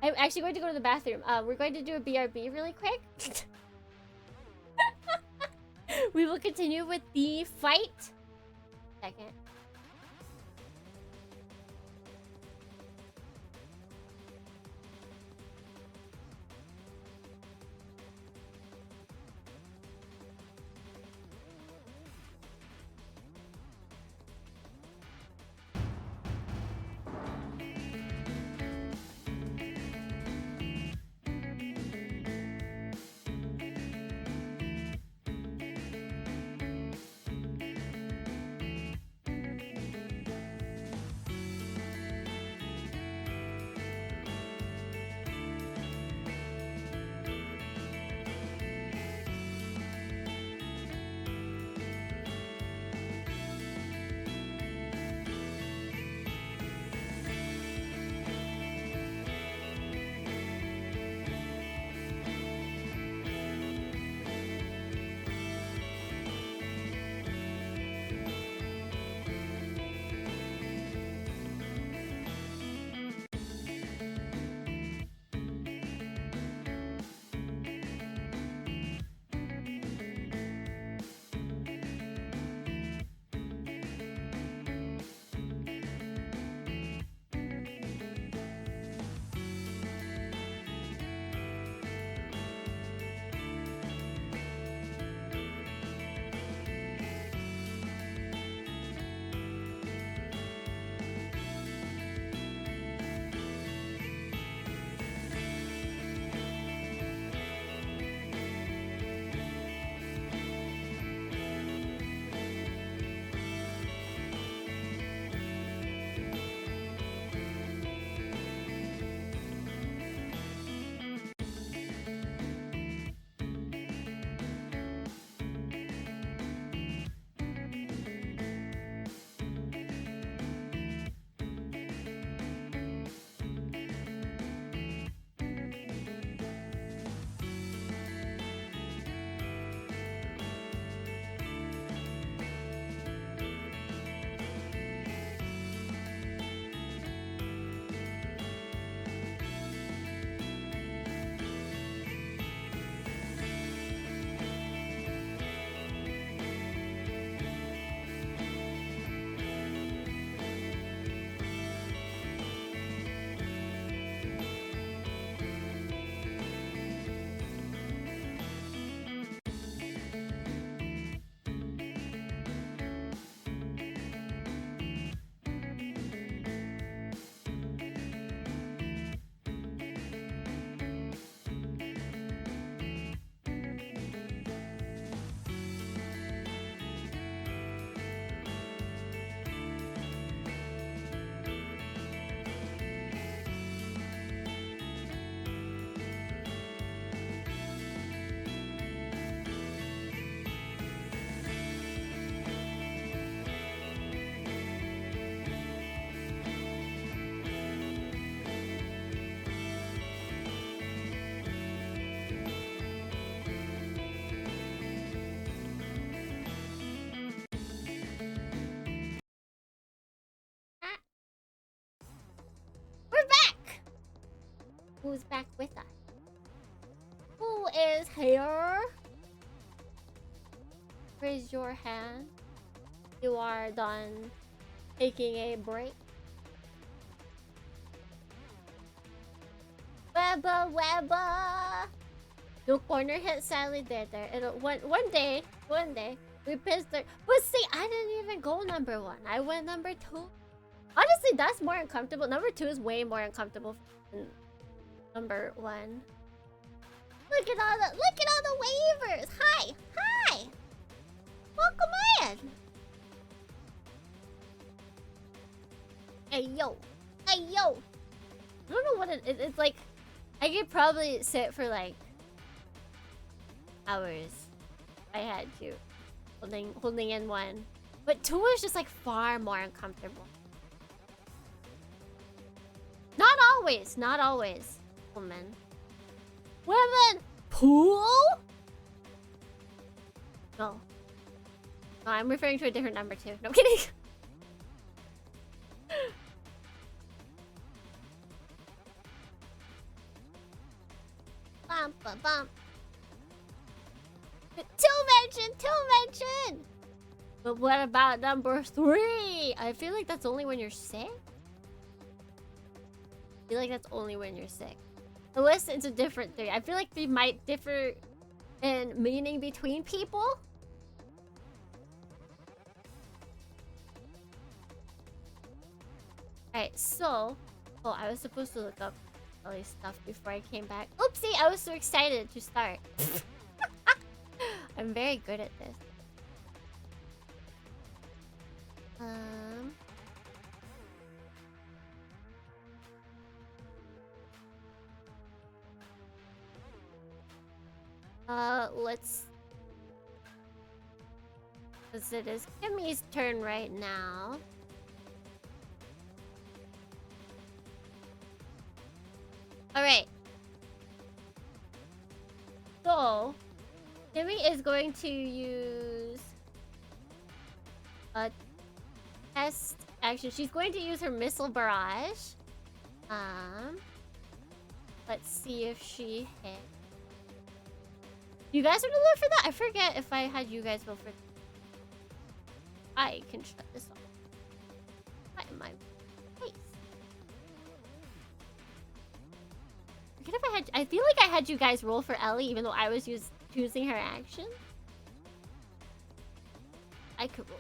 I'm actually going to go to the bathroom. We're going to do a BRB really quick. We will continue with the fight. Second. who's back with us. Who is here? Raise your hand. You are done taking a break. Webba. No corner hit, sadly dead there. It'll one day we pissed her. But see, I didn't even go number 1. I went number 2. Honestly, that's more uncomfortable. Number 2 is way more uncomfortable than number 1. Look at all the waivers. Hi. Welcome in. Hey yo. I don't know what it's like. I could probably sit for like hours. I had to holding in 1, but 2 is just like far more uncomfortable. Not always. Women pool? No, I'm referring to a different number 2. No, I'm kidding. Bump. Two mention. But what about number 3? I feel like that's only when you're sick. Unless it's a different 3. I feel like they might differ in meaning between people. Alright, so... Oh, I was supposed to look up all this stuff before I came back. Oopsie, I was so excited to start. I'm very good at this. Let's... Because it is Kimmy's turn right now. Alright. So, Kimmy is going to use a test action. She's going to use her missile barrage. Let's see if she hit. You guys want to look for that? I forget if I had you guys roll for. I can shut this off. Right in my face. Forget if I had. I feel like I had you guys roll for Ellie, even though I was choosing her action. I could roll.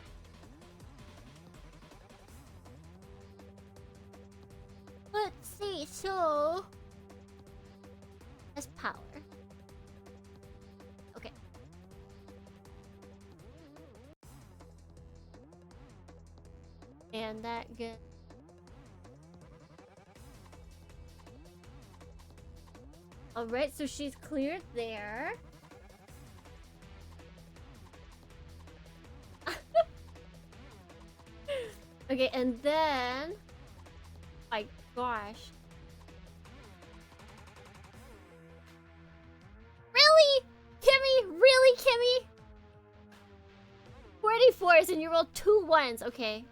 Let's see. So, that's power. Okay. And that good. Alright, so she's cleared there. Okay, and then... My gosh. Really? Kimmy? Really, Kimmy? 44s and you rolled 2 1s. Okay.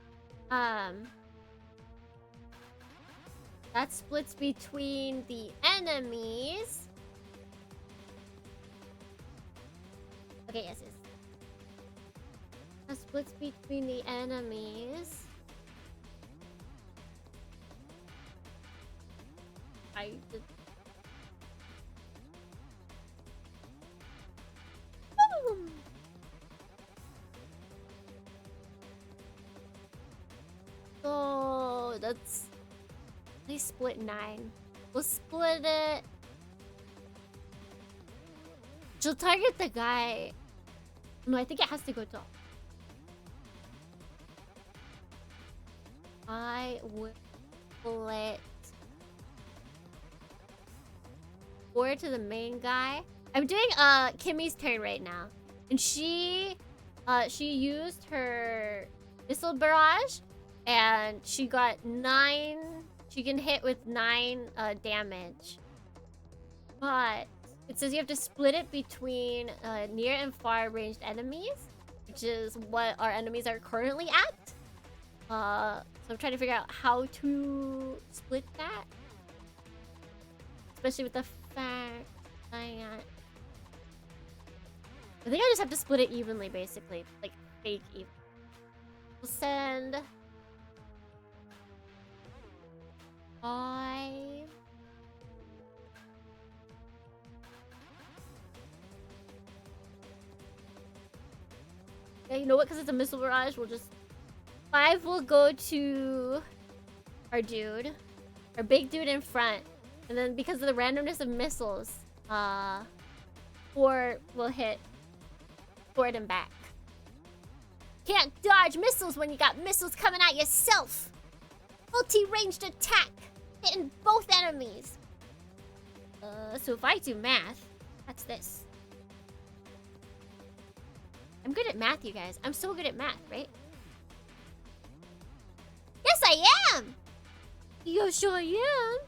That splits between the enemies. Okay, yes. That splits between the enemies. I did. So that's. They split 9. We'll split it. She'll target the guy. No, I think it has to go to. I will split 4 to the main guy. I'm doing Kimmy's turn right now, and she used her missile barrage, and she got 9. She can hit with 9 damage, but it says you have to split it between near and far ranged enemies, which is what our enemies are currently at. So I'm trying to figure out how to split that. Especially with the fact I think I just have to split it evenly, basically. Like, fake even. We'll send... 5... Yeah, you know what? Because it's a missile barrage, we'll just... 5 will go to... our dude. Our big dude in front. And then because of the randomness of missiles, 4 will hit forward and back. Can't dodge missiles when you got missiles coming at yourself. Multi-ranged attack, hitting both enemies. So if I do math, that's this. I'm good at math, you guys. I'm so good at math, right? Yes, I am. Yes, I am.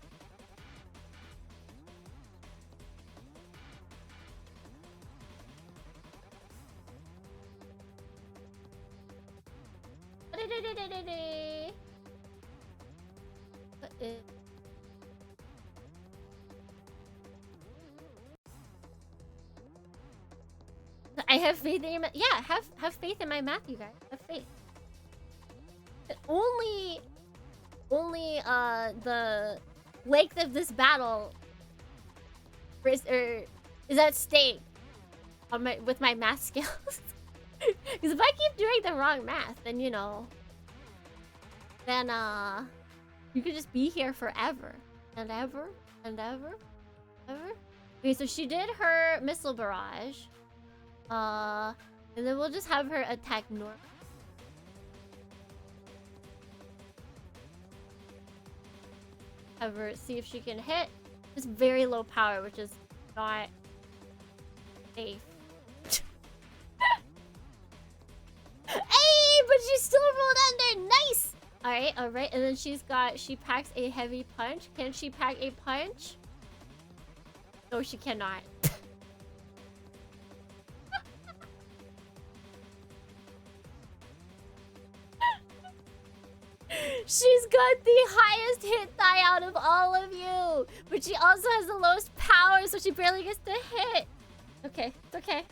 I have faith in your math. Yeah, have faith in my math, you guys. Have faith. Only the length of this battle is at stake on with my math skills. Because if I keep doing the wrong math, then you know, then you could just be here forever and ever and ever. Okay, so she did her missile barrage. And then we'll just have her attack north. Have her see if she can hit. Just very low power, which is not safe. Hey, but she still rolled under. Nice. All right. And then she packs a heavy punch. Can she pack a punch? No, she cannot. She's got the highest hit die out of all of you, but she also has the lowest power, so she barely gets to hit. Okay, it's okay.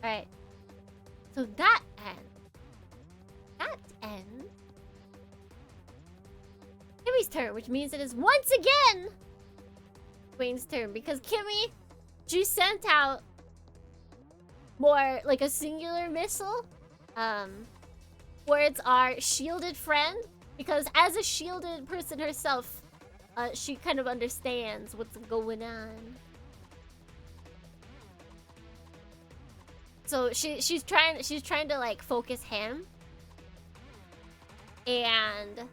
Alright. So that ends. Kimmy's turn, which means it is once again Wayne's turn, because Kimmy, she sent out more like a singular missile towards our shielded friend, because as a shielded person herself, she kind of understands what's going on. So she's trying to like focus him, and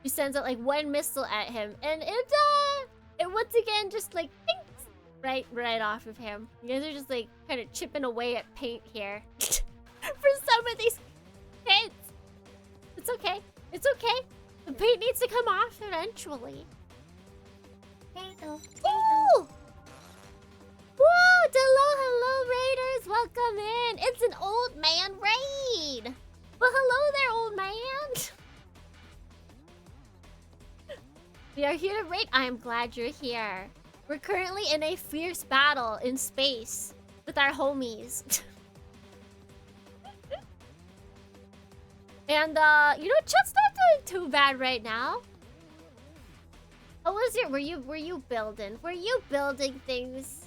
she sends out like one missile at him, and it once again just like ding, right off of him. You guys are just like kind of chipping away at paint here for some of these hits. It's okay. It's okay. The paint needs to come off eventually. Ooh! Whoa! Hello, raiders! Welcome in! It's an old man raid! Well, hello there, old man! We are here to raid. I'm glad you're here. We're currently in a fierce battle in space with our homies. And, you know, chat's not doing too bad right now. What was your... Were you building? Were you building things?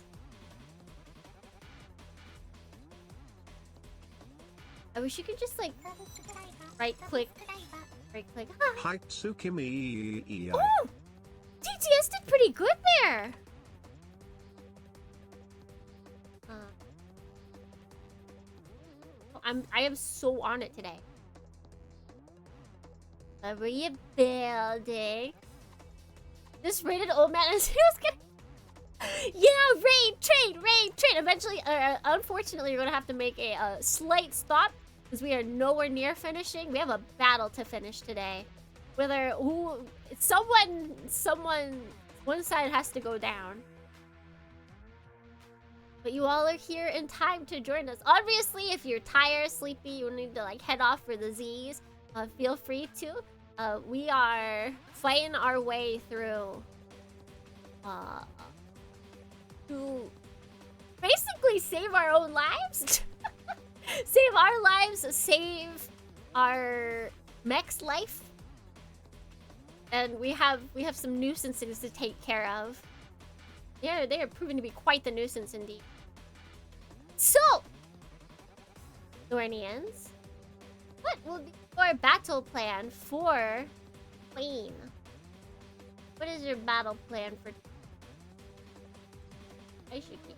I wish you could just, like, right-click. Right-click. Hi, Tsukimi. Oh! TTS did pretty good there! I am so on it today. What were you building? This raided old man is gonna... Yeah, raid, trade. Eventually, unfortunately, we're gonna have to make a slight stop because we are nowhere near finishing. We have a battle to finish today. Whether one side has to go down. But you all are here in time to join us. Obviously, if you're tired, sleepy, you need to like head off for the Z's. feel free to. We are fighting our way through to basically save our own lives. Save our lives, save our mech's life. And we have some nuisances to take care of. Yeah, they are proving to be quite the nuisance indeed. So, Dohrniians, what will be your battle plan for Queen? What is your battle plan for? I should keep.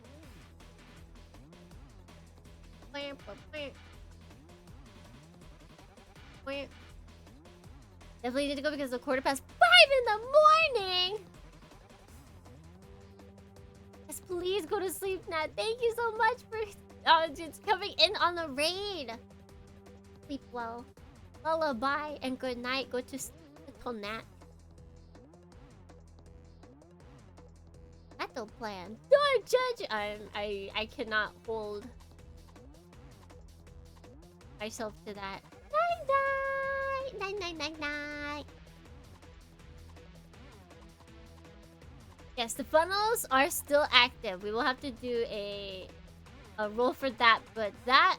Definitely need to go because it's 5:15 in the morning. Yes, please go to sleep, Nat. Thank you so much for just coming in on the raid. Sleep well. Lullaby and good night. Go to sleep, little Nat. Battle plan. Don't judge. I cannot hold myself to that. Night night. Night night night night. Yes, the funnels are still active. We will have to do a roll for that, but that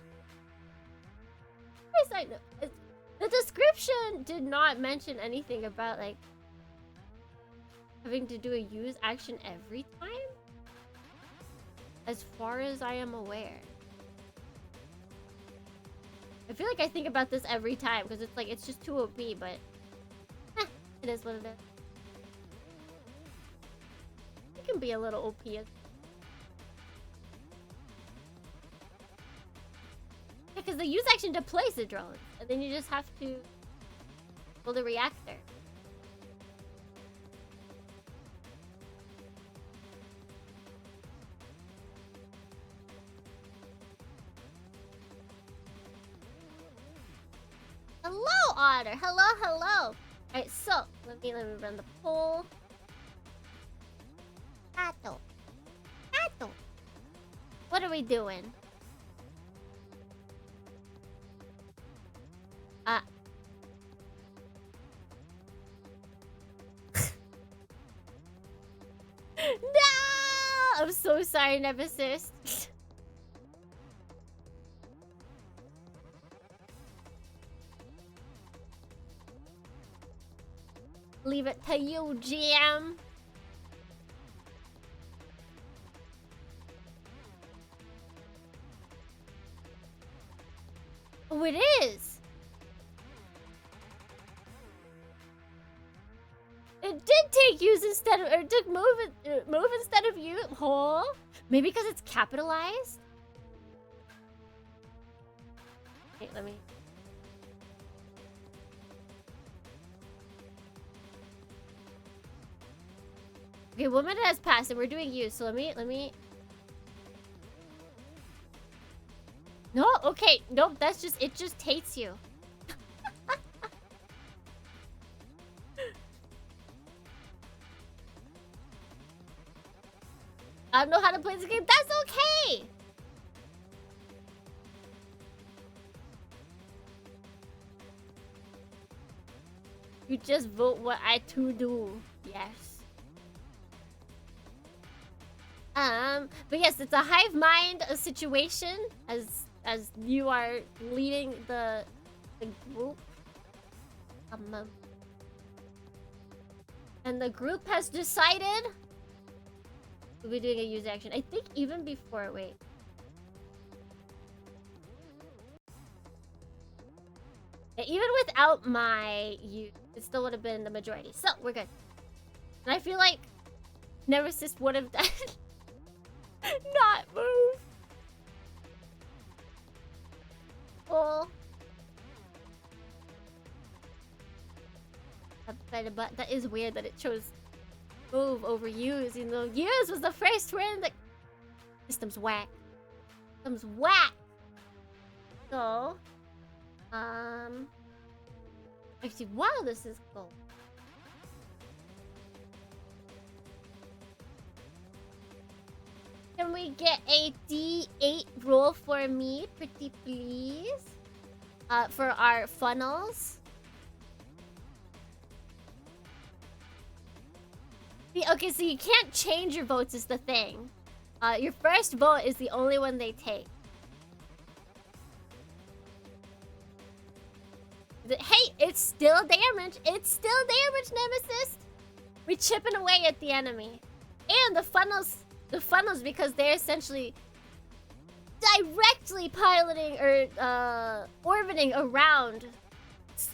is like the description did not mention anything about like having to do a use action every time, as far as I am aware. I feel like I think about this every time because it's like it's just too OP, but it is what it is. It can be a little OP. Because the use action deploys the drone, and then you just have to build a reactor. Hello, Otter. Hello, hello. Alright, so let me run the poll. Battle. Battle. What are we doing? No! I'm so sorry, Nemesis. Leave it to you, GM. Oh, it is. It did take use instead of, or did move instead of you. Oh, maybe because it's capitalized. Wait, let me. Okay, 1 minute has passed and we're doing use, so let me. No, okay, nope, that's just, it just hates you. I don't know how to play this game, that's okay! You just vote what I to do, yes. But yes, it's a hive mind situation as you are leading the group. And the group has decided we'll be doing a use action. I think even before, wait. Yeah, even without my use, it still would have been the majority. So we're good. And I feel like Nemesis would have done not move. Oh. That is weird that it chose move over use, even though use was the first one that... System's whack. System's whack! So... Actually, wow, this is cool. Can we get a D8 roll for me, pretty please? For our funnels. Okay, so you can't change your votes is the thing. Your first vote is the only one they take. Hey, it's still damage. It's still damage, Nemesis. We're chipping away at the enemy. And the funnels because they're essentially directly piloting or orbiting around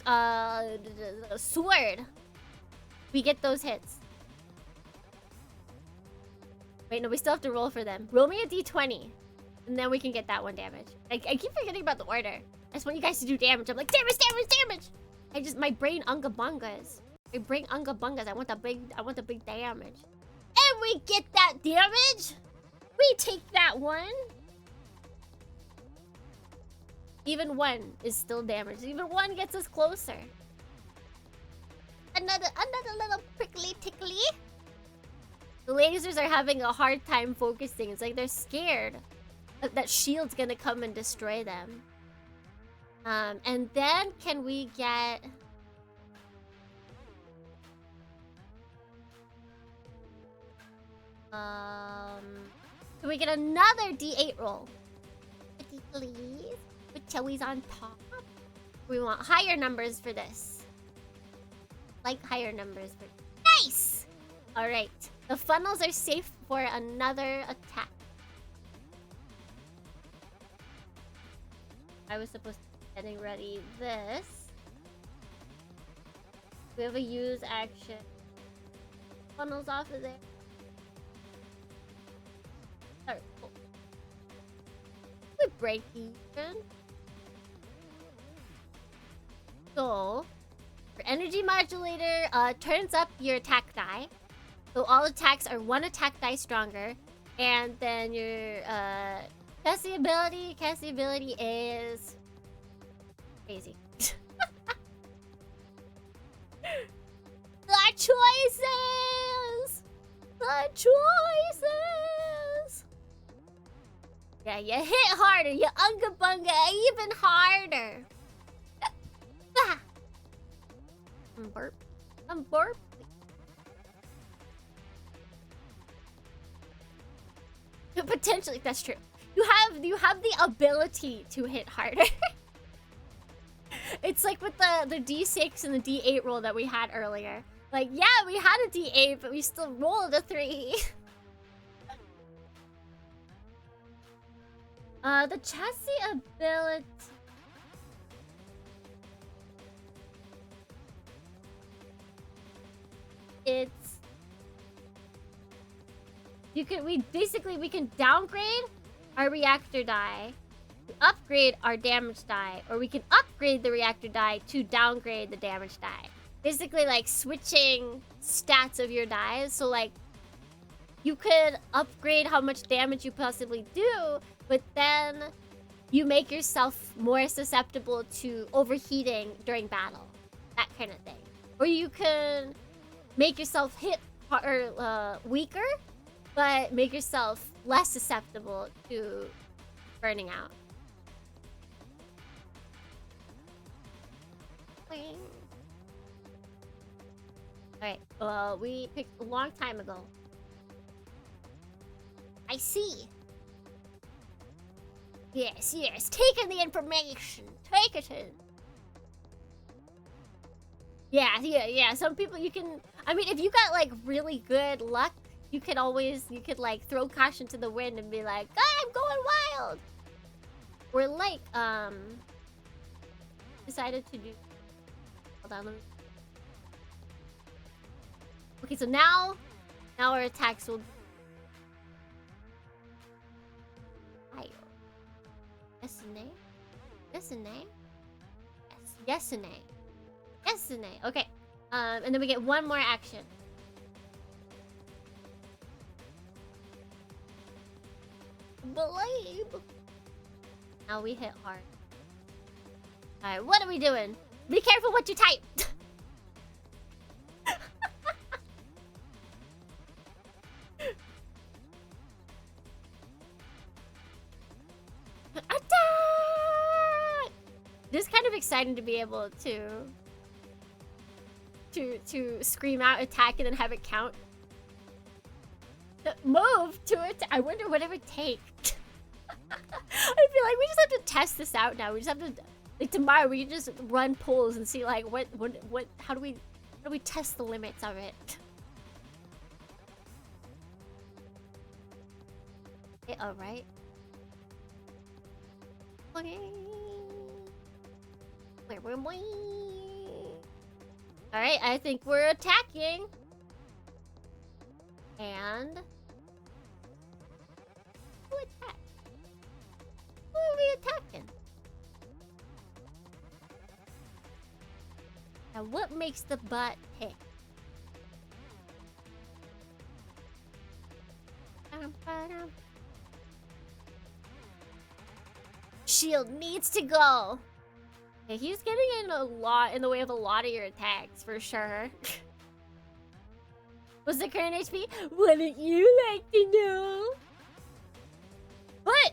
the sword. We get those hits. Wait, no, we still have to roll for them. Roll me a d20. And then we can get that one damage. I keep forgetting about the order. I just want you guys to do damage. I'm like, damage, damage, damage! My brain unga bungas. My brain unga bungas. I want the big damage. And we get that damage! We take that one. Even one is still damaged. Even one gets us closer. Another little prickly tickly. The lasers are having a hard time focusing. It's like they're scared that shield's gonna come and destroy them. And then can we get... Can we get another D8 roll? Please. With Chewies on top. We want higher numbers for this. Like higher numbers for... Nice! Alright. The funnels are safe for another attack. I was supposed to be getting ready this. We have a use action. Funnels off of there. Alright, cool. We break even. So, for energy modulator, turns up your attack die. So all attacks are one attack die stronger. And then your casting ability is crazy. The choices! The choices! Yeah, you hit harder, you unga bunga even harder. I'm burp. Potentially, that's true. You have the ability to hit harder. It's like with the D6 and the D8 roll that we had earlier. Like, yeah, we had a D8, but we still rolled a 3. The chassis ability... It's... we can downgrade our reactor die to upgrade our damage die, or we can upgrade the reactor die to downgrade the damage die. Basically, like, switching stats of your dies. So, like, you could upgrade how much damage you possibly do, but then you make yourself more susceptible to overheating during battle. That kind of thing. Or you can make yourself weaker, but make yourself less susceptible to burning out. Alright, well, we picked a long time ago. I see. Yes, take in the information. Take it in. Yeah, some people you can... I mean, if you got, like, really good luck, you could like, throw caution to the wind and be like, ah, I'm going wild! Or, like, decided to do... Hold on, let me... Okay, so now our attacks will... Yes and nay? Yes and nay? Yes and nay. Yes and nay. Okay. And then we get one more action. Believe. Now we hit hard. Alright, what are we doing? Be careful what you type! Attack! This is kind of exciting to be able to scream out attack and then have it count. move to it. I wonder what it would take. I feel like we just have to test this out now. We just have to, like, tomorrow we can just run polls and see like what how do we test the limits of it. Okay, all right. Okay. All right, I think we're attacking. And who attacked? Who are we attacking? Now, what makes the butt tick? Shield needs to go. Okay, he's getting in a lot in the way of a lot of your attacks for sure. What's the current HP? Wouldn't you like to know? What?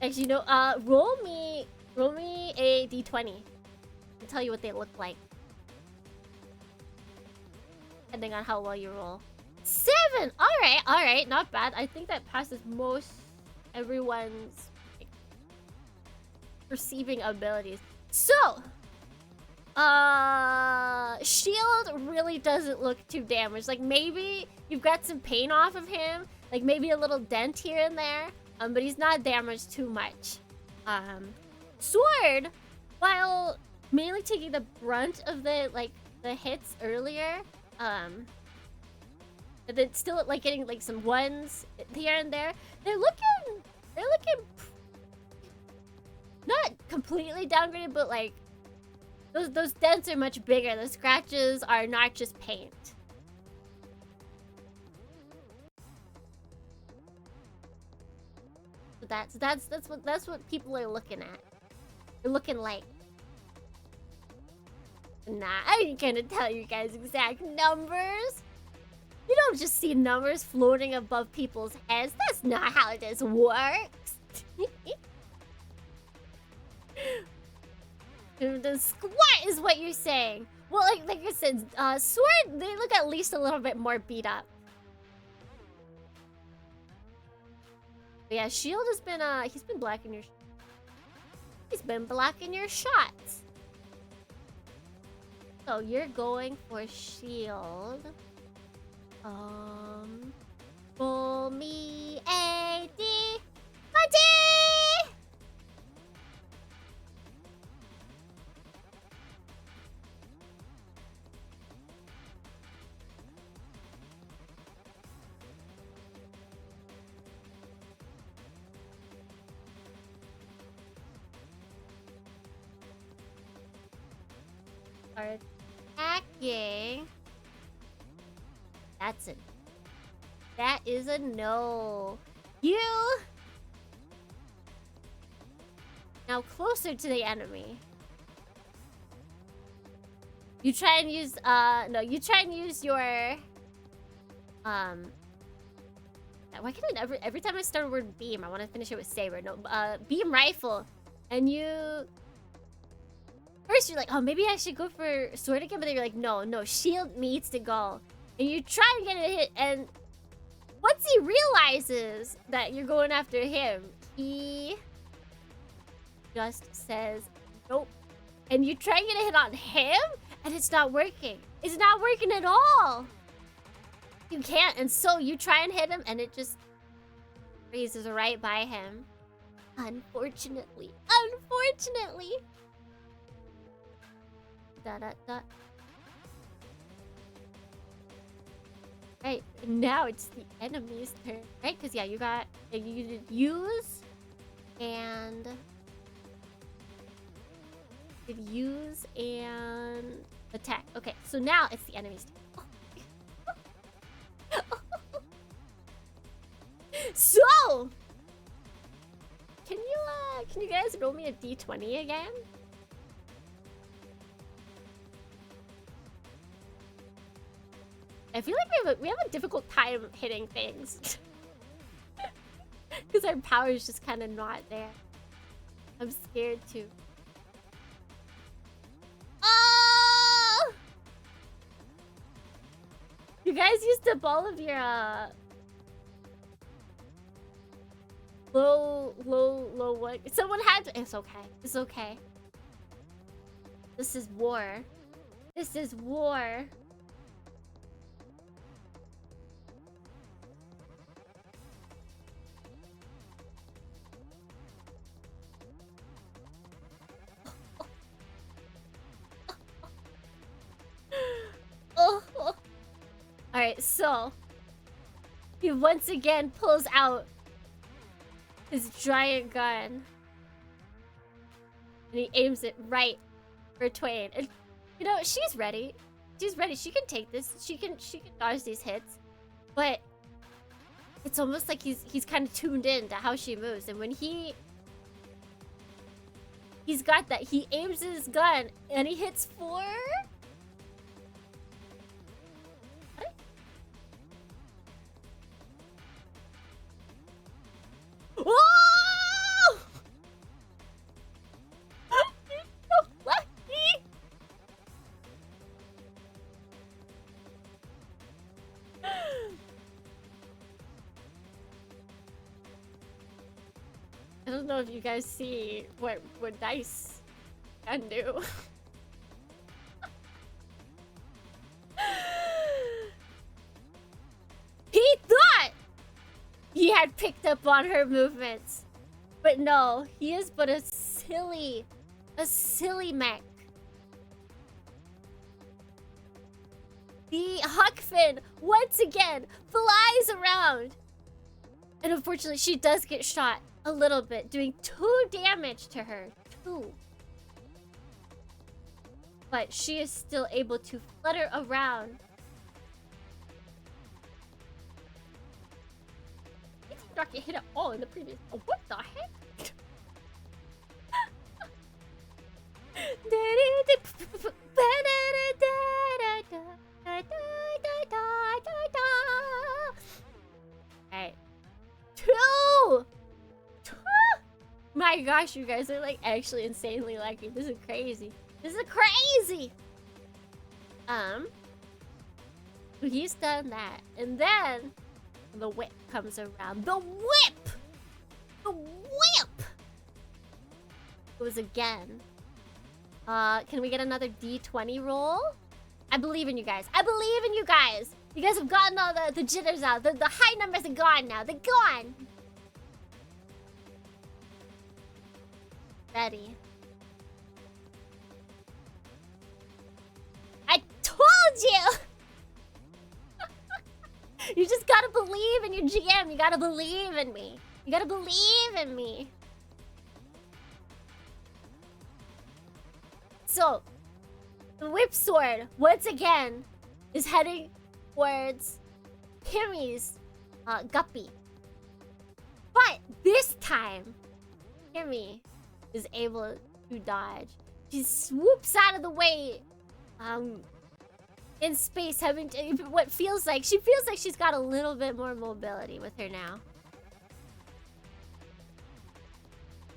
Actually, no. Roll me a d20. I'll tell you what they look like, depending on how well you roll. 7. All right, not bad. I think that passes most everyone's like, perceiving abilities. So. Shield really doesn't look too damaged. Like, maybe you've got some pain off of him. Like, maybe a little dent here and there. But he's not damaged too much. Sword, while mainly taking the brunt of the hits earlier, and then still, like, getting, like, some ones here and there. They're looking not completely downgraded, but, like, those dents are much bigger. The scratches are not just paint. So that's what people are looking at. They're looking like. Nah, I ain't gonna tell you guys exact numbers. You don't just see numbers floating above people's heads. That's not how this works. The squat is what you're saying. Well, like I said, sword, they look at least a little bit more beat up. But yeah, shield has been he's been blocking your shots. So you're going for shield. Roll me a d20. Are attacking. That is a no. You now closer to the enemy. You try and use you try and use your why can I never every time I start a word beam I want to finish it with saber. No, beam rifle. And you first you're like, oh, maybe I should go for sword again, but then you're like, no, shield needs to go. And you try and get a hit, and once he realizes that you're going after him, he just says, nope. And you try and get a hit on him, and it's not working. It's not working at all. You can't, and so you try and hit him, and it just freezes right by him. Unfortunately. Right, now it's the enemy's turn, right? Because yeah, you did use and attack. Okay, so now it's the enemy's turn. So can you guys roll me a d20 again? I feel like we have a difficult time hitting things. Because our power is just kind of not there. I'm scared too. Oh! You guys used up all of your low what? Someone had to. It's okay. It's okay. This is war. This is war. Oh. Alright, so he once again pulls out his giant gun. And he aims it right for Twain. And you know, she's ready. She's ready. She can take this. She can dodge these hits. But it's almost like he's kind of tuned in to how she moves. And when he's got that, he aims his gun and he hits 4. Oh! He's so lucky! I don't know if you guys see what dice can do. He thought he had picked up on her movements. But no, he is but a silly mech. The Huck Finn, once again, flies around. And unfortunately, she does get shot a little bit, doing 2 damage to her. 2. But she is still able to flutter around. He did not get hit at all in the previous. Oh, what the heck? Alright. 2! My gosh, you guys are like actually insanely lucky. This is crazy. This is crazy! He's done that. And then the whip comes around. The whip! The whip! Goes again. Can we get another D20 roll? I believe in you guys. I believe in you guys! You guys have gotten all the jitters out. The high numbers are gone now. They're gone! Ready. I told you! You just gotta believe in your GM. You gotta believe in me. You gotta believe in me. So, the whip sword, once again, is heading towards Kimmy's guppy. But this time, Kimmy is able to dodge. She swoops out of the way in space, having to, what feels like, she feels like she's got a little bit more mobility with her now.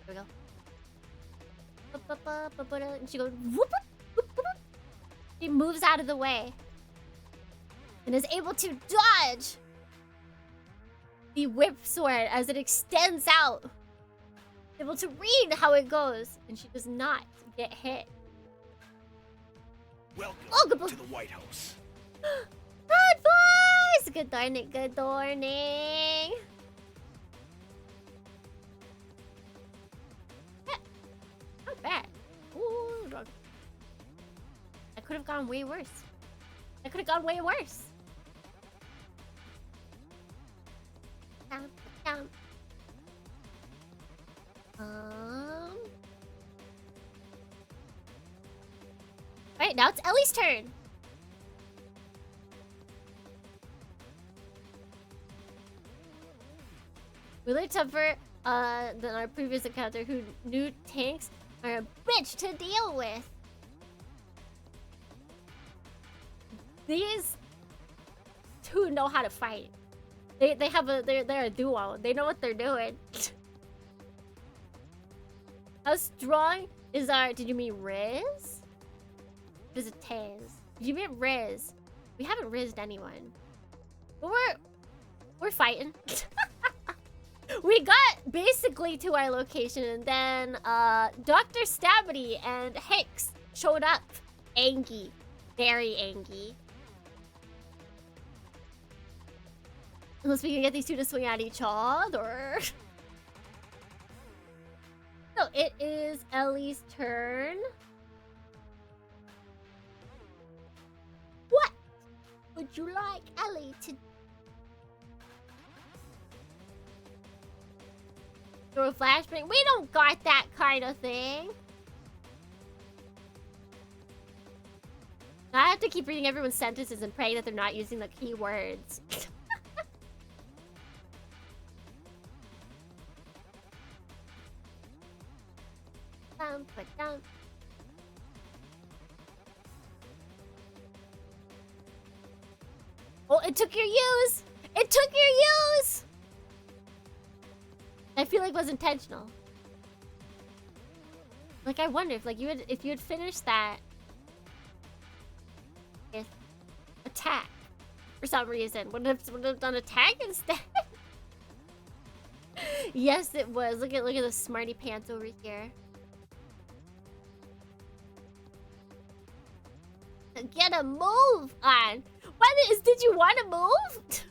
There we go. And she goes whoop, whoop, whoop. She moves out of the way and is able to dodge the whip sword as it extends out. Able to read how it goes, and she does not get hit. Welcome to the White House. Bad boys! Good Dohrnii, good Dohrnii. Yeah, not bad. Ooh, that could have gone way worse. That could have gone way worse. Down, down. Alright, now it's Ellie's turn. Really tougher than our previous encounter, who knew tanks are a bitch to deal with. These two know how to fight. They're a duo. They know what they're doing. How strong is our... Did you mean Riz? What is it, Taz? Did you mean Riz? We haven't rizzed anyone. But we're fighting. We got basically to our location, and then Dr. Stabity and Hicks showed up. Angy. Very angy. Unless we can get these two to swing at each other. So it is Ellie's turn. What would you like Ellie to throw a flashbang? We don't got that kind of thing. I have to keep reading everyone's sentences and praying that they're not using the keywords. Oh, it took your use! It took your use! I feel like it was intentional. Like, I wonder if like you had finished that with attack for some reason. Would have done attack instead? Yes, it was. Look at the smarty pants over here. Get a move on. Did you want to move?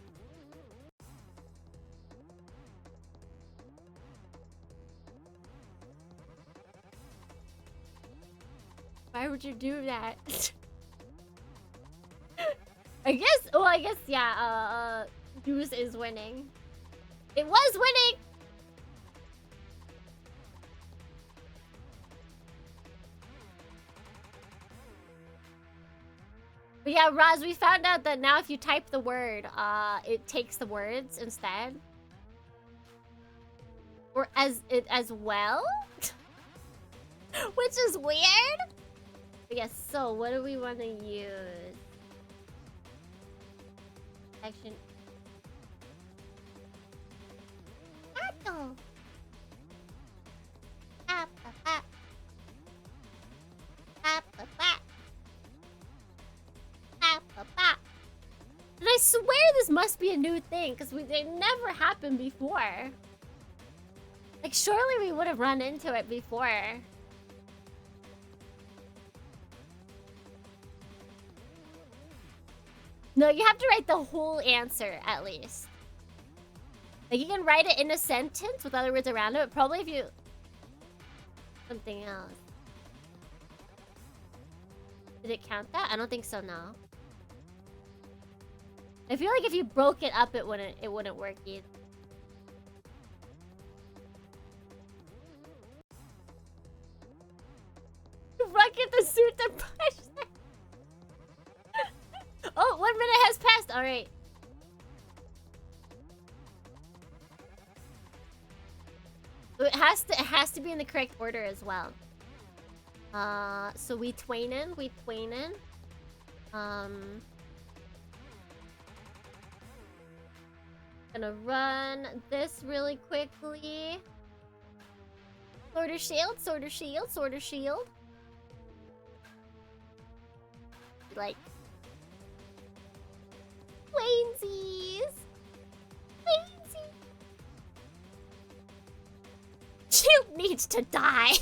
Why would you do that? I guess yeah, Goose is winning. It was winning. But yeah, Roz, we found out that now if you type the word, it takes the words instead. Or as well? Which is weird. But yes, so what do we want to use? Action. Apple. Apple. Apple. And I swear this must be a new thing, because they never happened before. Like, surely we would have run into it before. No, you have to write the whole answer, at least. Like, you can write it in a sentence with other words around it, but probably if you... something else. Did it count that? I don't think so, no. I feel like if you broke it up, it wouldn't work either. Rocket the suit to push that. Oh, 1 minute has passed. All right. It has to be in the correct order as well. So we twainin. Gonna run this really quickly. Sword or shield, sword or shield, sword or shield. Like Plainsies. Plainsies. Shield needs to die.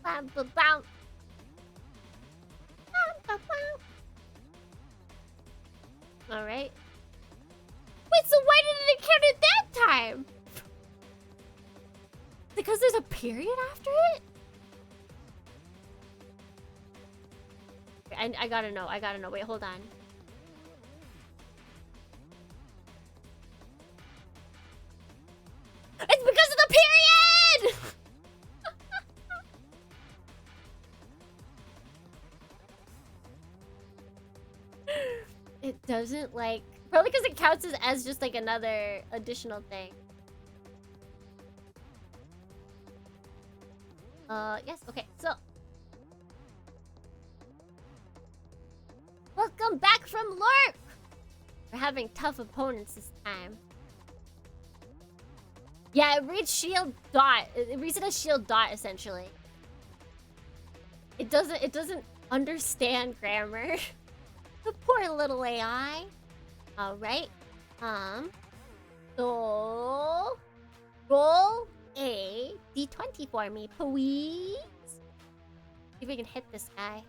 Bam, bam, bam. Alright. Wait, so why didn't it count at that time? Because there's a period after it? I gotta know. Wait, hold on. It's because of the period! It doesn't, like... Probably because it counts as just, like, another additional thing. Yes, okay, so... Welcome back from Lurk! We're having tough opponents this time. Yeah, it reads shield dot. It reads it as shield dot, essentially. It doesn't understand grammar. The poor little AI. Alright. So roll a d20 for me, please. See if we can hit this guy.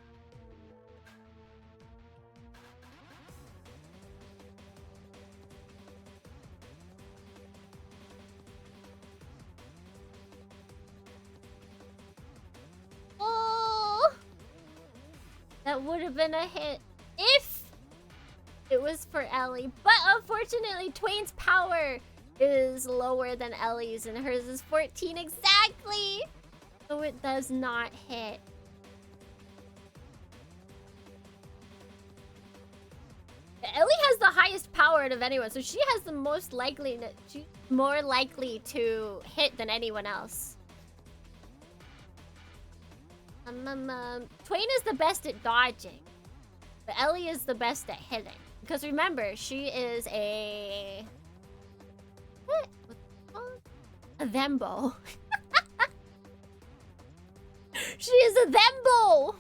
Oh! That would have been a hit if it was for Ellie. But unfortunately, Twain's power is lower than Ellie's, and hers is 14 exactly. So it does not hit. Ellie has the highest power out of anyone, so she has the most likely. She's more likely to hit than anyone else. Twain is the best at dodging, but Ellie is the best at hitting. Because remember, she is a... What's it called? A thembo. She is a thembo!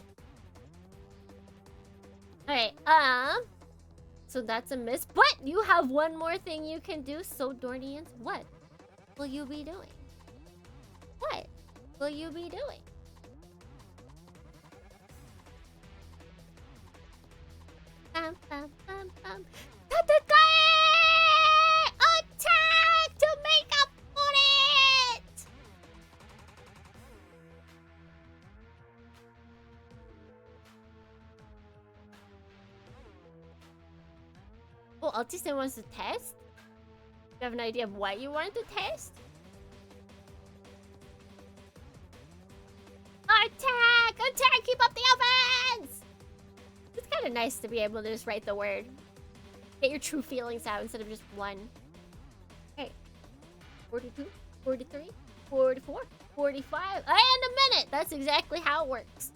Alright, so that's a miss. But you have one more thing you can do. So, Dohrnii, what will you be doing? What will you be doing? Attack to make up for it! Oh, Otsukimi wants to test? You have an idea of what you want to test? Attack! Attack! Keep up the offense! It's kind of nice to be able to just write the word. Get your true feelings out instead of just one. Okay. 42, 43, 44, 45, and a minute! That's exactly how it works.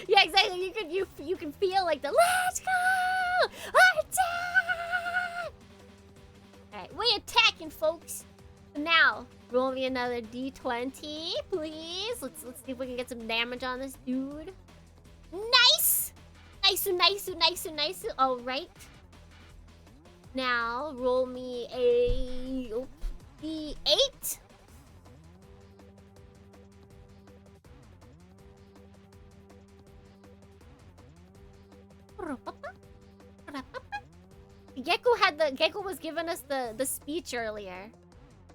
Yeah, exactly. You can feel like the let's go! Attack! Alright, we attacking, folks. Now, roll me another d20, please. Let's see if we can get some damage on this dude. Nice! Nice. Alright. Now, roll me a d8. Gecko was giving us the speech earlier.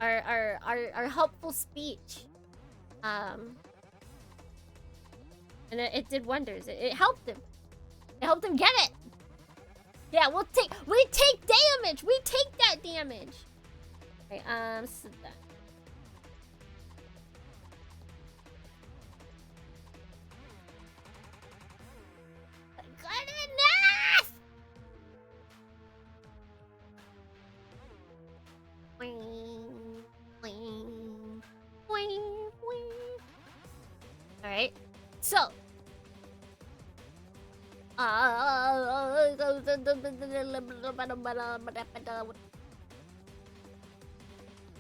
Our helpful speech. And it did wonders. It helped him. It helped him get it. Yeah, we take damage. We take that damage. Okay, so that. Good enough. All right. So.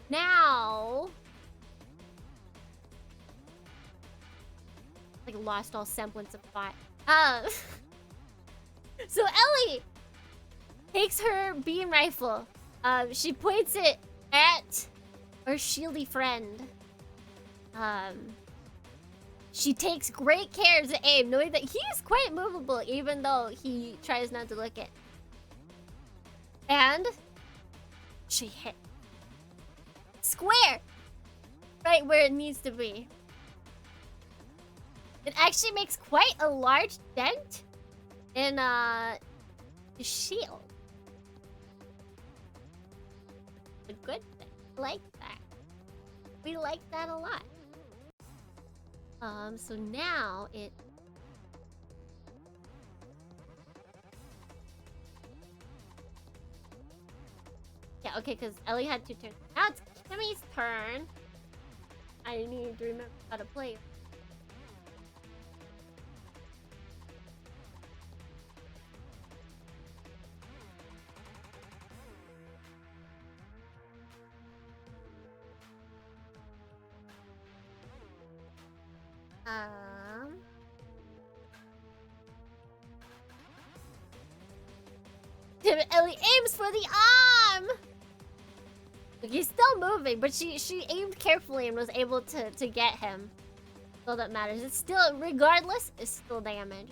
Now. Like lost all semblance of thought. So Ellie takes her beam rifle. She points it at our shieldy friend. She takes great care to aim, knowing that he is quite movable, even though he tries not to look it. And she hit square, right where it needs to be. It actually makes quite a large dent in the shield. A good thing. I like that. We like that a lot. So now it... Yeah, okay, because Ellie had 2 turns. Now it's Kimmy's turn. I need to remember how to play. Ellie aims for the arm! He's still moving, but she aimed carefully and was able to get him. All that matters. It's still, regardless, it's still damage.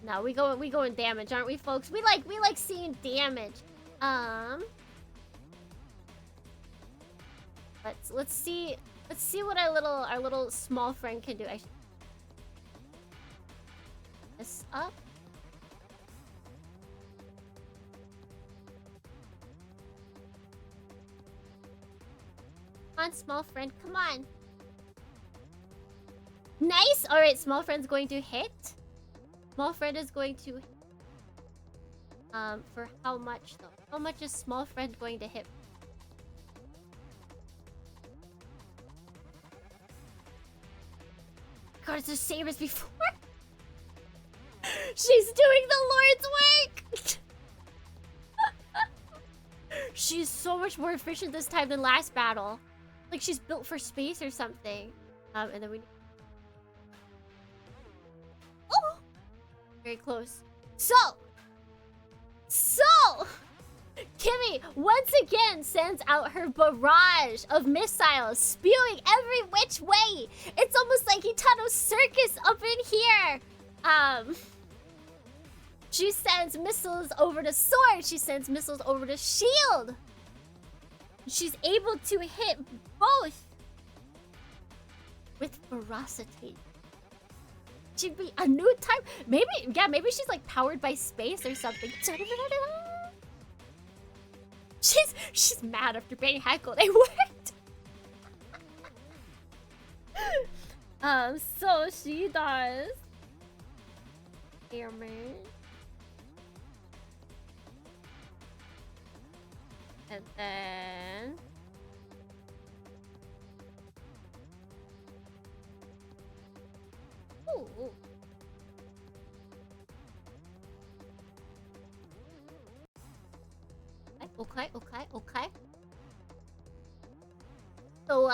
No, we go in damage, aren't we, folks? We like seeing damage. Let's see what our little small friend can do. This up. Come on, small friend, come on. Nice. All right, small friend's going to hit. Small friend is going to... for how much, though? How much is small friend going to hit? God, it's the same as before. She's doing the Lord's work! She's so much more efficient this time than last battle. Like, she's built for space or something. And then we... Oh! Very close. So, Kimmy once again sends out her barrage of missiles, spewing every which way. It's almost like Hitano's circus up in here. She sends missiles over to sword. She sends missiles over to shield. She's able to hit both with ferocity. She'd be a new type. Maybe she's like powered by space or something. She's mad after being heckled. It worked. So she does damage. And then ooh. Okay. So,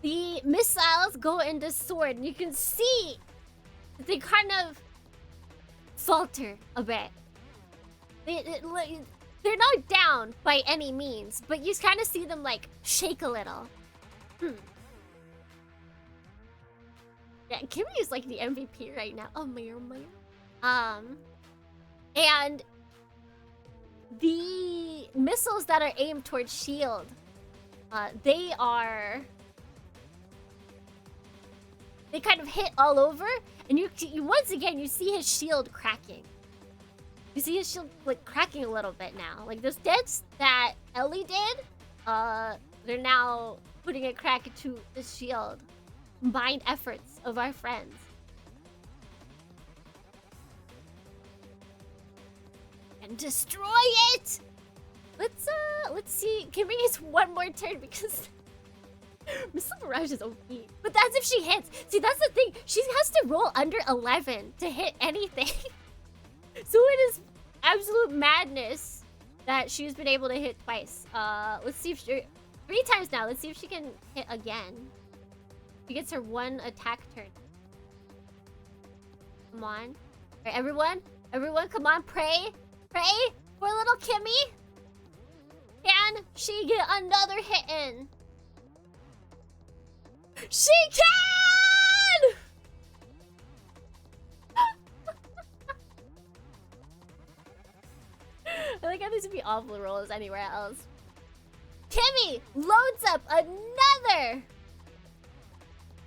the missiles go into sword, and you can see they kind of falter a bit. They're not down by any means, but you kind of see them, like, shake a little. Yeah, Kimmy is, like, the MVP right now. Oh, my. And the missiles that are aimed towards shield, they kind of hit all over, and you once again you see his shield cracking. You see his shield like cracking a little bit now. Like those dents that Ellie did, they're now putting a crack into the shield. Combined efforts of our friends. And destroy it! Let's see. Kimmy gets one more turn because Missile Barrage is OP. But that's if she hits. See, that's the thing. She has to roll under 11 to hit anything. So it is absolute madness that she's been able to hit twice. Let's see if she... 3 times now. Let's see if she can hit again. She gets her 1 attack turn. Come on. Alright, everyone. Everyone, come on. Pray. Pray for little Kimmy. Can she get another hit in? She can! I like how these would be awful rolls anywhere else. Kimmy loads up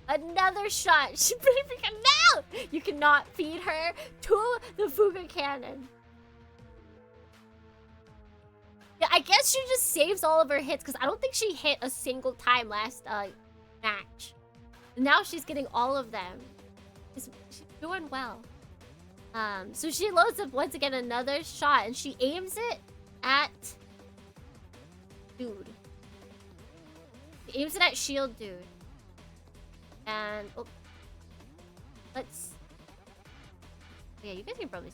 another shot. She pretty freaking now. You cannot feed her to the Fuga cannon. Yeah, I guess she just saves all of her hits because I don't think she hit a single time last match. Now she's getting all of them. She's doing well. So she loads up once again another shot and she aims it at dude. He aims at shield dude. And oh, let's. Yeah, you guys can probably.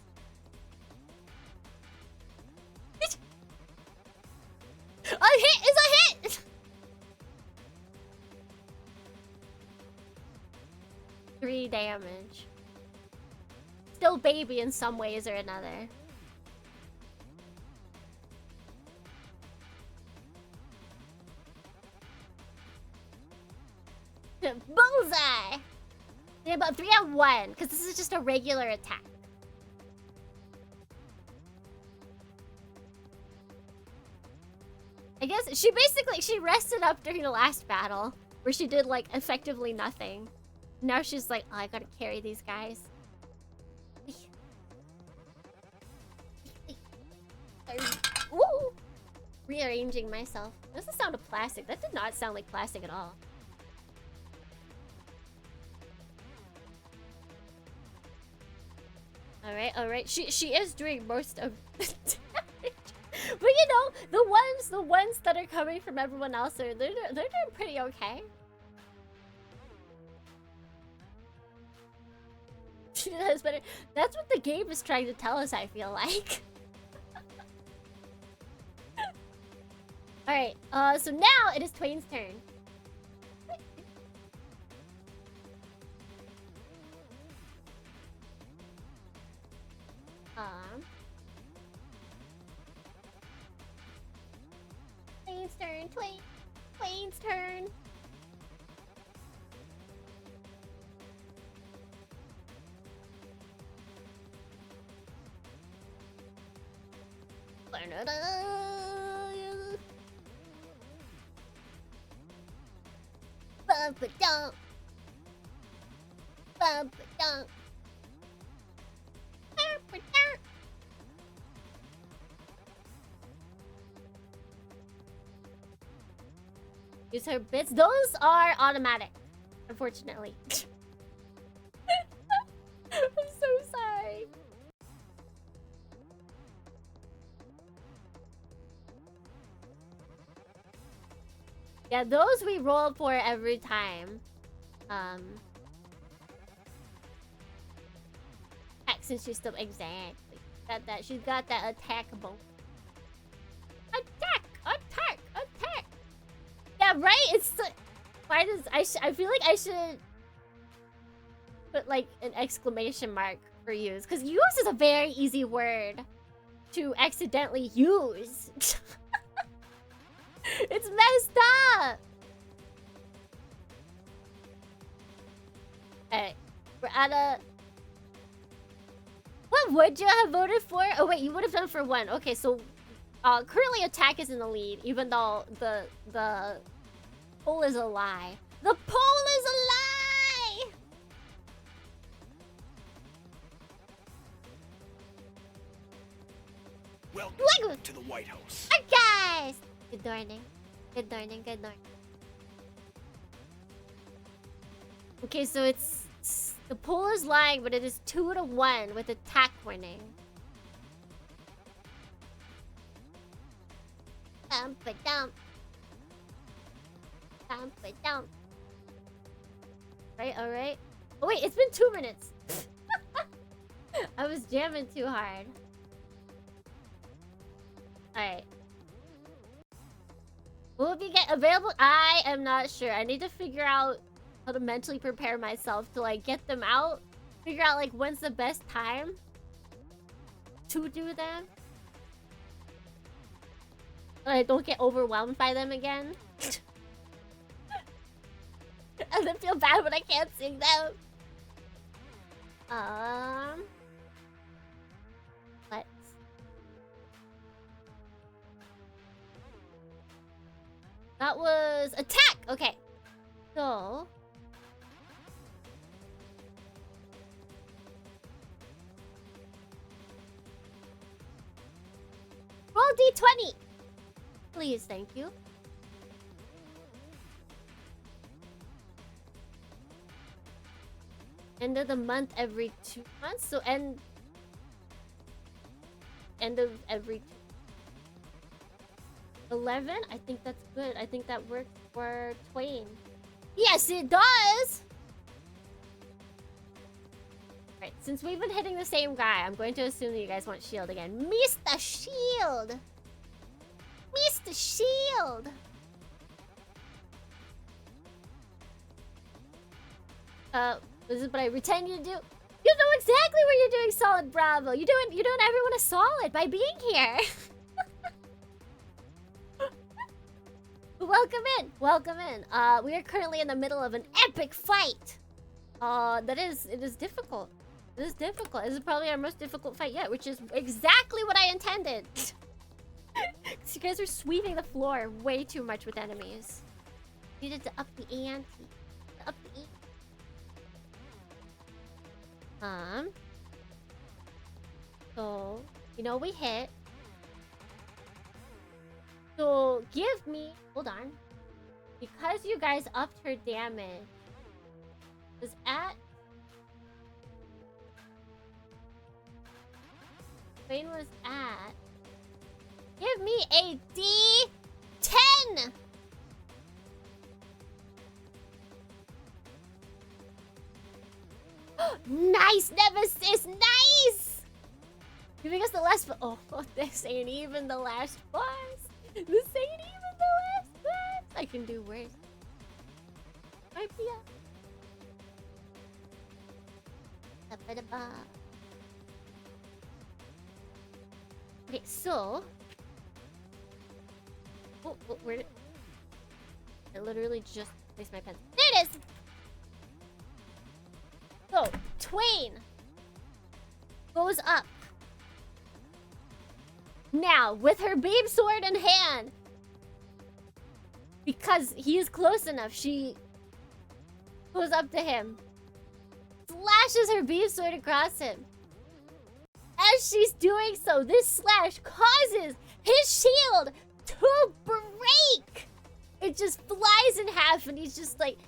A hit is a hit. 3 damage. Still baby in some ways or another. Bullseye! Yeah, about 3 on 1, because this is just a regular attack. I guess she rested up during the last battle, where she did like effectively nothing. Now she's like, oh, I gotta carry these guys. Woo! Rearranging myself. That's the sound of plastic. That did not sound like plastic at all. Alright. She is doing most of the damage. But you know, the ones that are coming from everyone else they're doing pretty okay. She does better. That's what the game is trying to tell us, I feel like. Alright, so now it is Twain's turn. Twain's turn, Twain's turn. Bump a dump. Bump a dump. Bump a dump. Use her bits. Those are automatic, unfortunately. I'm so sorry. Yeah, those we roll for every time. Since she's still exactly that she's got that attackable. Attack! Yeah, right. It's why does I feel like I should put like an exclamation mark for use, because use is a very easy word to accidentally use. It's messed up. Alright, we're at a. What would you have voted for? Oh wait, you would have done for 1. Okay, so currently attack is in the lead, even though the poll is a lie. The poll is a lie. Welcome to the White House. Hi guys. Good morning. Okay, so it's the poll is lying, but it is 2 to 1 with attack winning. Dump a dump. Right, alright. Oh wait, it's been 2 minutes. I was jamming too hard. Alright. Will it get available? I am not sure. I need to figure out how to mentally prepare myself to like get them out. Figure out like when's the best time to do them. So I don't get overwhelmed by them again. And then feel bad when I can't sing them. Let's. That was attack. Okay, so roll d20, please. Thank you. End of the month every 2 months, so end of every 2. 11? I think that's good. I think that works for Twain. Yes, it does! Right, since we've been hitting the same guy, I'm going to assume that you guys want shield again. Mr. Shield! Mr. Shield! This is what I pretend you do. You know exactly what you're doing, Solid Bravo. You're doing everyone a solid by being here. Welcome in. Welcome in. We are currently in the middle of an epic fight. It is difficult. It is difficult. This is probably our most difficult fight yet, which is exactly what I intended. You guys are sweeping the floor way too much with enemies. Needed to up the ante. Up the ante. So, you know we hit. So, give me... Hold on. Because you guys upped her damage. Was at... Wayne was at... Give me a D10! Nice, Nemesis! Nice! Giving us the last... Oh, this ain't even the last boss. This ain't even the last boss. I can do worse. Might be Okay, so... Oh, where did... I literally just placed my pen. There it is! So, Twain goes up. Now, with her babe sword in hand, because he is close enough, she goes up to him, slashes her babe sword across him. As she's doing so, this slash causes his shield to break. It just flies in half, and he's just like,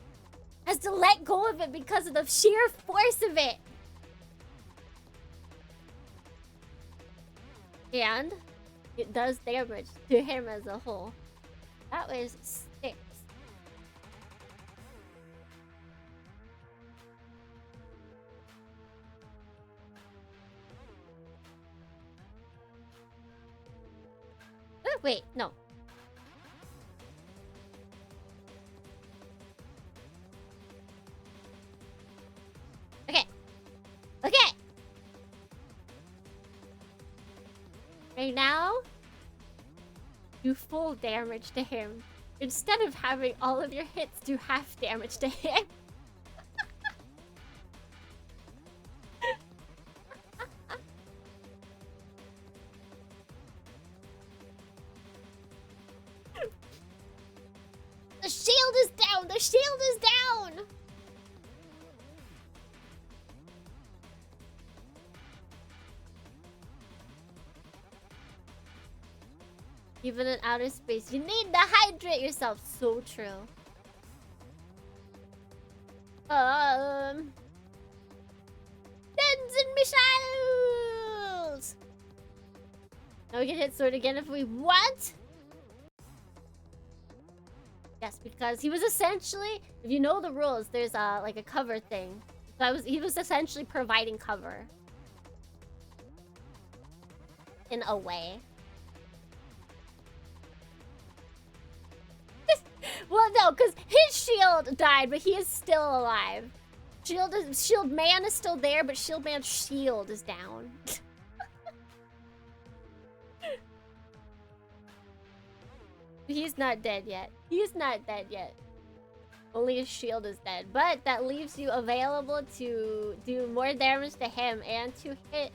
has to let go of it because of the sheer force of it. And it does damage to him as a whole. That was 6. Wait, no. Okay. Okay. Right now, do full damage to him. Instead of having all of your hits do half damage to him. The shield is down! The shield is down! Even in outer space, you need to hydrate yourself. So true. Guns and missiles! Now we can hit sword again if we want. Yes, because he was essentially, if you know the rules, there's like a cover thing. So he was essentially providing cover. In a way. Well, no, because his shield died, but he is still alive. Shield man is still there, but shield man's shield is down. He's not dead yet. He's not dead yet. Only his shield is dead. But that leaves you available to do more damage to him and to hit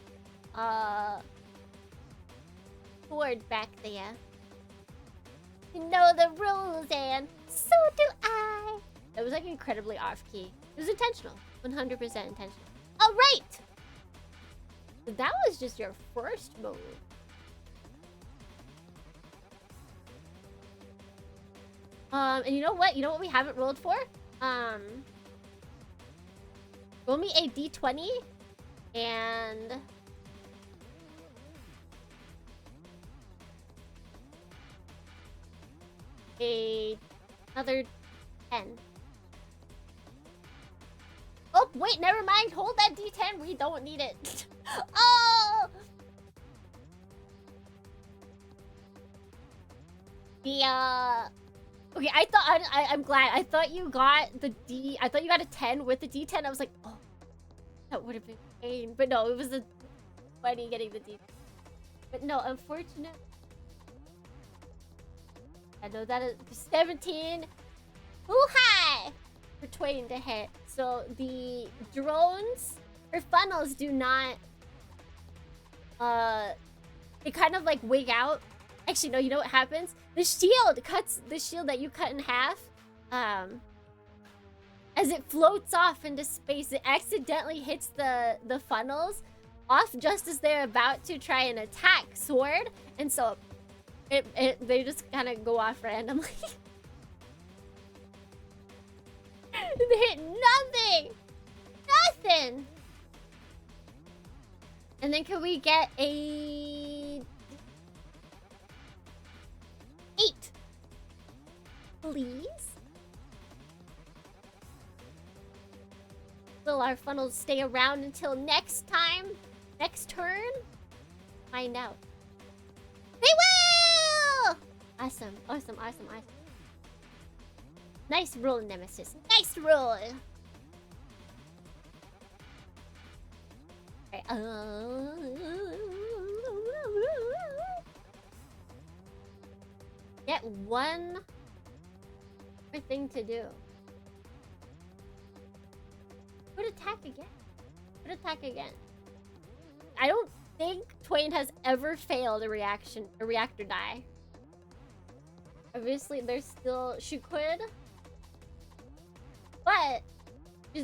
Sword back there. You know the rules, and so do I. That was like incredibly off-key. It was intentional. 100% intentional. Alright! So that was just your first move. And you know what? You know what we haven't rolled for? Roll me a d20 and another 10. Oh, wait, never mind. Hold that D10. We don't need it. Oh! Okay, I thought I'm glad. I thought you got the D. I thought you got a 10 with the D10. I was like, oh, that would have been pain. But no, it was the 20 getting the D10. But no, unfortunate. I know that is 17. Too high for Twain to hit. So the drones or funnels do not. They kind of like wig out. Actually, no. You know what happens? The shield cuts the shield that you cut in half. As it floats off into space, it accidentally hits the funnels off just as they're about to try and attack Sword, and so they just kind of go off randomly. They hit nothing. And then can we get a 8, please? Will our funnels stay around until next time? Next turn? Find out. They will! Awesome. Nice roll, Nemesis. Nice roll! Alright, get one more thing to do. Would attack again. I don't think Twain has ever failed a reactor die. Obviously, there's still she could, but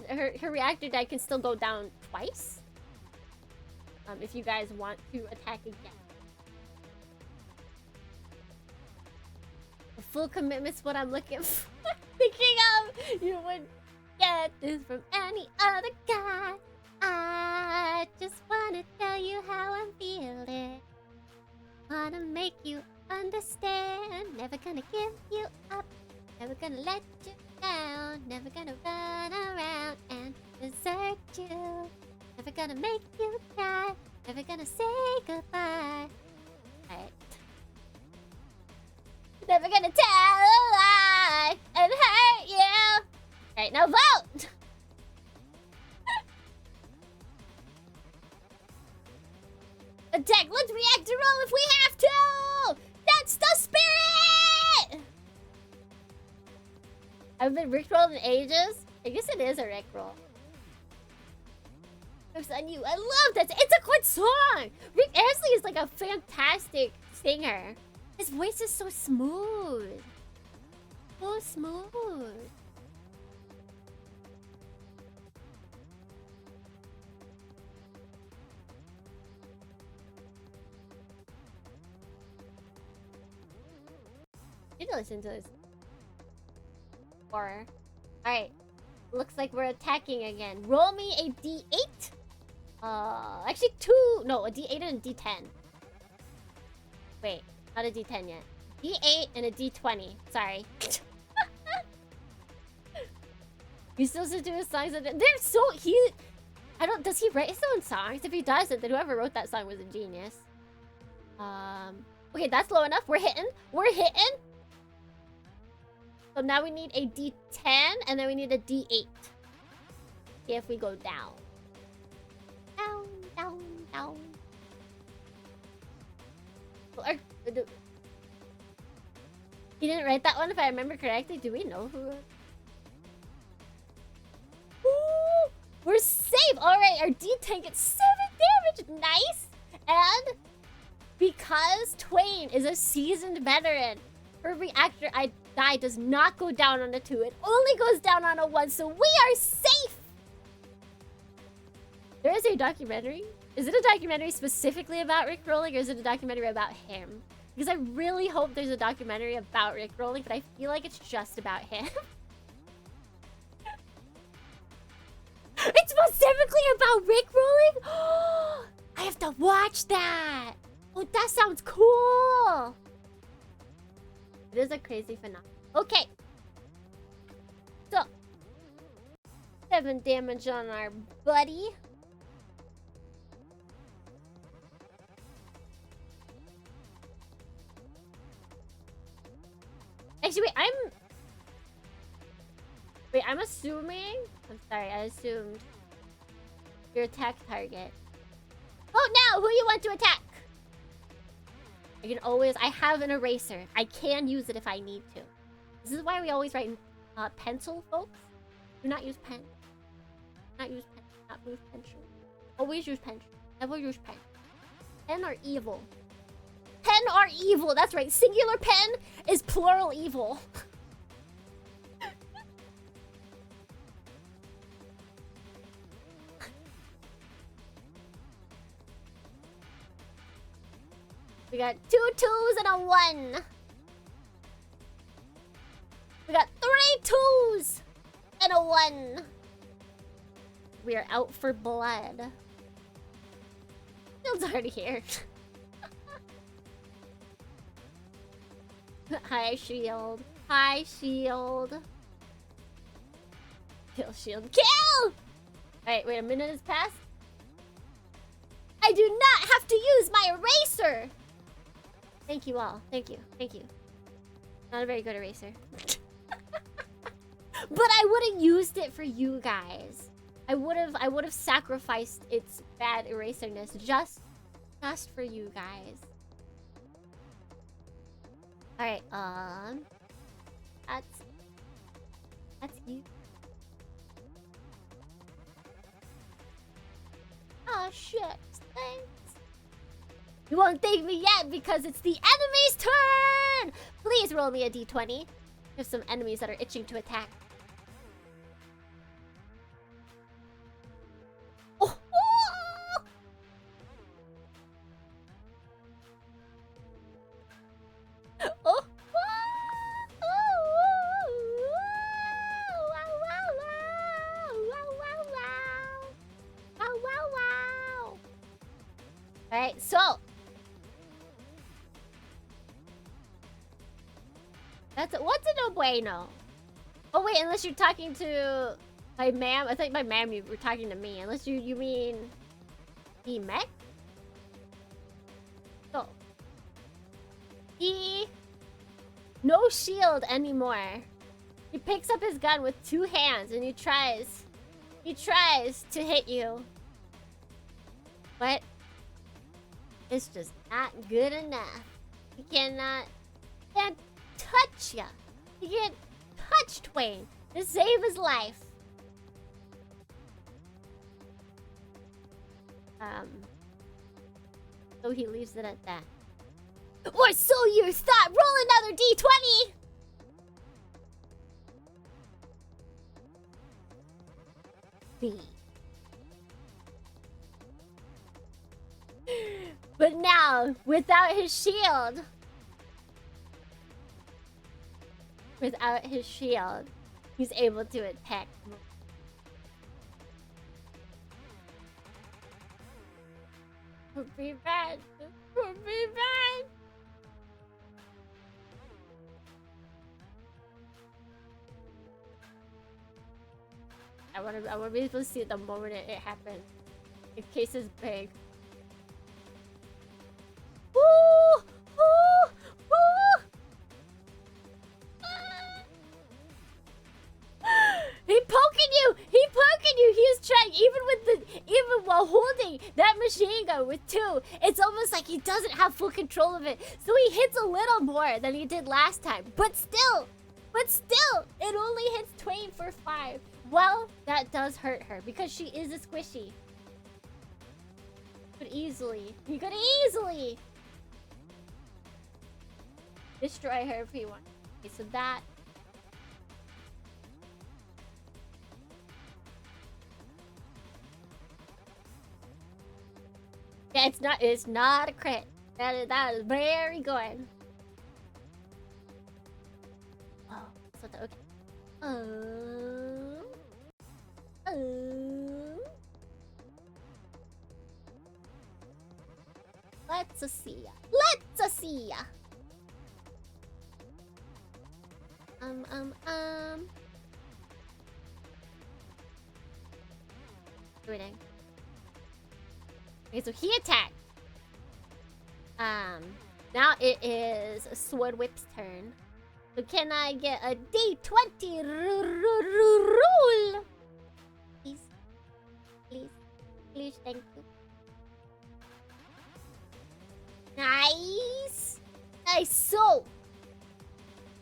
her reactor die can still go down twice. If you guys want to attack again. A full commitment's what I'm looking for. Thinking of, you would get this from any other guy. I just wanna tell you how I'm feeling. Wanna make you understand. Never gonna give you up. Never gonna let you down. Never gonna run around and desert you. Never gonna make you cry. Never gonna say goodbye. Right. Never gonna tell a lie and hurt you. Right, now vote! Attack! Let's react to roll if we have to! That's the spirit! I've been rickrolled in ages. I guess it is a rickroll. Jokes on you. I love that. It's a good song! Rick Astley is like a fantastic singer. His voice is so smooth. So smooth. Need to listen to this. Horror. Alright. Looks like we're attacking again. Roll me a D8. Actually a D8 and a D10. Wait, not a D10 yet. D8 and a D20. Sorry. He still should do his songs. They're so does he write his own songs? If he doesn't, then whoever wrote that song was a genius. Okay, that's low enough. We're hitting. So now we need a D10 and then we need a D8. See if we go down. Down. He didn't write that one if I remember correctly. Do we know who? Ooh, we're safe. Alright, our D10 gets 7 damage. Nice. And because Twain is a seasoned veteran, her reactor die does not go down on a 2. It only goes down on a 1, so we are safe! There is a documentary. Is it a documentary specifically about Rick Rolling, or is it a documentary about him? Because I really hope there's a documentary about Rick Rolling, but I feel like it's just about him. It's specifically about Rick Rolling? I have to watch that! Oh, that sounds cool! It is a crazy phenomenon. Okay. So 7 damage on our buddy. Actually, I'm assuming. I'm sorry, I assumed your attack target. Oh no! Who you want to attack? I can always. I have an eraser. I can use it if I need to. This is why we always write in pencil, folks. Do not use pen. Not use pen. Not use pencil. Always use pen. Never use pen. Pen are evil. Pen are evil. That's right. Singular pen is plural evil. We got 2 2s and a 1. We got 3 2s and a 1. We are out for blood. Shield's already here. Hi, shield. Hi, shield. Kill, shield. Kill! Alright, wait, a minute has passed. I do not have to use my eraser! Thank you all. Thank you. Thank you. Not a very good eraser. But I would have used it for you guys. I would have sacrificed its bad eraserness just for you guys. Alright, that's you. Oh shit, thanks. You won't thank me yet because it's the enemy's turn! Please roll me a d20. There's some enemies that are itching to attack. Oh! Oh! Alright, so what's a no bueno? Oh wait, unless you're talking to my ma'am. I think by ma'am you were talking to me. Unless you mean he mech? So he no shield anymore. He picks up his gun with 2 hands and he tries to hit you. But it's just not good enough. He can't touch ya. He can't touch Twain to save his life. So he leaves it at that. Or so you thought. Roll another d20. B. But now, without his shield, he's able to attack. Would be bad. Would be bad. I want to be able to see it the moment it happens. In case it's big. Ooh! Ooh! Ooh! He poking you! He poking you! He's trying, even while holding that machine gun with 2, it's almost like he doesn't have full control of it. So he hits a little more than he did last time. But still, it only hits Twain for 5. Well, that does hurt her because she is a squishy. You could easily destroy her if you want. Okay, so that. Yeah, it's not a crit. That is very good. Oh, so that, okay. Let's see ya. Everything. Okay, so he attacked. Now it is Sword Whip's turn. So can I get a D20 rule? Please. Please. Please, thank you. Nice! Nice, so!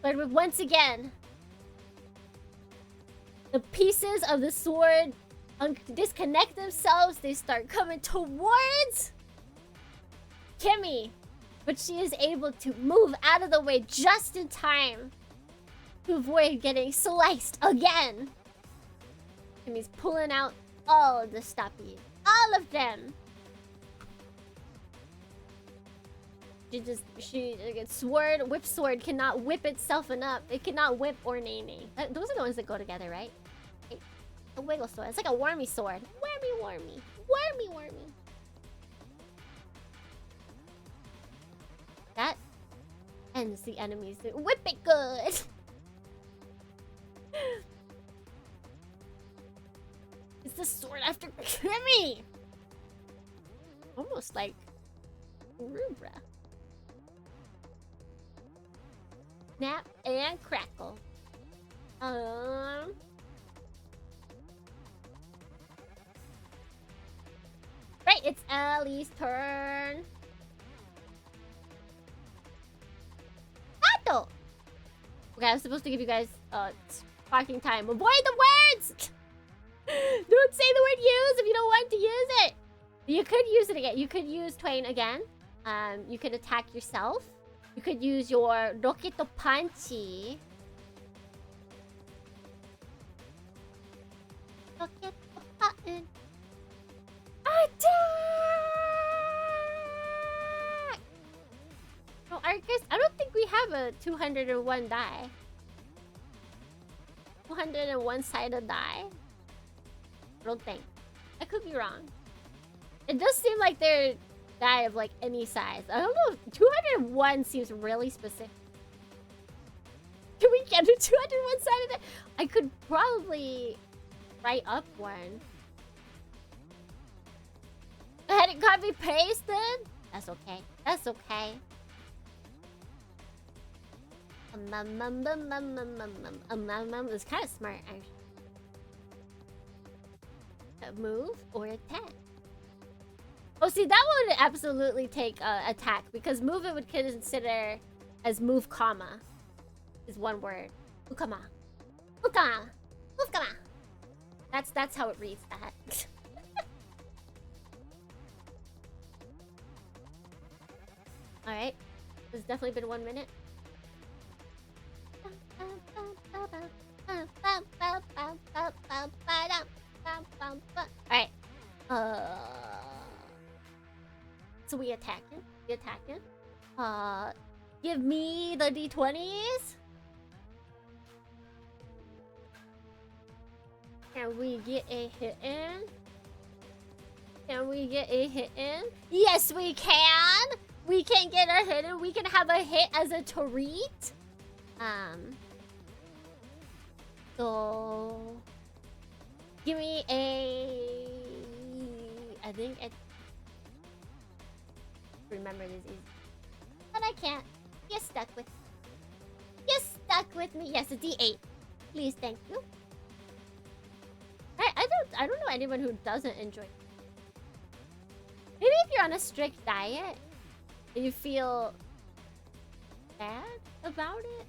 But once again, the pieces of the sword disconnect themselves. They start coming towards Kimmy. But she is able to move out of the way just in time to avoid getting sliced again. Kimmy's pulling out all of the stuffies. All of them. Whip sword cannot whip itself enough. It cannot whip or Nene. Those are the ones that go together, right? A wiggle sword. It's like a wormy sword. Wormy. That ends the enemies. Whip it good! It's the sword after Kimmy! Almost like Rubra. Snap and crackle. Right, it's Ellie's turn. Ato! Okay, I was supposed to give you guys talking time. Avoid the words! Don't say the word use if you don't want to use it. You could use it again. You could use Twain again. You could attack yourself. You could use your Rokito Punchy. Rokito Button. Attack! No, Arcus, I don't think we have a 201 die. 201 sided die. I don't think. I could be wrong. It does seem like they're die of like any size. I don't know. 201 seems really specific. Can we get a 201 sided die? I could probably write up one. I had it copy pasted. That's okay. That's okay. It's kind of smart, actually. Move or attack. Oh, see, that would absolutely take attack because move it would consider as move comma is one word. Ukama. Ukama. Ukama. That's how it reads that. Alright. It's definitely been 1 minute. Alright. So we attacking. Give me the D20s. Can we get a hit in? Yes, we can! We can get a hit in. We can have a hit as a treat. So... Give me a... I think I... Remember this easy. But I can't. You're stuck with me. Yes, a D8. Please, thank you. I don't know anyone who doesn't enjoy. Maybe if you're on a strict diet and you feel bad about it.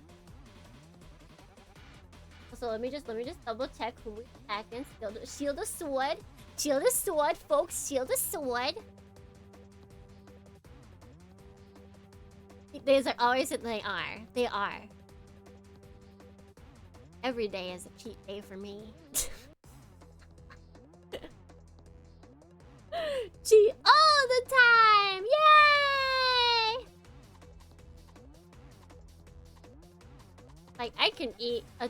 So let me just double check who we attack and shield the sword. Shield the sword, folks. Shield the sword. Days are always they are. Every day is a cheat day for me. Cheat all the time! Yay! Like I can eat I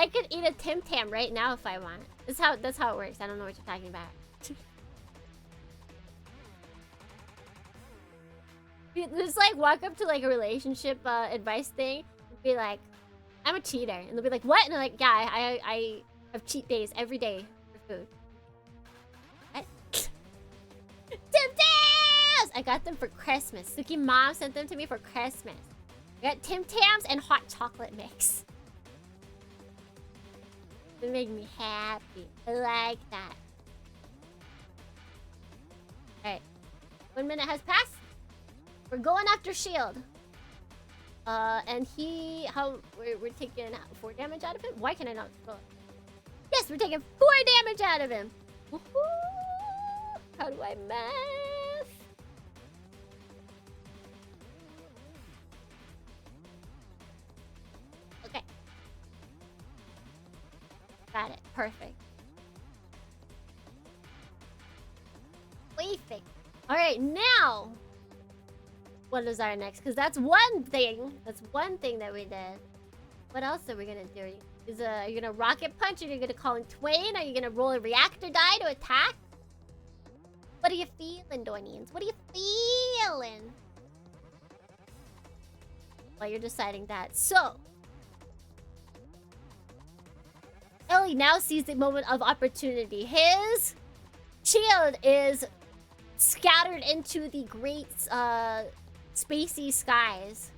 could eat a Tim Tam right now if I want. That's how it works. I don't know what you're talking about. Just like walk up to like a relationship advice thing and be like, I'm a cheater. And they'll be like, what? And I'm like, yeah, I have cheat days every day for food. What? Tim Tams! I got them for Christmas. Suki mom sent them to me for Christmas. I got Tim Tams and hot chocolate mix. They make me happy. I like that. Alright. 1 minute has passed. We're going after Shield. And we're taking 4 damage out of him? Why can I not scroll? Yes, we're taking 4 damage out of him. Woohoo! How do I math? Okay. Got it. Perfect. Perfect. Alright, now what is our next? Because that's one thing. That's one thing that we did. What else are we gonna do? Are you gonna rocket punch? Are you gonna call in Twain? Are you gonna roll a reactor die to attack? What are you feeling, Dohrnians? What are you feeling? Well, you're deciding that. So Ellie now sees the moment of opportunity. His shield is scattered into the great spacey skies.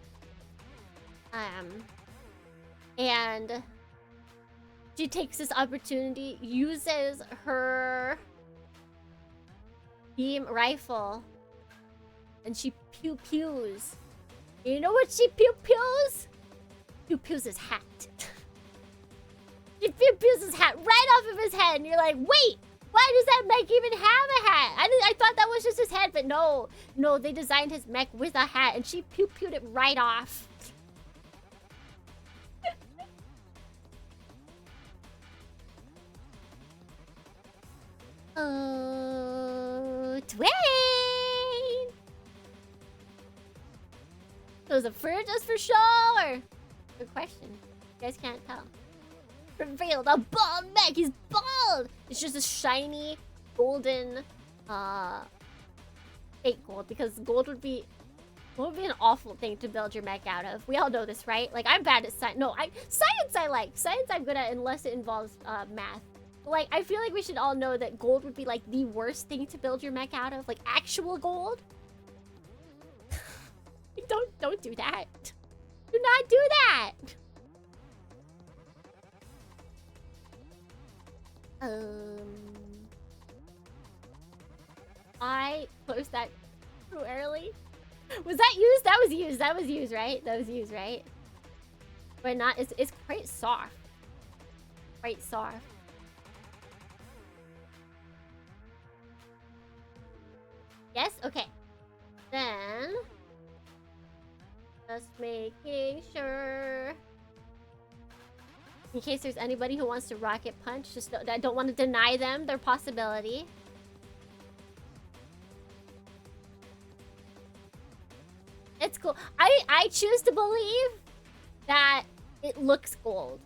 And she takes this opportunity, uses her beam rifle, and she pew-pews. You know what she pew-pews? Pew-pews his hat. She pew-pews his hat right off of his head, and you're like, wait! Why does that mech even have a hat? I thought that was just his head, but no. No, they designed his mech with a hat, and she pew-pewed it right off. Oh, Twain! So is it fur just for show, or? Good question. You guys can't tell. Revealed a bald mech. He's bald. It's just a shiny golden fake gold, because gold would be an awful thing to build your mech out of. We all know this, right? Like, I'm bad at science. No, science I like. Science I'm good at unless it involves math. But, like, I feel like we should all know that gold would be like the worst thing to build your mech out of. Like actual gold. Don't do that. Do not do that. I closed that too early. Was that used? That was used. That was used, right? That was used, right? But not. It's quite soft. Quite soft. Yes. Okay. Then just making sure. In case there's anybody who wants to rocket punch, just I don't want to deny them their possibility. It's cool. I choose to believe that it looks gold.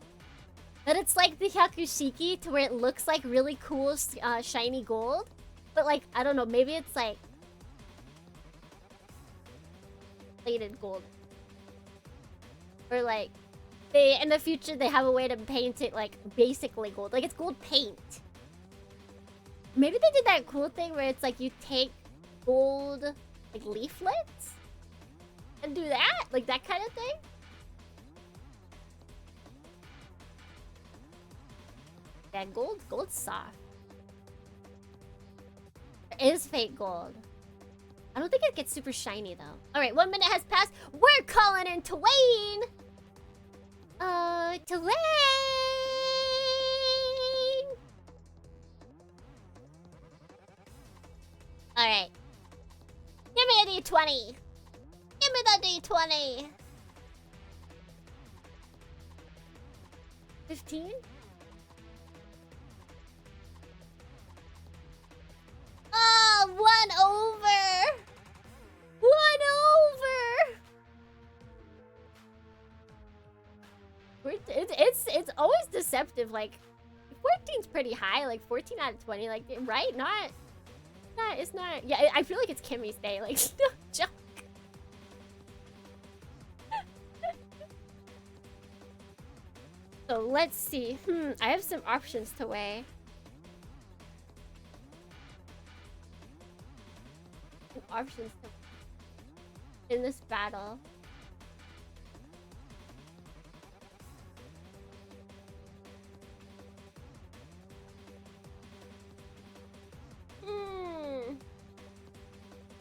That it's like the Hyakushiki, to where it looks like really cool, shiny gold. But like, I don't know, maybe it's like plated gold. Or like, in the future, they have a way to paint it like basically gold. Like, it's gold paint. Maybe they did that cool thing where it's like you take gold like leaflets and do that, like that kind of thing. Yeah, gold's soft. It is fake gold. I don't think it gets super shiny though. All right, 1 minute has passed. We're calling in Twain. Twain. All right. Give me a D20. Give me the D20. 15? Oh, 1 over. 1 over. It's always deceptive. Like, 14's pretty high. Like 14 out of 20. Like, right? It's not. Yeah, I feel like it's Kimmy's day. Like, no joke. So let's see. I have some options to weigh. Some options to in this battle.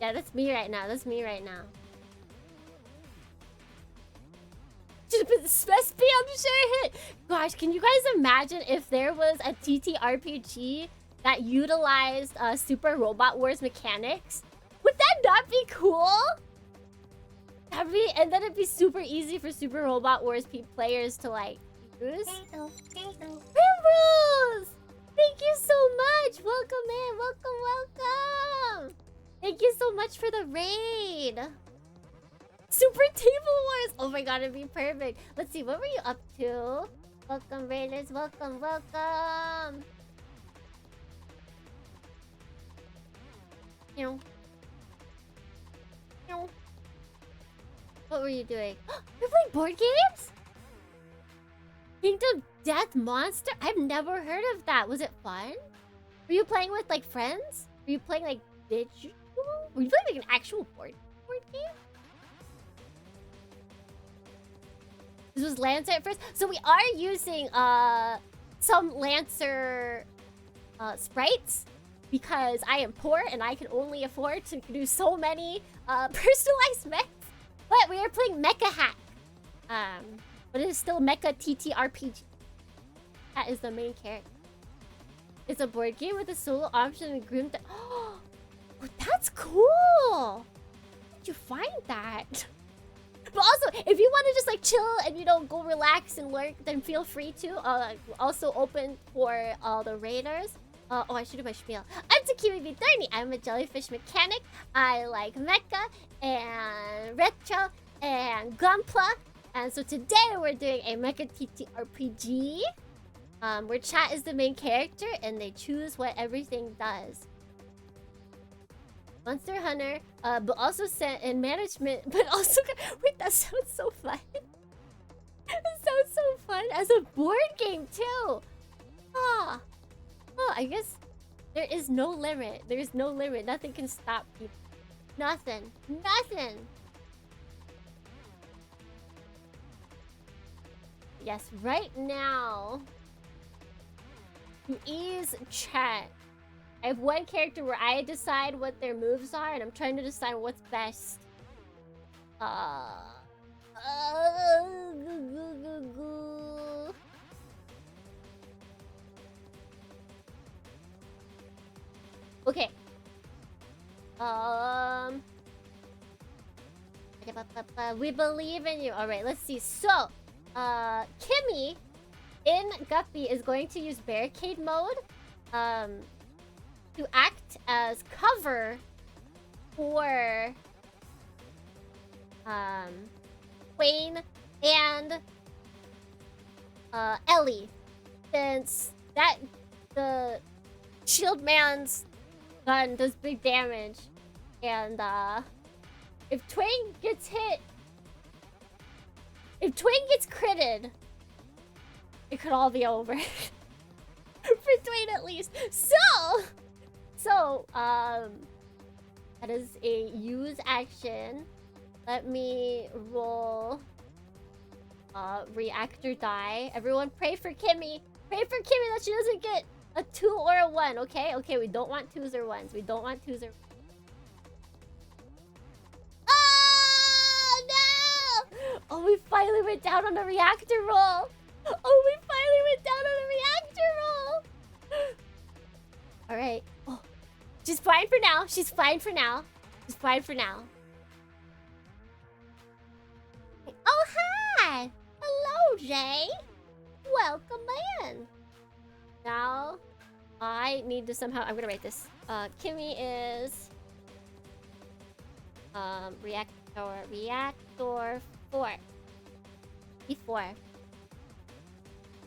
Yeah, that's me right now. That's me right now. Just put the best be on the share hit. Gosh, can you guys imagine if there was a TTRPG that utilized Super Robot Wars mechanics? Would that not be cool? That'd be, and then it'd be super easy for Super Robot Wars players to like use. Primrose! Thank you so much. Welcome in. Welcome. Thank you so much for the raid. Super Table Wars. Oh my god, it'd be perfect. Let's see, what were you up to? Welcome, raiders. Welcome. What were you doing? You're playing board games? Kingdom Death Monster? I've never heard of that. Was it fun? Were you playing with like friends? Were you playing like digital? Were you playing like an actual board game? This was Lancer at first. So we are using some Lancer sprites because I am poor and I can only afford to do so many personalized mechs. But we are playing Mecha Hack. But it is still Mecha TTRPG. That is the main character. It's a board game with a solo option and group that. Oh, that's cool. Where did you find that? But also, if you want to just like chill and you know go relax and lurk, then feel free to. Also open for all the raiders. Oh, I should do my spiel. I'm Tsukimi B. Dohrnii. I'm a jellyfish mechanic. I like mecha and retro and gunpla. And so today we're doing a Mecha TTRPG. Where chat is the main character and they choose what everything does. Monster Hunter, but also set in management, but also wait, that sounds so fun. That sounds so fun as a board game too. Oh, I guess there is no limit. There is no limit. Nothing can stop people. Nothing. Yes, right now, to ease chat, I have one character where I decide what their moves are, and I'm trying to decide what's best. Okay. We believe in you. All right, let's see. So, Kimmy in Guppy is going to use barricade mode to act as cover for Wayne and Ellie, since that the shield man's gun does big damage, and if Twain gets hit, if Twain gets critted, it could all be over. For Twain at least. So, that is a use action. Let me roll reactor die. Everyone pray for Kimmy. Pray for Kimmy that she doesn't get a 2 or a 1, okay? Okay, we don't want 2s or 1s. We don't want 2s or... Oh, no! Oh, we finally went down on a reactor roll. Oh, we finally went down on a reactor roll. Alright. Oh, she's fine for now. She's fine for now. She's fine for now. Oh, hi! Hello, Jay. Welcome in. Now, I need to somehow... I'm gonna write this. Kimmy is... Reactor 4. E4.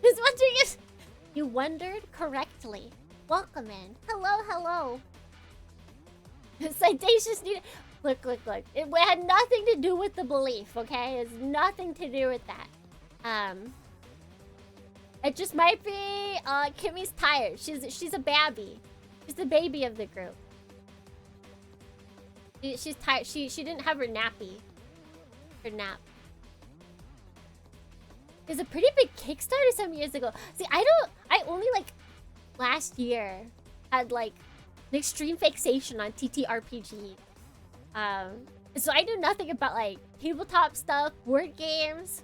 Who's wondering if... You wondered correctly. Welcome in. Hello. Citations needed... Look. It had nothing to do with the belief, okay? It's nothing to do with that. It just might be Kimmy's tired. She's a babby. She's the baby of the group. She's tired. She didn't have her nappy. Her nap. There's a pretty big Kickstarter some years ago. See, I only like last year had like an extreme fixation on TTRPG. So I knew nothing about like tabletop stuff, board games.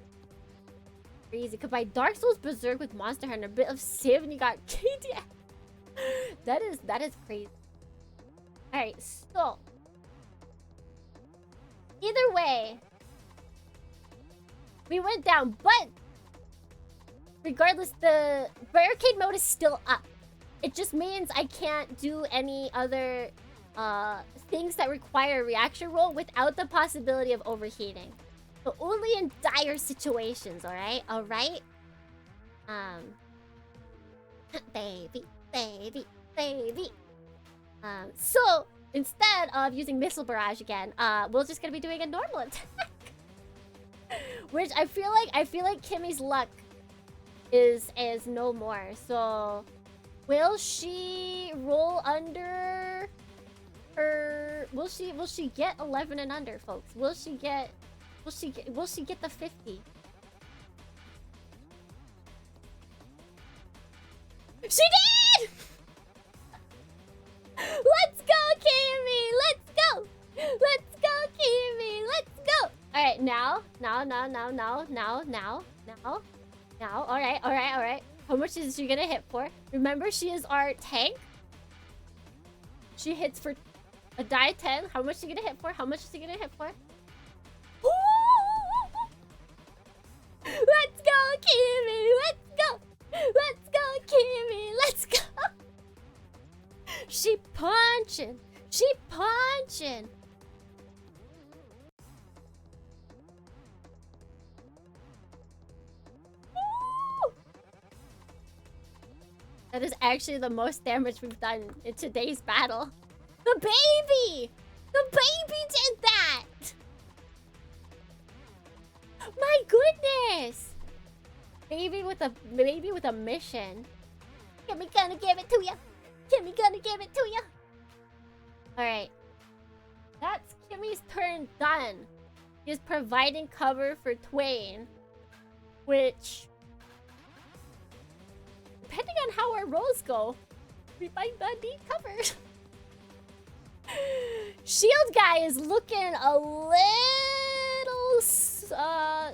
Crazy. Could buy Dark Souls Berserk with Monster Hunter, a bit of Civ, and you got KDF. That is crazy. Alright, so either way, we went down, but regardless, the barricade mode is still up. It just means I can't do any other things that require a reaction roll without the possibility of overheating. So only in dire situations, alright? Alright? Baby. So instead of using Missile Barrage again, we're just gonna be doing a normal attack. Which I feel like Kimmy's luck is no more. So will she roll under her? Will she get 11 and under, folks? Will she get the 50? She did! Let's go, Kimmy! Let's go! Let's go, Kimmy! Let's go! Alright, now. Alright. How much is she gonna hit for? Remember, she is our tank. She hits for a die 10. How much is she gonna hit for? Let's go, Kimmy! Let's go, Kimmy! Let's go! She punching! Woo! That is actually the most damage we've done in today's battle. The baby! The baby did that! My goodness! Baby with a mission. Kimmy gonna give it to ya. Alright. That's Kimmy's turn done. He's providing cover for Twain. Which, depending on how our rolls go, we might not need cover. Shield guy is looking a little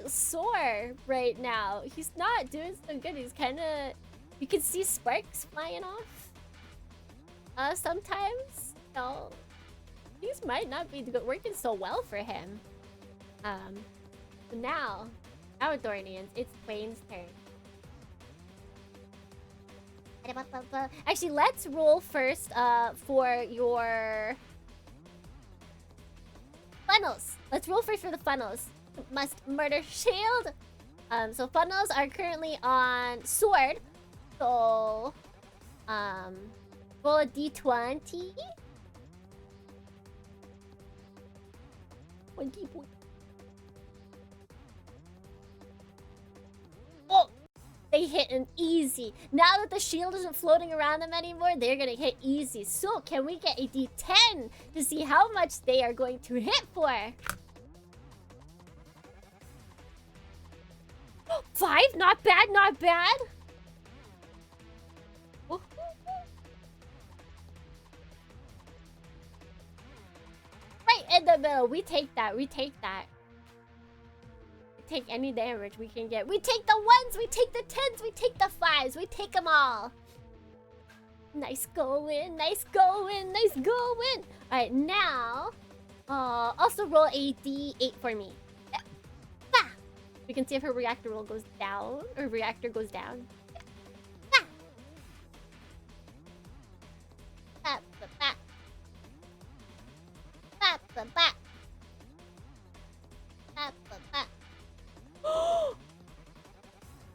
sore right now. He's not doing so good. He's kind of... You can see sparks flying off. Sometimes, you know, things might not be working so well for him. So now Dohrniians, it's Twain's turn. Actually, let's roll first for your funnels. Let's roll first for the funnels. Must murder shield. So funnels are currently on sword. So roll a d20. 20 points. Oh! They hit an easy. Now that the shield isn't floating around them anymore, they're gonna hit easy. So can we get a d10 to see how much they are going to hit for? 5? Not bad, not bad. Right in the middle. We take that. We take any damage we can get. We take the 1s, we take the 10s, we take the 5s. We take them all. Nice going. Alright, now also roll a d8 for me. We can see if her reactor roll goes down, or reactor goes down.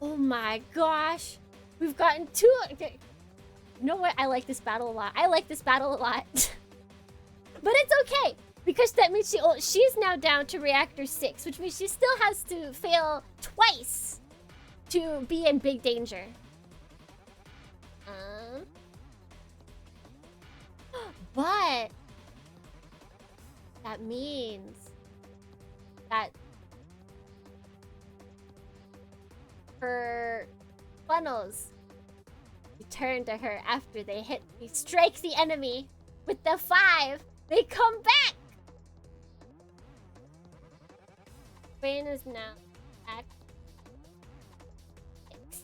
Oh my gosh. We've gotten 2. Okay. You know what? I like this battle a lot. But it's okay. Because that means she's now down to reactor 6, which means she still has to fail twice to be in big danger. But that means that her funnels return to her after they strike the enemy with the 5. They come back. Brain is now back. 6.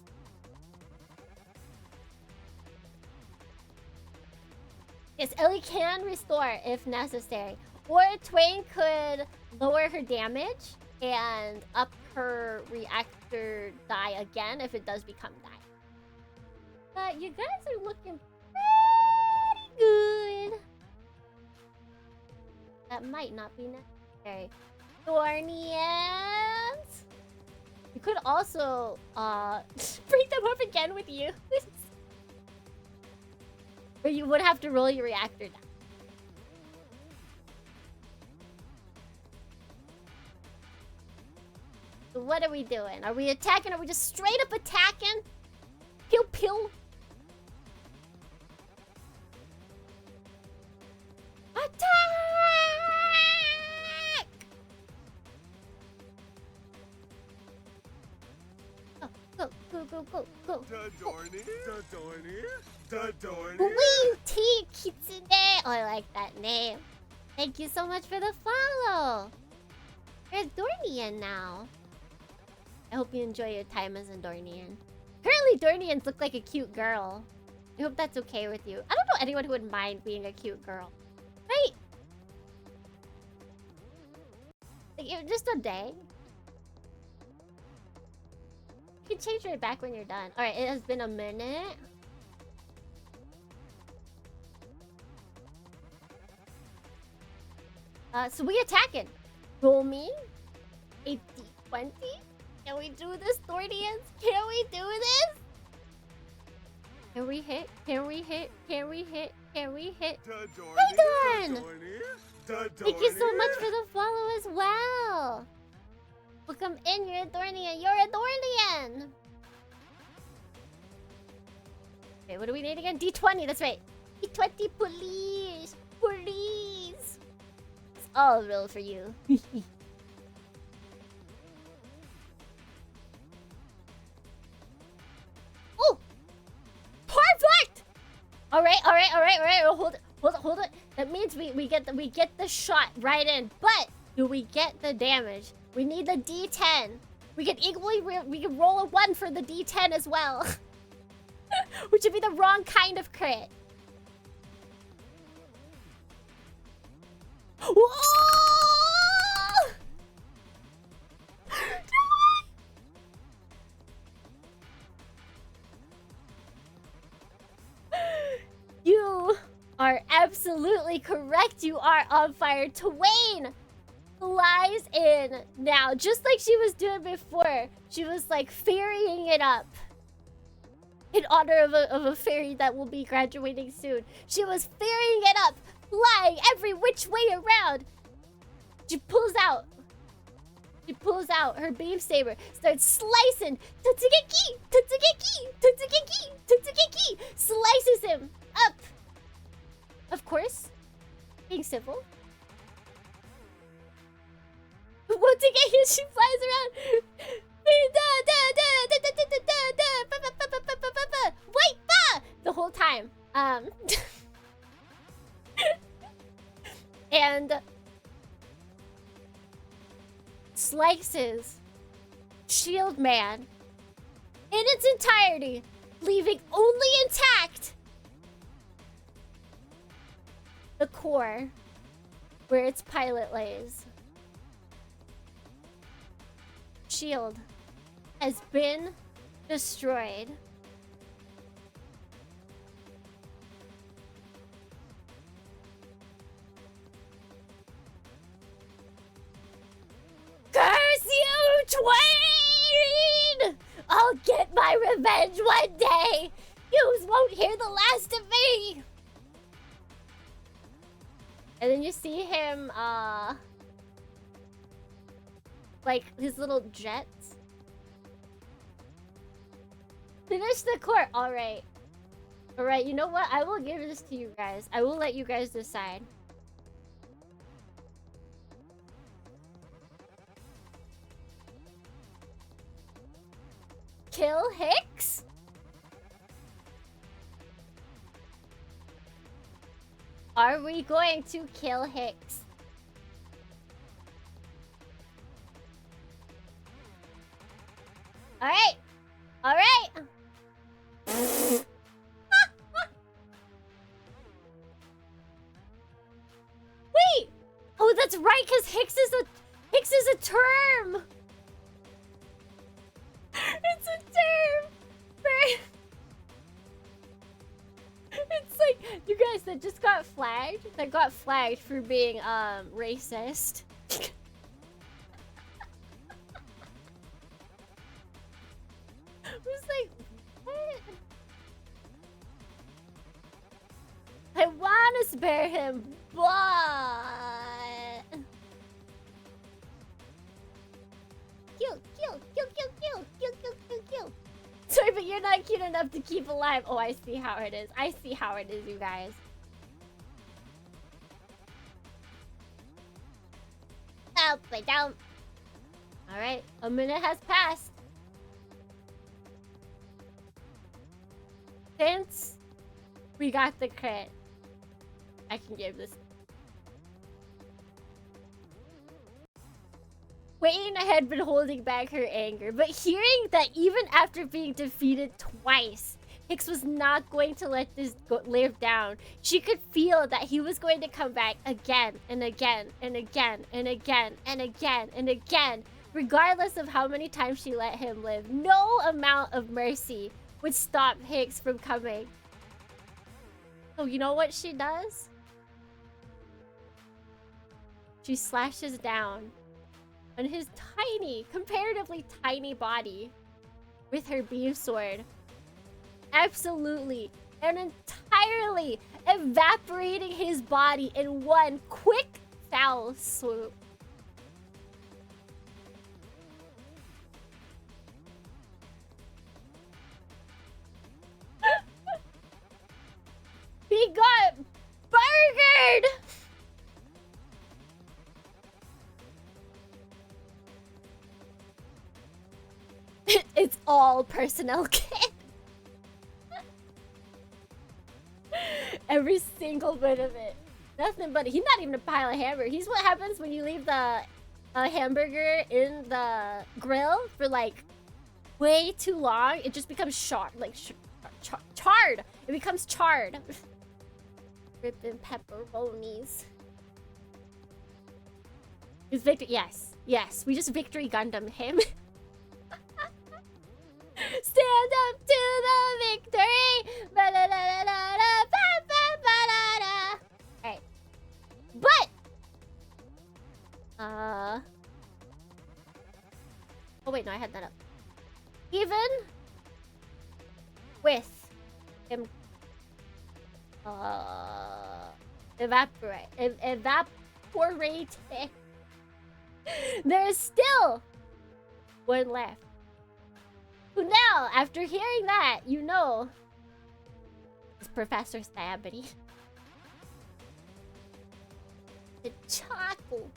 Yes, Ellie can restore if necessary. Or Twain could lower her damage and up her reactor die again if it does become die. But you guys are looking pretty good. That might not be necessary. Dohrniians! You could also bring them up again with you. But you would have to roll your reactor down. So what are we doing? Are we attacking? Are we just straight up attacking? Pew pew. Attack! Go, go, go, go, go. Wee T Kitsune. Oh, I like that name. Thank you so much for the follow. You're a Dohrniian now. I hope you enjoy your time as a Dohrniian. Currently, Dohrniians look like a cute girl. I hope that's okay with you. I don't know anyone who would mind being a cute girl. Right? Like, just a day. You can change right back when you're done. Alright, it has been a minute. So we attacking. Roll me a d20. Can we do this, Dohrniians? Can we do this? Can we hit? Can we hit? Can we hit? Can we hit? Hey, Dorn! Thank you so much for the follow as well. Welcome in, you're a Dohrniian. You're a Dohrniian! Okay, what do we need again? D20, that's right. D20, please. Please. It's all real for you. Oh! Perfect! Alright. Hold it. That means we get the shot right in. But do we get the damage? We need the D10. We can roll a 1 for the D10 as well. Which would be the wrong kind of crit. Whoa! You are absolutely correct. You are on fire. Twain flies in now, just like she was doing before. She was like ferrying it up in honor of a fairy that will be graduating soon. She was ferrying it up, flying every which way around. She pulls out her beam saber, starts slicing. Tatsugeki, slices him up. Of course, being civil. Once again, she flies around. Wait, the whole time. And slices Shield Man in its entirety, leaving only intact the core where its pilot lays. Shield has been destroyed. Curse you, Twain! I'll get my revenge one day. You won't hear the last of me. And then you see him, like his little jets. Finish the core. All right. Alright, you know what? I will give this to you guys. I will let you guys decide. Kill Hicks? Are we going to kill Hicks? Alright. Alright. Wait! Oh, that's right, because Hicks is a term! It's a term! It's like, you guys that just got flagged, for being, racist. I was like, what? I want to spare him, but... Kill. Sorry, but you're not cute enough to keep alive. Oh, I see how it is. I see how it is, you guys. Up and down. Alright, a minute has passed. Since we got the crit, I can give this. Wayne had been holding back her anger, but hearing that even after being defeated twice, Hicks was not going to let this live down, she could feel that he was going to come back again and again and again and again and again and again, regardless of how many times she let him live. No amount of mercy would stop Hicks from coming. So you know what she does? She slashes down on his tiny, comparatively tiny body with her beam sword. Absolutely and entirely evaporating his body in one quick foul swoop. He got burgered! It's all personnel kit. Every single bit of it. Nothing but... He's not even a pile of hamburger. He's what happens when you leave the hamburger in the grill for like way too long. It just becomes charred. Like charred. It becomes charred. Ripping pepperonis. Is victory? Yes. Yes. We just victory Gundam him. Stand up to the victory! Alright. But! Oh wait, no, I had that up. Even with him evaporating, there is still one left. Who now, after hearing that, you know, is Professor Stabity. The Chaco.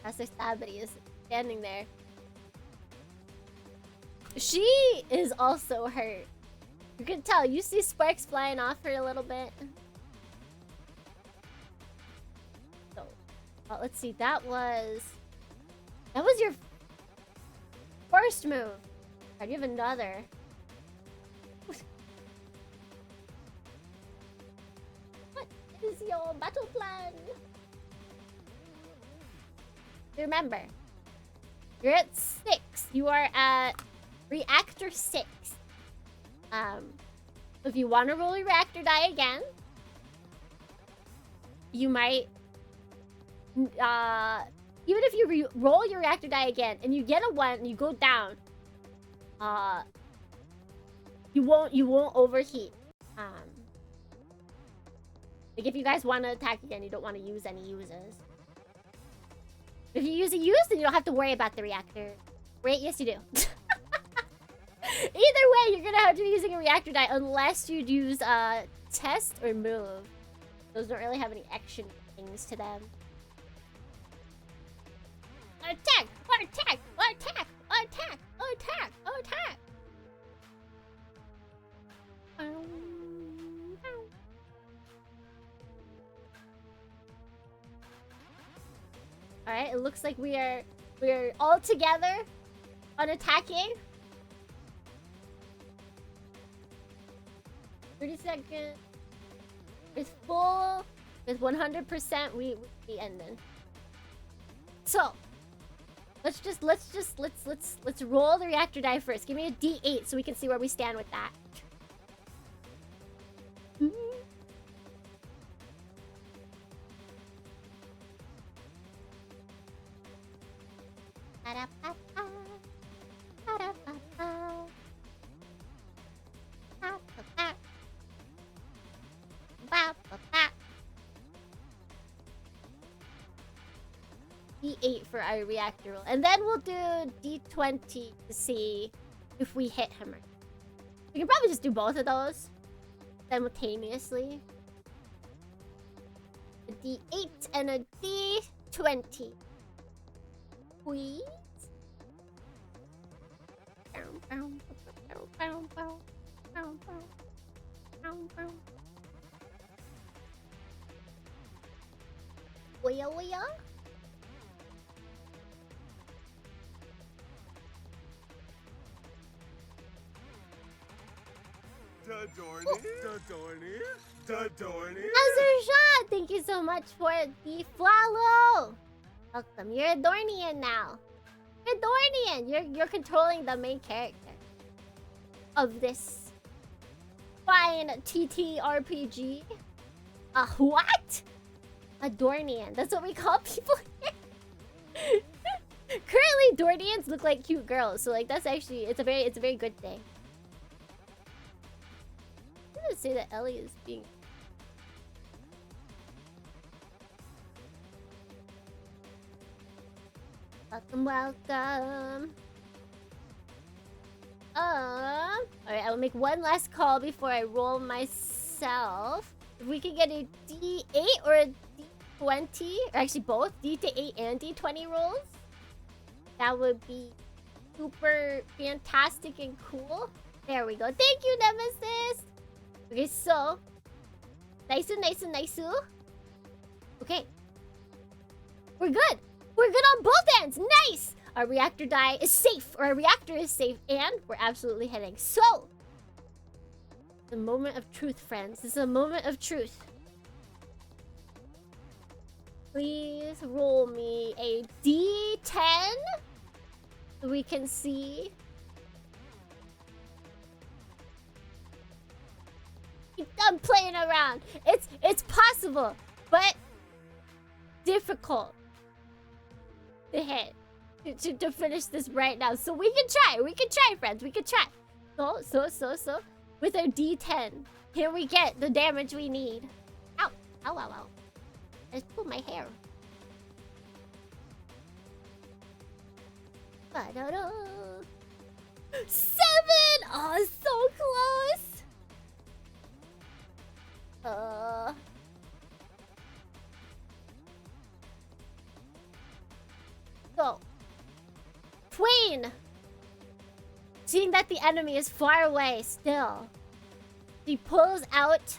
Professor Stabity is standing there. She is also hurt. You can tell. You see sparks flying off her a little bit. So, let's see. That was your first move. I do have another. What is your battle plan? Remember, you're at 6. You are at reactor 6. If you want to roll your reactor die again, you might even if you roll your reactor die again and you get a 1 and you go down, you won't overheat. Like if you guys want to attack again, you don't want to use any uses. If you use a use, then you don't have to worry about the reactor. Right? Yes, you do. way, you're gonna have to be using a reactor die unless you use test or move. Those don't really have any action things to them. Attack! Attack! Attack! Attack! Attack! Attack! Alright, it looks like we're all together on attacking. 30 seconds. It's full. With 100%, we end then. So let's roll the reactor die first. Give me a D8 so we can see where we stand with that. D8 for our reactor roll. And then we'll do D20 to see if we hit him. We can probably just do both of those simultaneously. A D8 and a D20. Please. Oya. Dohrnii. Azurshah, thank you so much for the follow. Welcome. You're a Dohrniian now. You're a Dohrniian. You're controlling the main character of this fine TTRPG. What? A Dohrniian. That's what we call people here. Currently, Dohrniians look like cute girls, so like that's actually it's a very good thing. I'm gonna say that Ellie is being. Welcome. Alright, I will make one last call before I roll myself. If we can get a D8 or a D20, or actually both D8 and D20 rolls, that would be super fantastic and cool. There we go. Thank you, Nemesis. Okay, so nice. Okay, we're good. We're good on both ends. Nice. Our reactor die is safe, or our reactor is safe, and we're absolutely hitting. So, the moment of truth, friends. This is a moment of truth. Please roll me a D10 so we can see. Keep done playing around. It's possible, but difficult to hit. To finish this right now. So we can try, friends. We can try. So. With our D10, here we get the damage we need. Ow. I just pulled my hair. Ba-da-da. 7! Oh, so close. Go. Twain! Seeing that the enemy is far away still, she pulls out.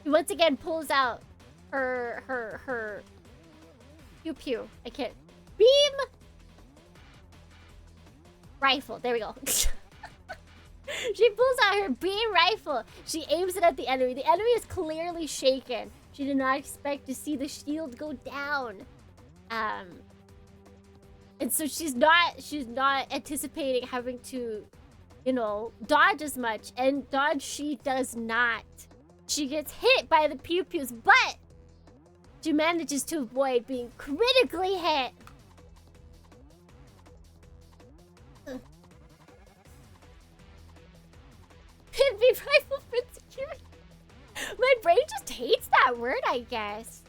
She once again pulls out her pew. I can't. Beam rifle. There we go. She pulls out her beam rifle. She aims it at the enemy. The enemy is clearly shaken. She did not expect to see the shield go down. And so she's not anticipating having to, dodge as much. And dodge she does not. She gets hit by the pew-pews, but she manages to avoid being critically hit. Could be rifle for security. My brain just hates that word, I guess.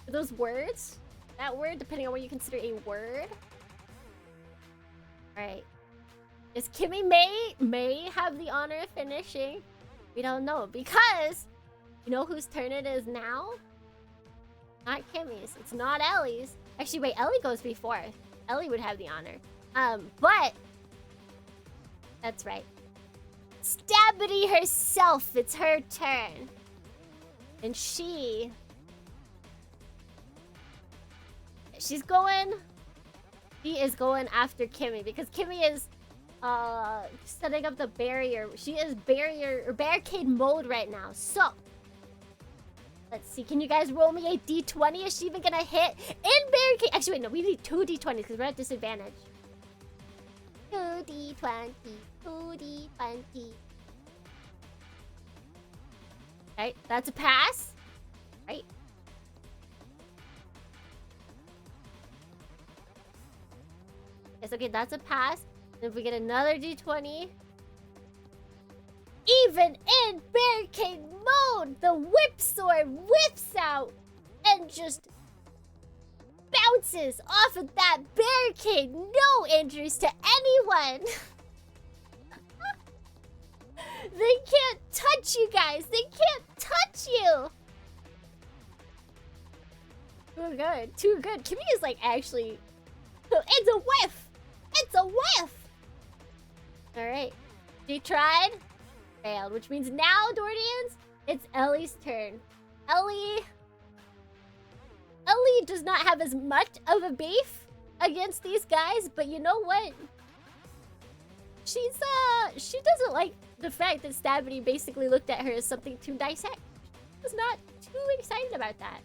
Those words? That word, depending on what you consider a word. Alright. Is Kimmy may have the honor of finishing? We don't know because you know whose turn it is now? Not Kimmy's. It's not Ellie's. Actually, wait, Ellie goes before. Ellie would have the honor. But that's right. Stabity herself. It's her turn. And she's going. She is going after Kimmy because Kimmy is setting up the barrier. She is barricade mode right now. So let's see. Can you guys roll me a d20? Is she even gonna hit in barricade? Actually, wait, no. We need 2 d20s because we're at disadvantage. 2 d20. 2 d20. Right, that's a pass. Right. Yes, okay, that's a pass. And if we get another d20, even in barricade mode, the whip sword whips out and just bounces off of that barricade. No injuries to anyone. They can't touch you guys. They can't touch you. Too good. Too good. Kimmy is like actually... It's a whiff. It's a whiff. Alright. She tried. Failed. Which means now, Dohrniians, it's Ellie's turn. Ellie does not have as much of a beef against these guys, but you know what? She doesn't like the fact that Stabity basically looked at her as something to dissect. She was not too excited about that.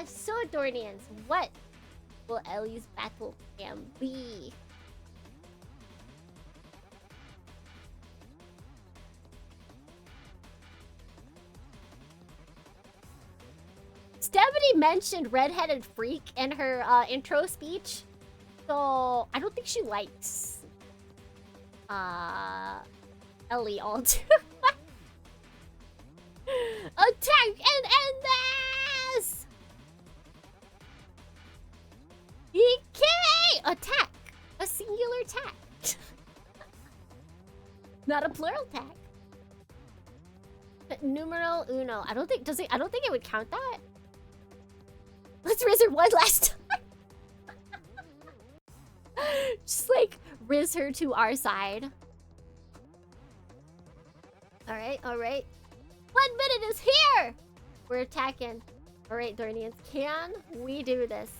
So, Dohrniians, what will Ellie's battle plan be? Stabity mentioned redheaded freak in her intro speech, so I don't think she likes Ellie all too much. Attack and end this! EK! Attack! A singular attack. Not a plural attack. But numero uno. I don't think it would count that. Let's riz her one last time. Just like riz her to our side. Alright, alright. 1 minute is here! We're attacking. Alright, Dohrniians, can we do this?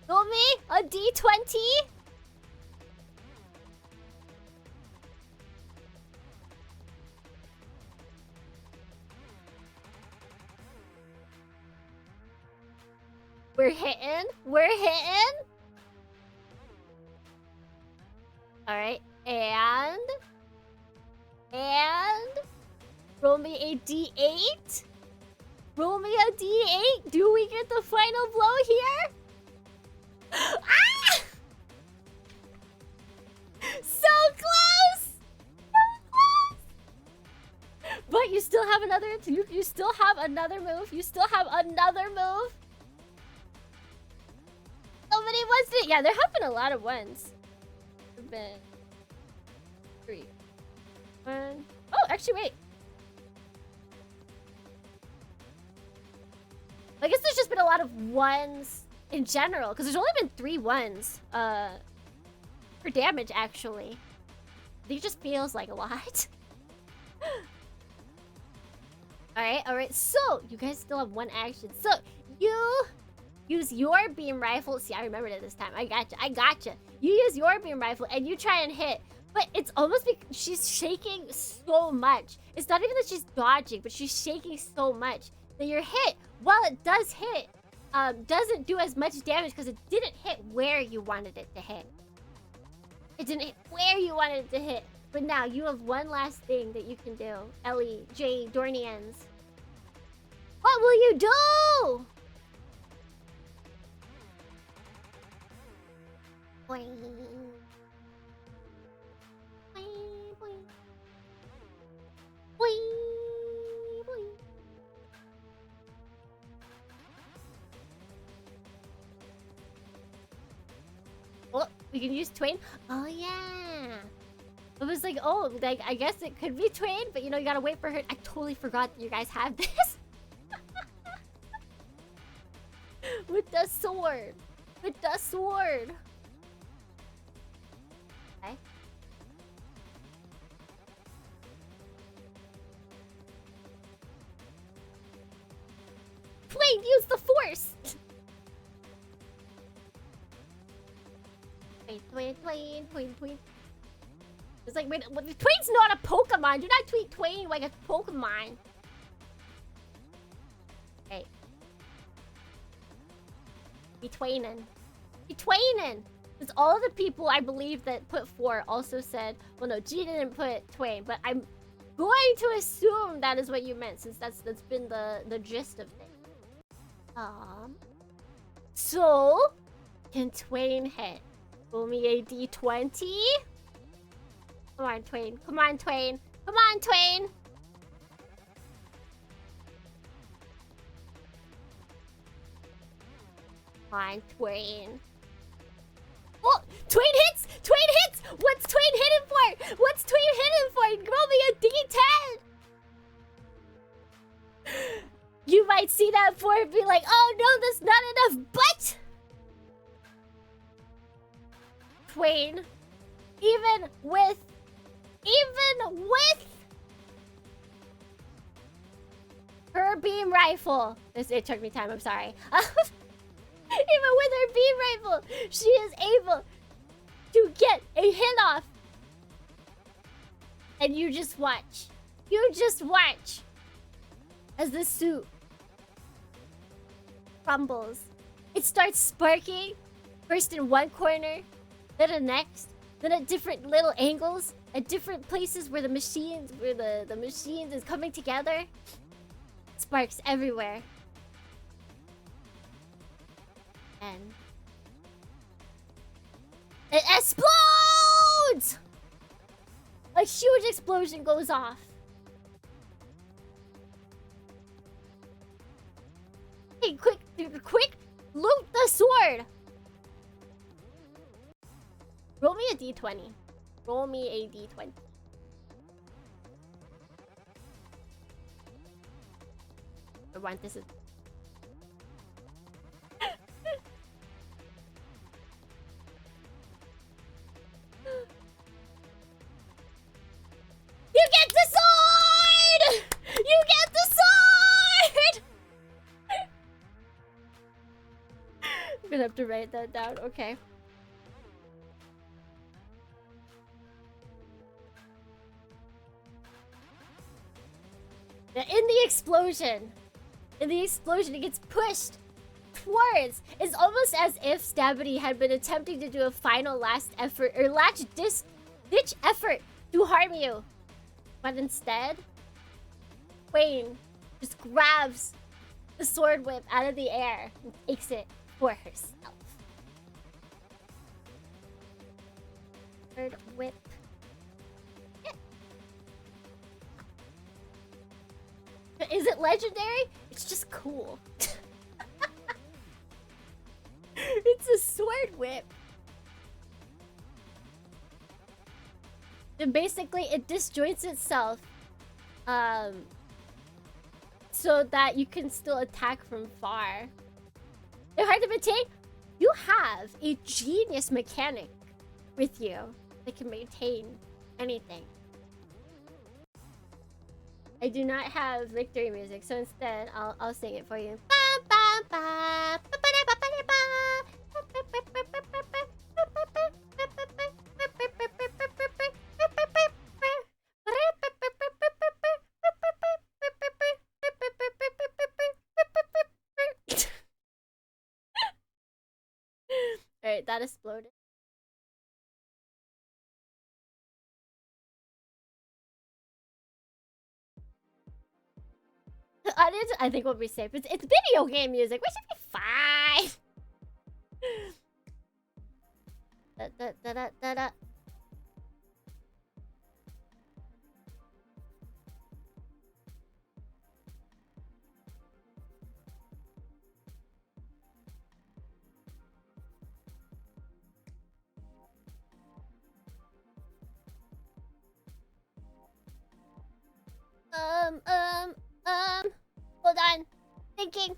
Roll me a d20. We're hitting. We're hitting. Alright, and roll me a d8. Roll me a d8. Do we get the final blow here? Ah! So close! So close! But you still have another. You still have another move. You still have another move. Somebody wants to. Yeah, there have been a lot of ones. There've been 3. 1. Oh, actually, wait. I guess there's just been a lot of ones in general, because there's only been 3 ones for damage, actually. I think it just feels like a lot. Alright, so you guys still have 1 action. So you use your beam rifle. See, I remembered it this time. I gotcha. You use your beam rifle and you try and hit, but it's almost because she's shaking so much. It's not even that she's dodging, but she's shaking so much that your hit, while it does hit, doesn't do as much damage because it didn't hit where you wanted it to hit. It didn't hit where you wanted it to hit. But now you have one last thing that you can do. Ellie, J, Dohrniians. What will you do? Boing. Boing, boing. Boing, boing. Oh, We can use Twain. Oh yeah. It was like, oh, like I guess it could be Twain, but you know you gotta wait for her. I totally forgot that you guys have this. With the sword. With the sword. Okay. Twain, use the force! Twain. It's like, wait, Twain's not a Pokemon. Do not tweet Twain like a Pokemon. Hey. Be Twainin'. Be Twainin'! Because all of the people I believe that put 4 also said, well no, G didn't put Twain, but I'm going to assume that is what you meant, since that's been the gist of things. So can Twain hit? Roll me a d20. Come on, Twain. Come on, Twain. Come on, Twain. Come on, Twain. Oh, Twain hits! Twain hits! What's Twain hitting for? What's Twain hitting for? Roll me a d10. You might see that 4 and be like, oh no, that's not enough, but Twain, even with her beam rifle, it took me time, I'm sorry. Even with her beam rifle, she is able to get a hit off. And you just watch. You just watch as the suit crumbles. It starts sparking, first in one corner, then the next, then at different little angles, at different places where the machines is coming together. Sparks everywhere. And it explodes! A huge explosion goes off. Hey, quick, loot the sword! Roll me a d20. Roll me a d20. I want this. You get the sword! You get the sword! I'm gonna have to write that down. Okay. In the explosion, it gets pushed towards. It's almost as if Stabity had been attempting to do a final last effort or ditch effort to harm you. But instead, Wayne just grabs the sword whip out of the air and takes it for herself. Sword whip. Is it legendary? It's just cool. It's a sword whip. And basically it disjoints itself so that you can still attack from far. They're hard to maintain. You have a genius mechanic with you that can maintain anything. I do not have victory music, so instead I'll sing it for you. Alright, that exploded. I think we'll be safe. It's video game music. We should be fine. Hold on. Thinking.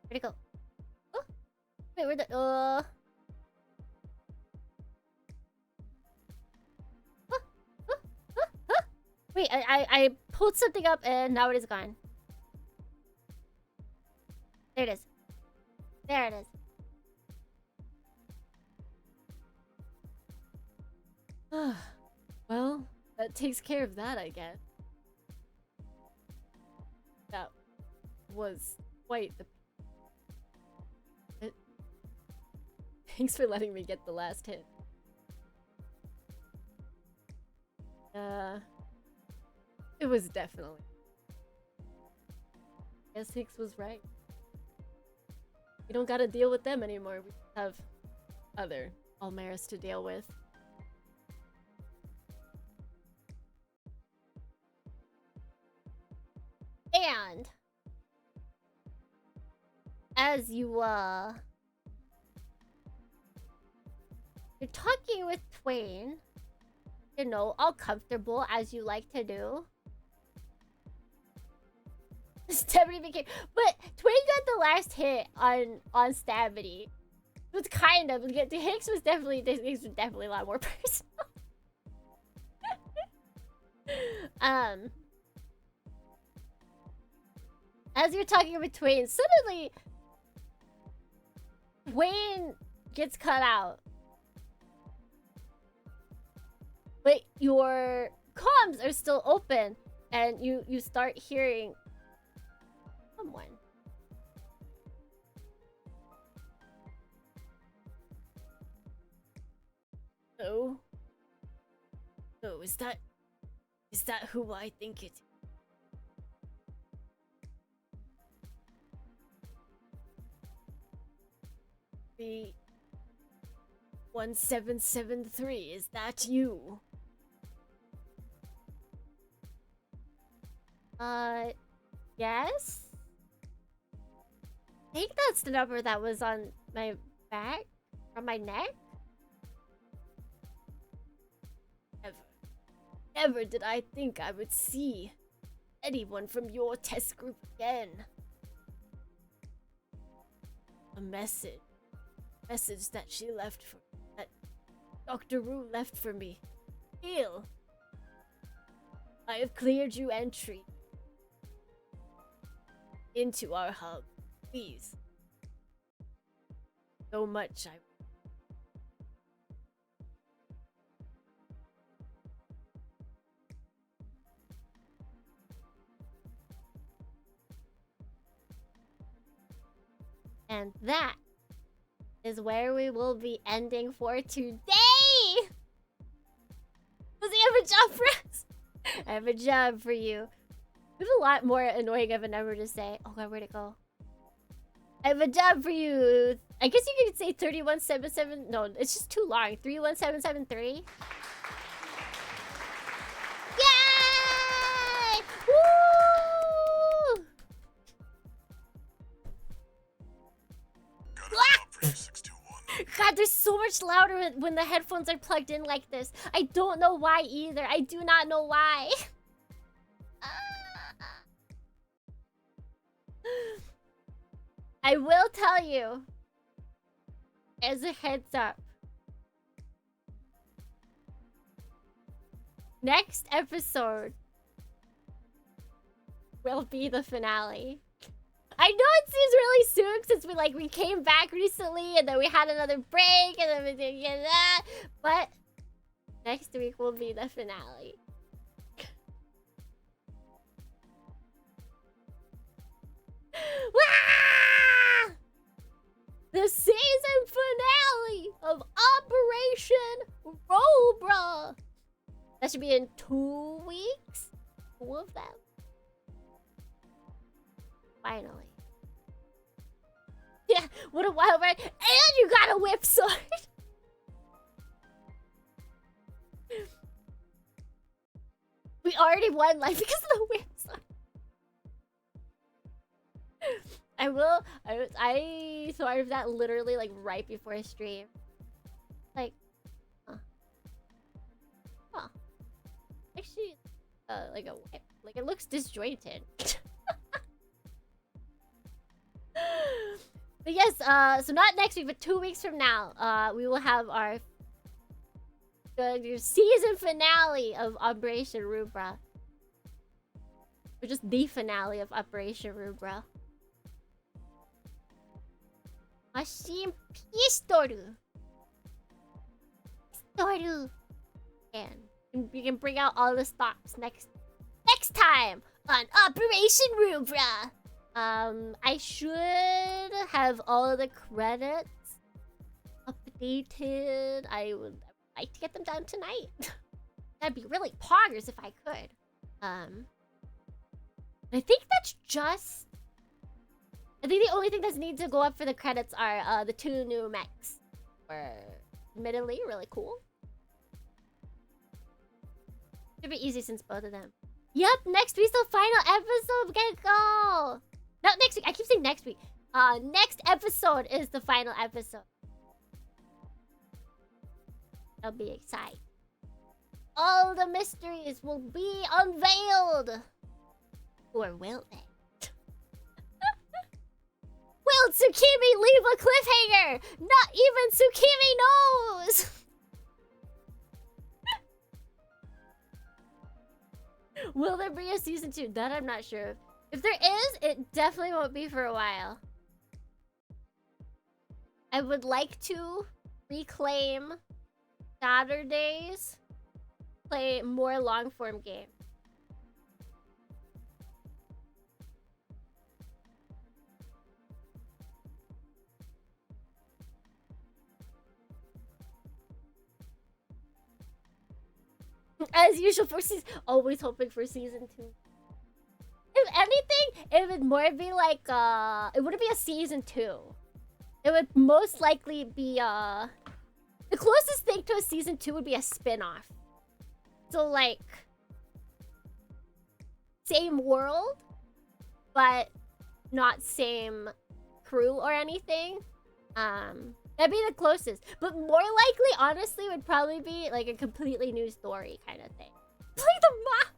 Where'd it go? Oh, wait, where'd the Wait, I pulled something up and now it is gone. There it is. There it is. Well, that takes care of that, I guess. That was quite the... Thanks for letting me get the last hit. It was definitely... Guess Hicks was right. We don't gotta deal with them anymore. We have other Almeris to deal with. And as you're talking with Twain, you know, all comfortable as you like to do. Stabity became, but Twain got the last hit on Stabity. It was kind of, the Hicks was definitely a lot more personal. As you're talking with Twain, suddenly Twain gets cut out. But your comms are still open, and you start hearing someone. Oh, is that who I think it is? The 1773, is that you? Yes? I think that's the number that was on my back, on my neck. Never did I think I would see anyone from your test group again. A message that she left for, that Dr. Ru left for me. Heal. I have cleared you entry into our hub. Please. So much I... And that is where we will be ending for today! Does he have a job for us? I have a job for you. We have a lot more annoying of a number to say. Oh god, where'd it go? I have a job for you. I guess you could say 3177. No, it's just too long. 31773. Yay! Woo! God, they're so much louder when the headphones are plugged in like this. I don't know why either. I do not know why. I will tell you, as a heads up, next episode will be the finale. I know it seems really soon since we came back recently and then we had another break and then we did that, but next week will be the finale. Wah! The season finale of Operation Rubra. That should be in 2 weeks. 2 of them. Finally. Yeah, what a wild ride. And you got a whip sword. We already won life because of the whip sword. I thought of that literally like right before stream. Like, huh. Actually, like a whip. Like it looks disjointed. But yes, so not next week, but 2 weeks from now, we will have our season finale of Operation Rubra. Or just the finale of Operation Rubra. Machine Pistoru. Pistoru. And we can bring out all the stops next time on Operation Rubra. I should have all of the credits updated. I would like to get them done tonight. That'd be really poggers if I could. I think that's just... I think the only thing that needs to go up for the credits are the 2 new mechs. Or admittedly really cool. Should be easy since both of them. Yep, next week's the final episode. Get go. Not next week. I keep saying next week. Next episode is the final episode. That'll be exciting. All the mysteries will be unveiled. Or will they? Will Tsukimi leave a cliffhanger? Not even Tsukimi knows. Will there be a season 2? That I'm not sure of. If there is, it definitely won't be for a while. I would like to reclaim Saturdays, play more long-form games. As usual for season, always hoping for season 2. If anything, it would more be like it wouldn't be a season 2. It would most likely be the closest thing to a season 2 would be a spin-off. So like same world, but not same crew or anything. That'd be the closest. But more likely, honestly, would probably be like a completely new story kind of thing. Play the map!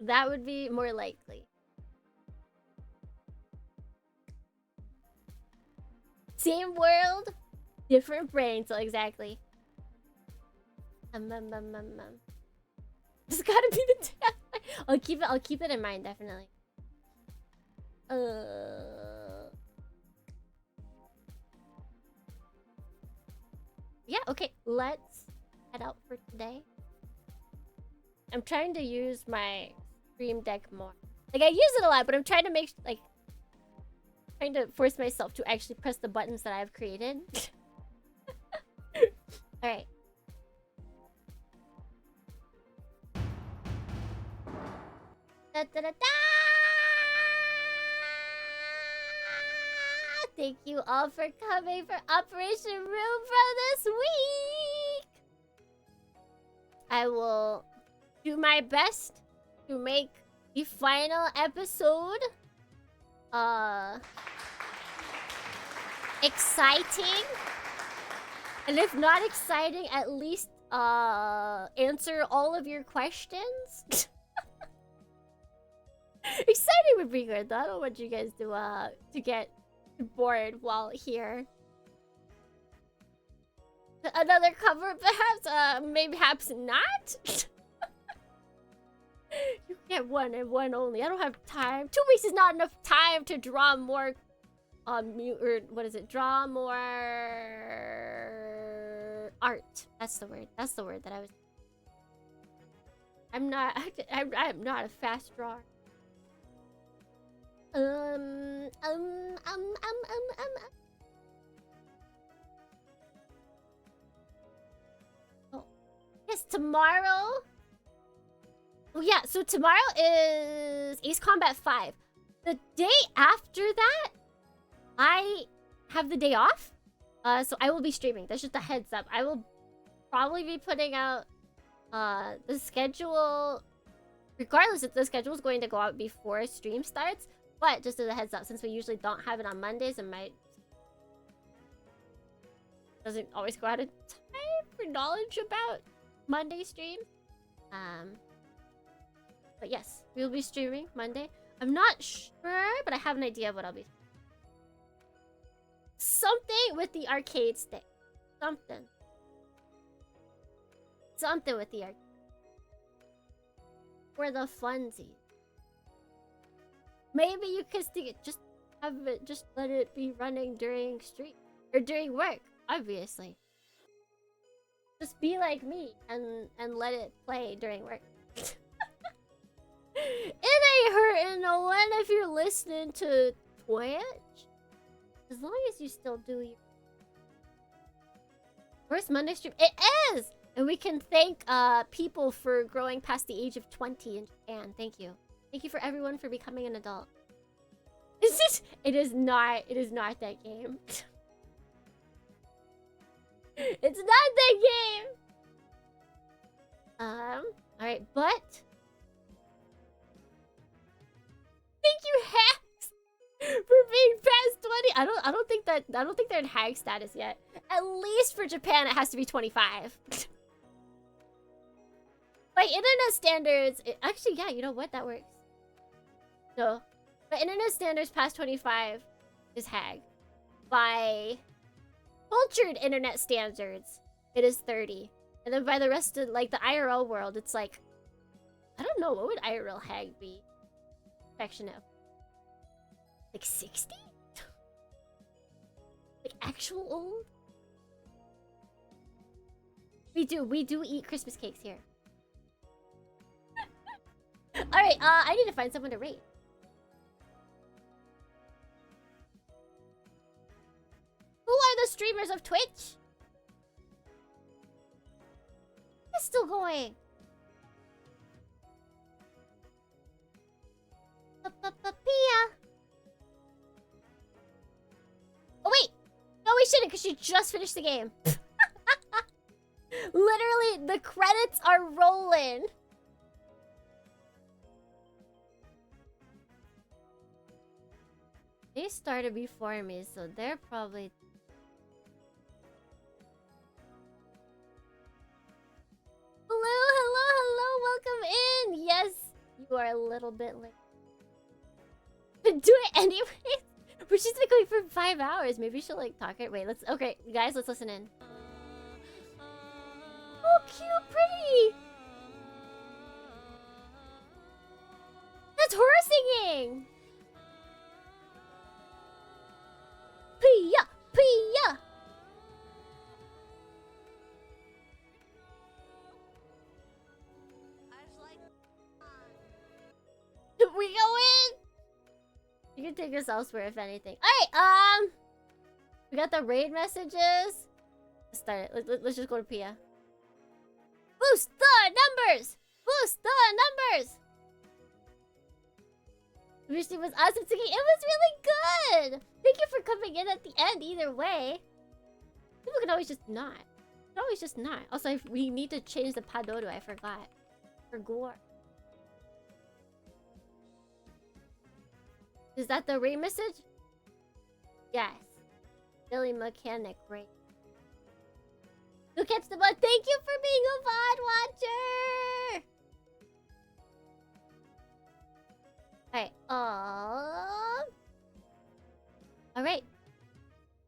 That would be more likely. Same world, different brain, so exactly. This gotta be the death. I'll keep it in mind, definitely. Yeah, okay, let's head out for today. I'm trying to use my Stream Deck more. Like, I use it a lot, but I'm trying to make, like, trying to force myself to actually press the buttons that I've created. Alright. Da, da, da, da! Thank you all for coming for Operation Rubra this week! I will do my best to make the final episode exciting. And if not exciting, at least answer all of your questions. Exciting would be good though. I don't want you guys to get bored while here. Another cover, perhaps? Maybe perhaps not? You get one and one only. I don't have time. 2 weeks is not enough time to draw more what is it? Draw more art. That's the word. That's the word that I was... I'm not a fast drawer. Oh. Yes, tomorrow Oh yeah, so tomorrow is Ace Combat 5. The day after that, I have the day off. So I will be streaming. That's just a heads up. I will probably be putting out the schedule, regardless if the schedule is going to go out before stream starts. But just as a heads up, since we usually don't have it on Mondays, it doesn't always go out of time for knowledge about Monday streams. But yes, we'll be streaming Monday. I'm not sure, but I have an idea of what I'll be. Something with the arcade stick. Something with the arcade. For the funsies. Maybe you could stick it, just let it be running during stream or during work, obviously. Just be like me and let it play during work. It ain't hurting no one if you're listening to Twitch. As long as you still do your first Monday stream. It is! And we can thank people for growing past the age of 20 in Japan. Thank you. Thank you for everyone for becoming an adult. It is not that game. It's not that game! Alright, but thank you, Hacks, for being past 20. I don't think they're in hag status yet. At least for Japan, it has to be 25. By internet standards, actually, yeah, you know what? That works. No, by internet standards, past 25 is hag. By cultured internet standards, it is 30. And then by the rest of, like, the IRL world, it's like, I don't know, what would IRL hag be? Affectionate. Like 60? Like actual old? We do eat Christmas cakes here. Alright, I need to find someone to rate. Who are the streamers of Twitch? It's still going. Pia. Oh wait, no, we shouldn't, because she just finished the game. Literally, the credits are rolling. They started before me, so they're probably... Hello, welcome in! Yes, you are a little bit late. But do it anyways! But she's been going for 5 hours. Maybe she'll like talk it. Wait, okay, guys, let's listen in. Oh, cute, pretty! That's her singing! Pia! Pia! We go in! You can take us elsewhere if anything. Alright, we got the raid messages. Let's start it. Let's just go to Pia. Boost the numbers! Boost the numbers! Wish it was awesome, Tsuki. It was really good! Thank you for coming in at the end either way. People can always just not. Can always just not. Also, we need to change the Padoru, I forgot. For gore. Is that the raid message? Yes. Billy Mechanic, great. Who catch the bug? Thank you for being a VOD watcher! Alright, alright.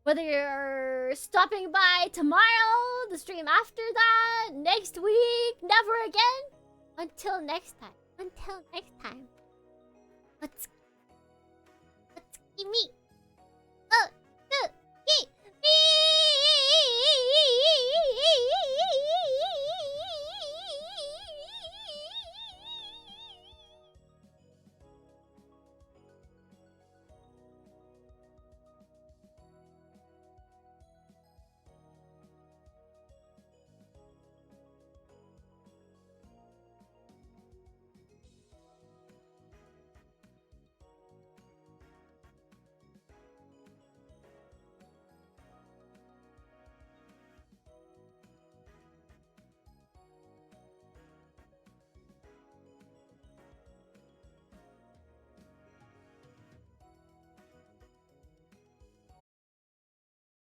Whether you're stopping by tomorrow, the stream after that, next week, never again. Until next time. Until next time. Let's meet.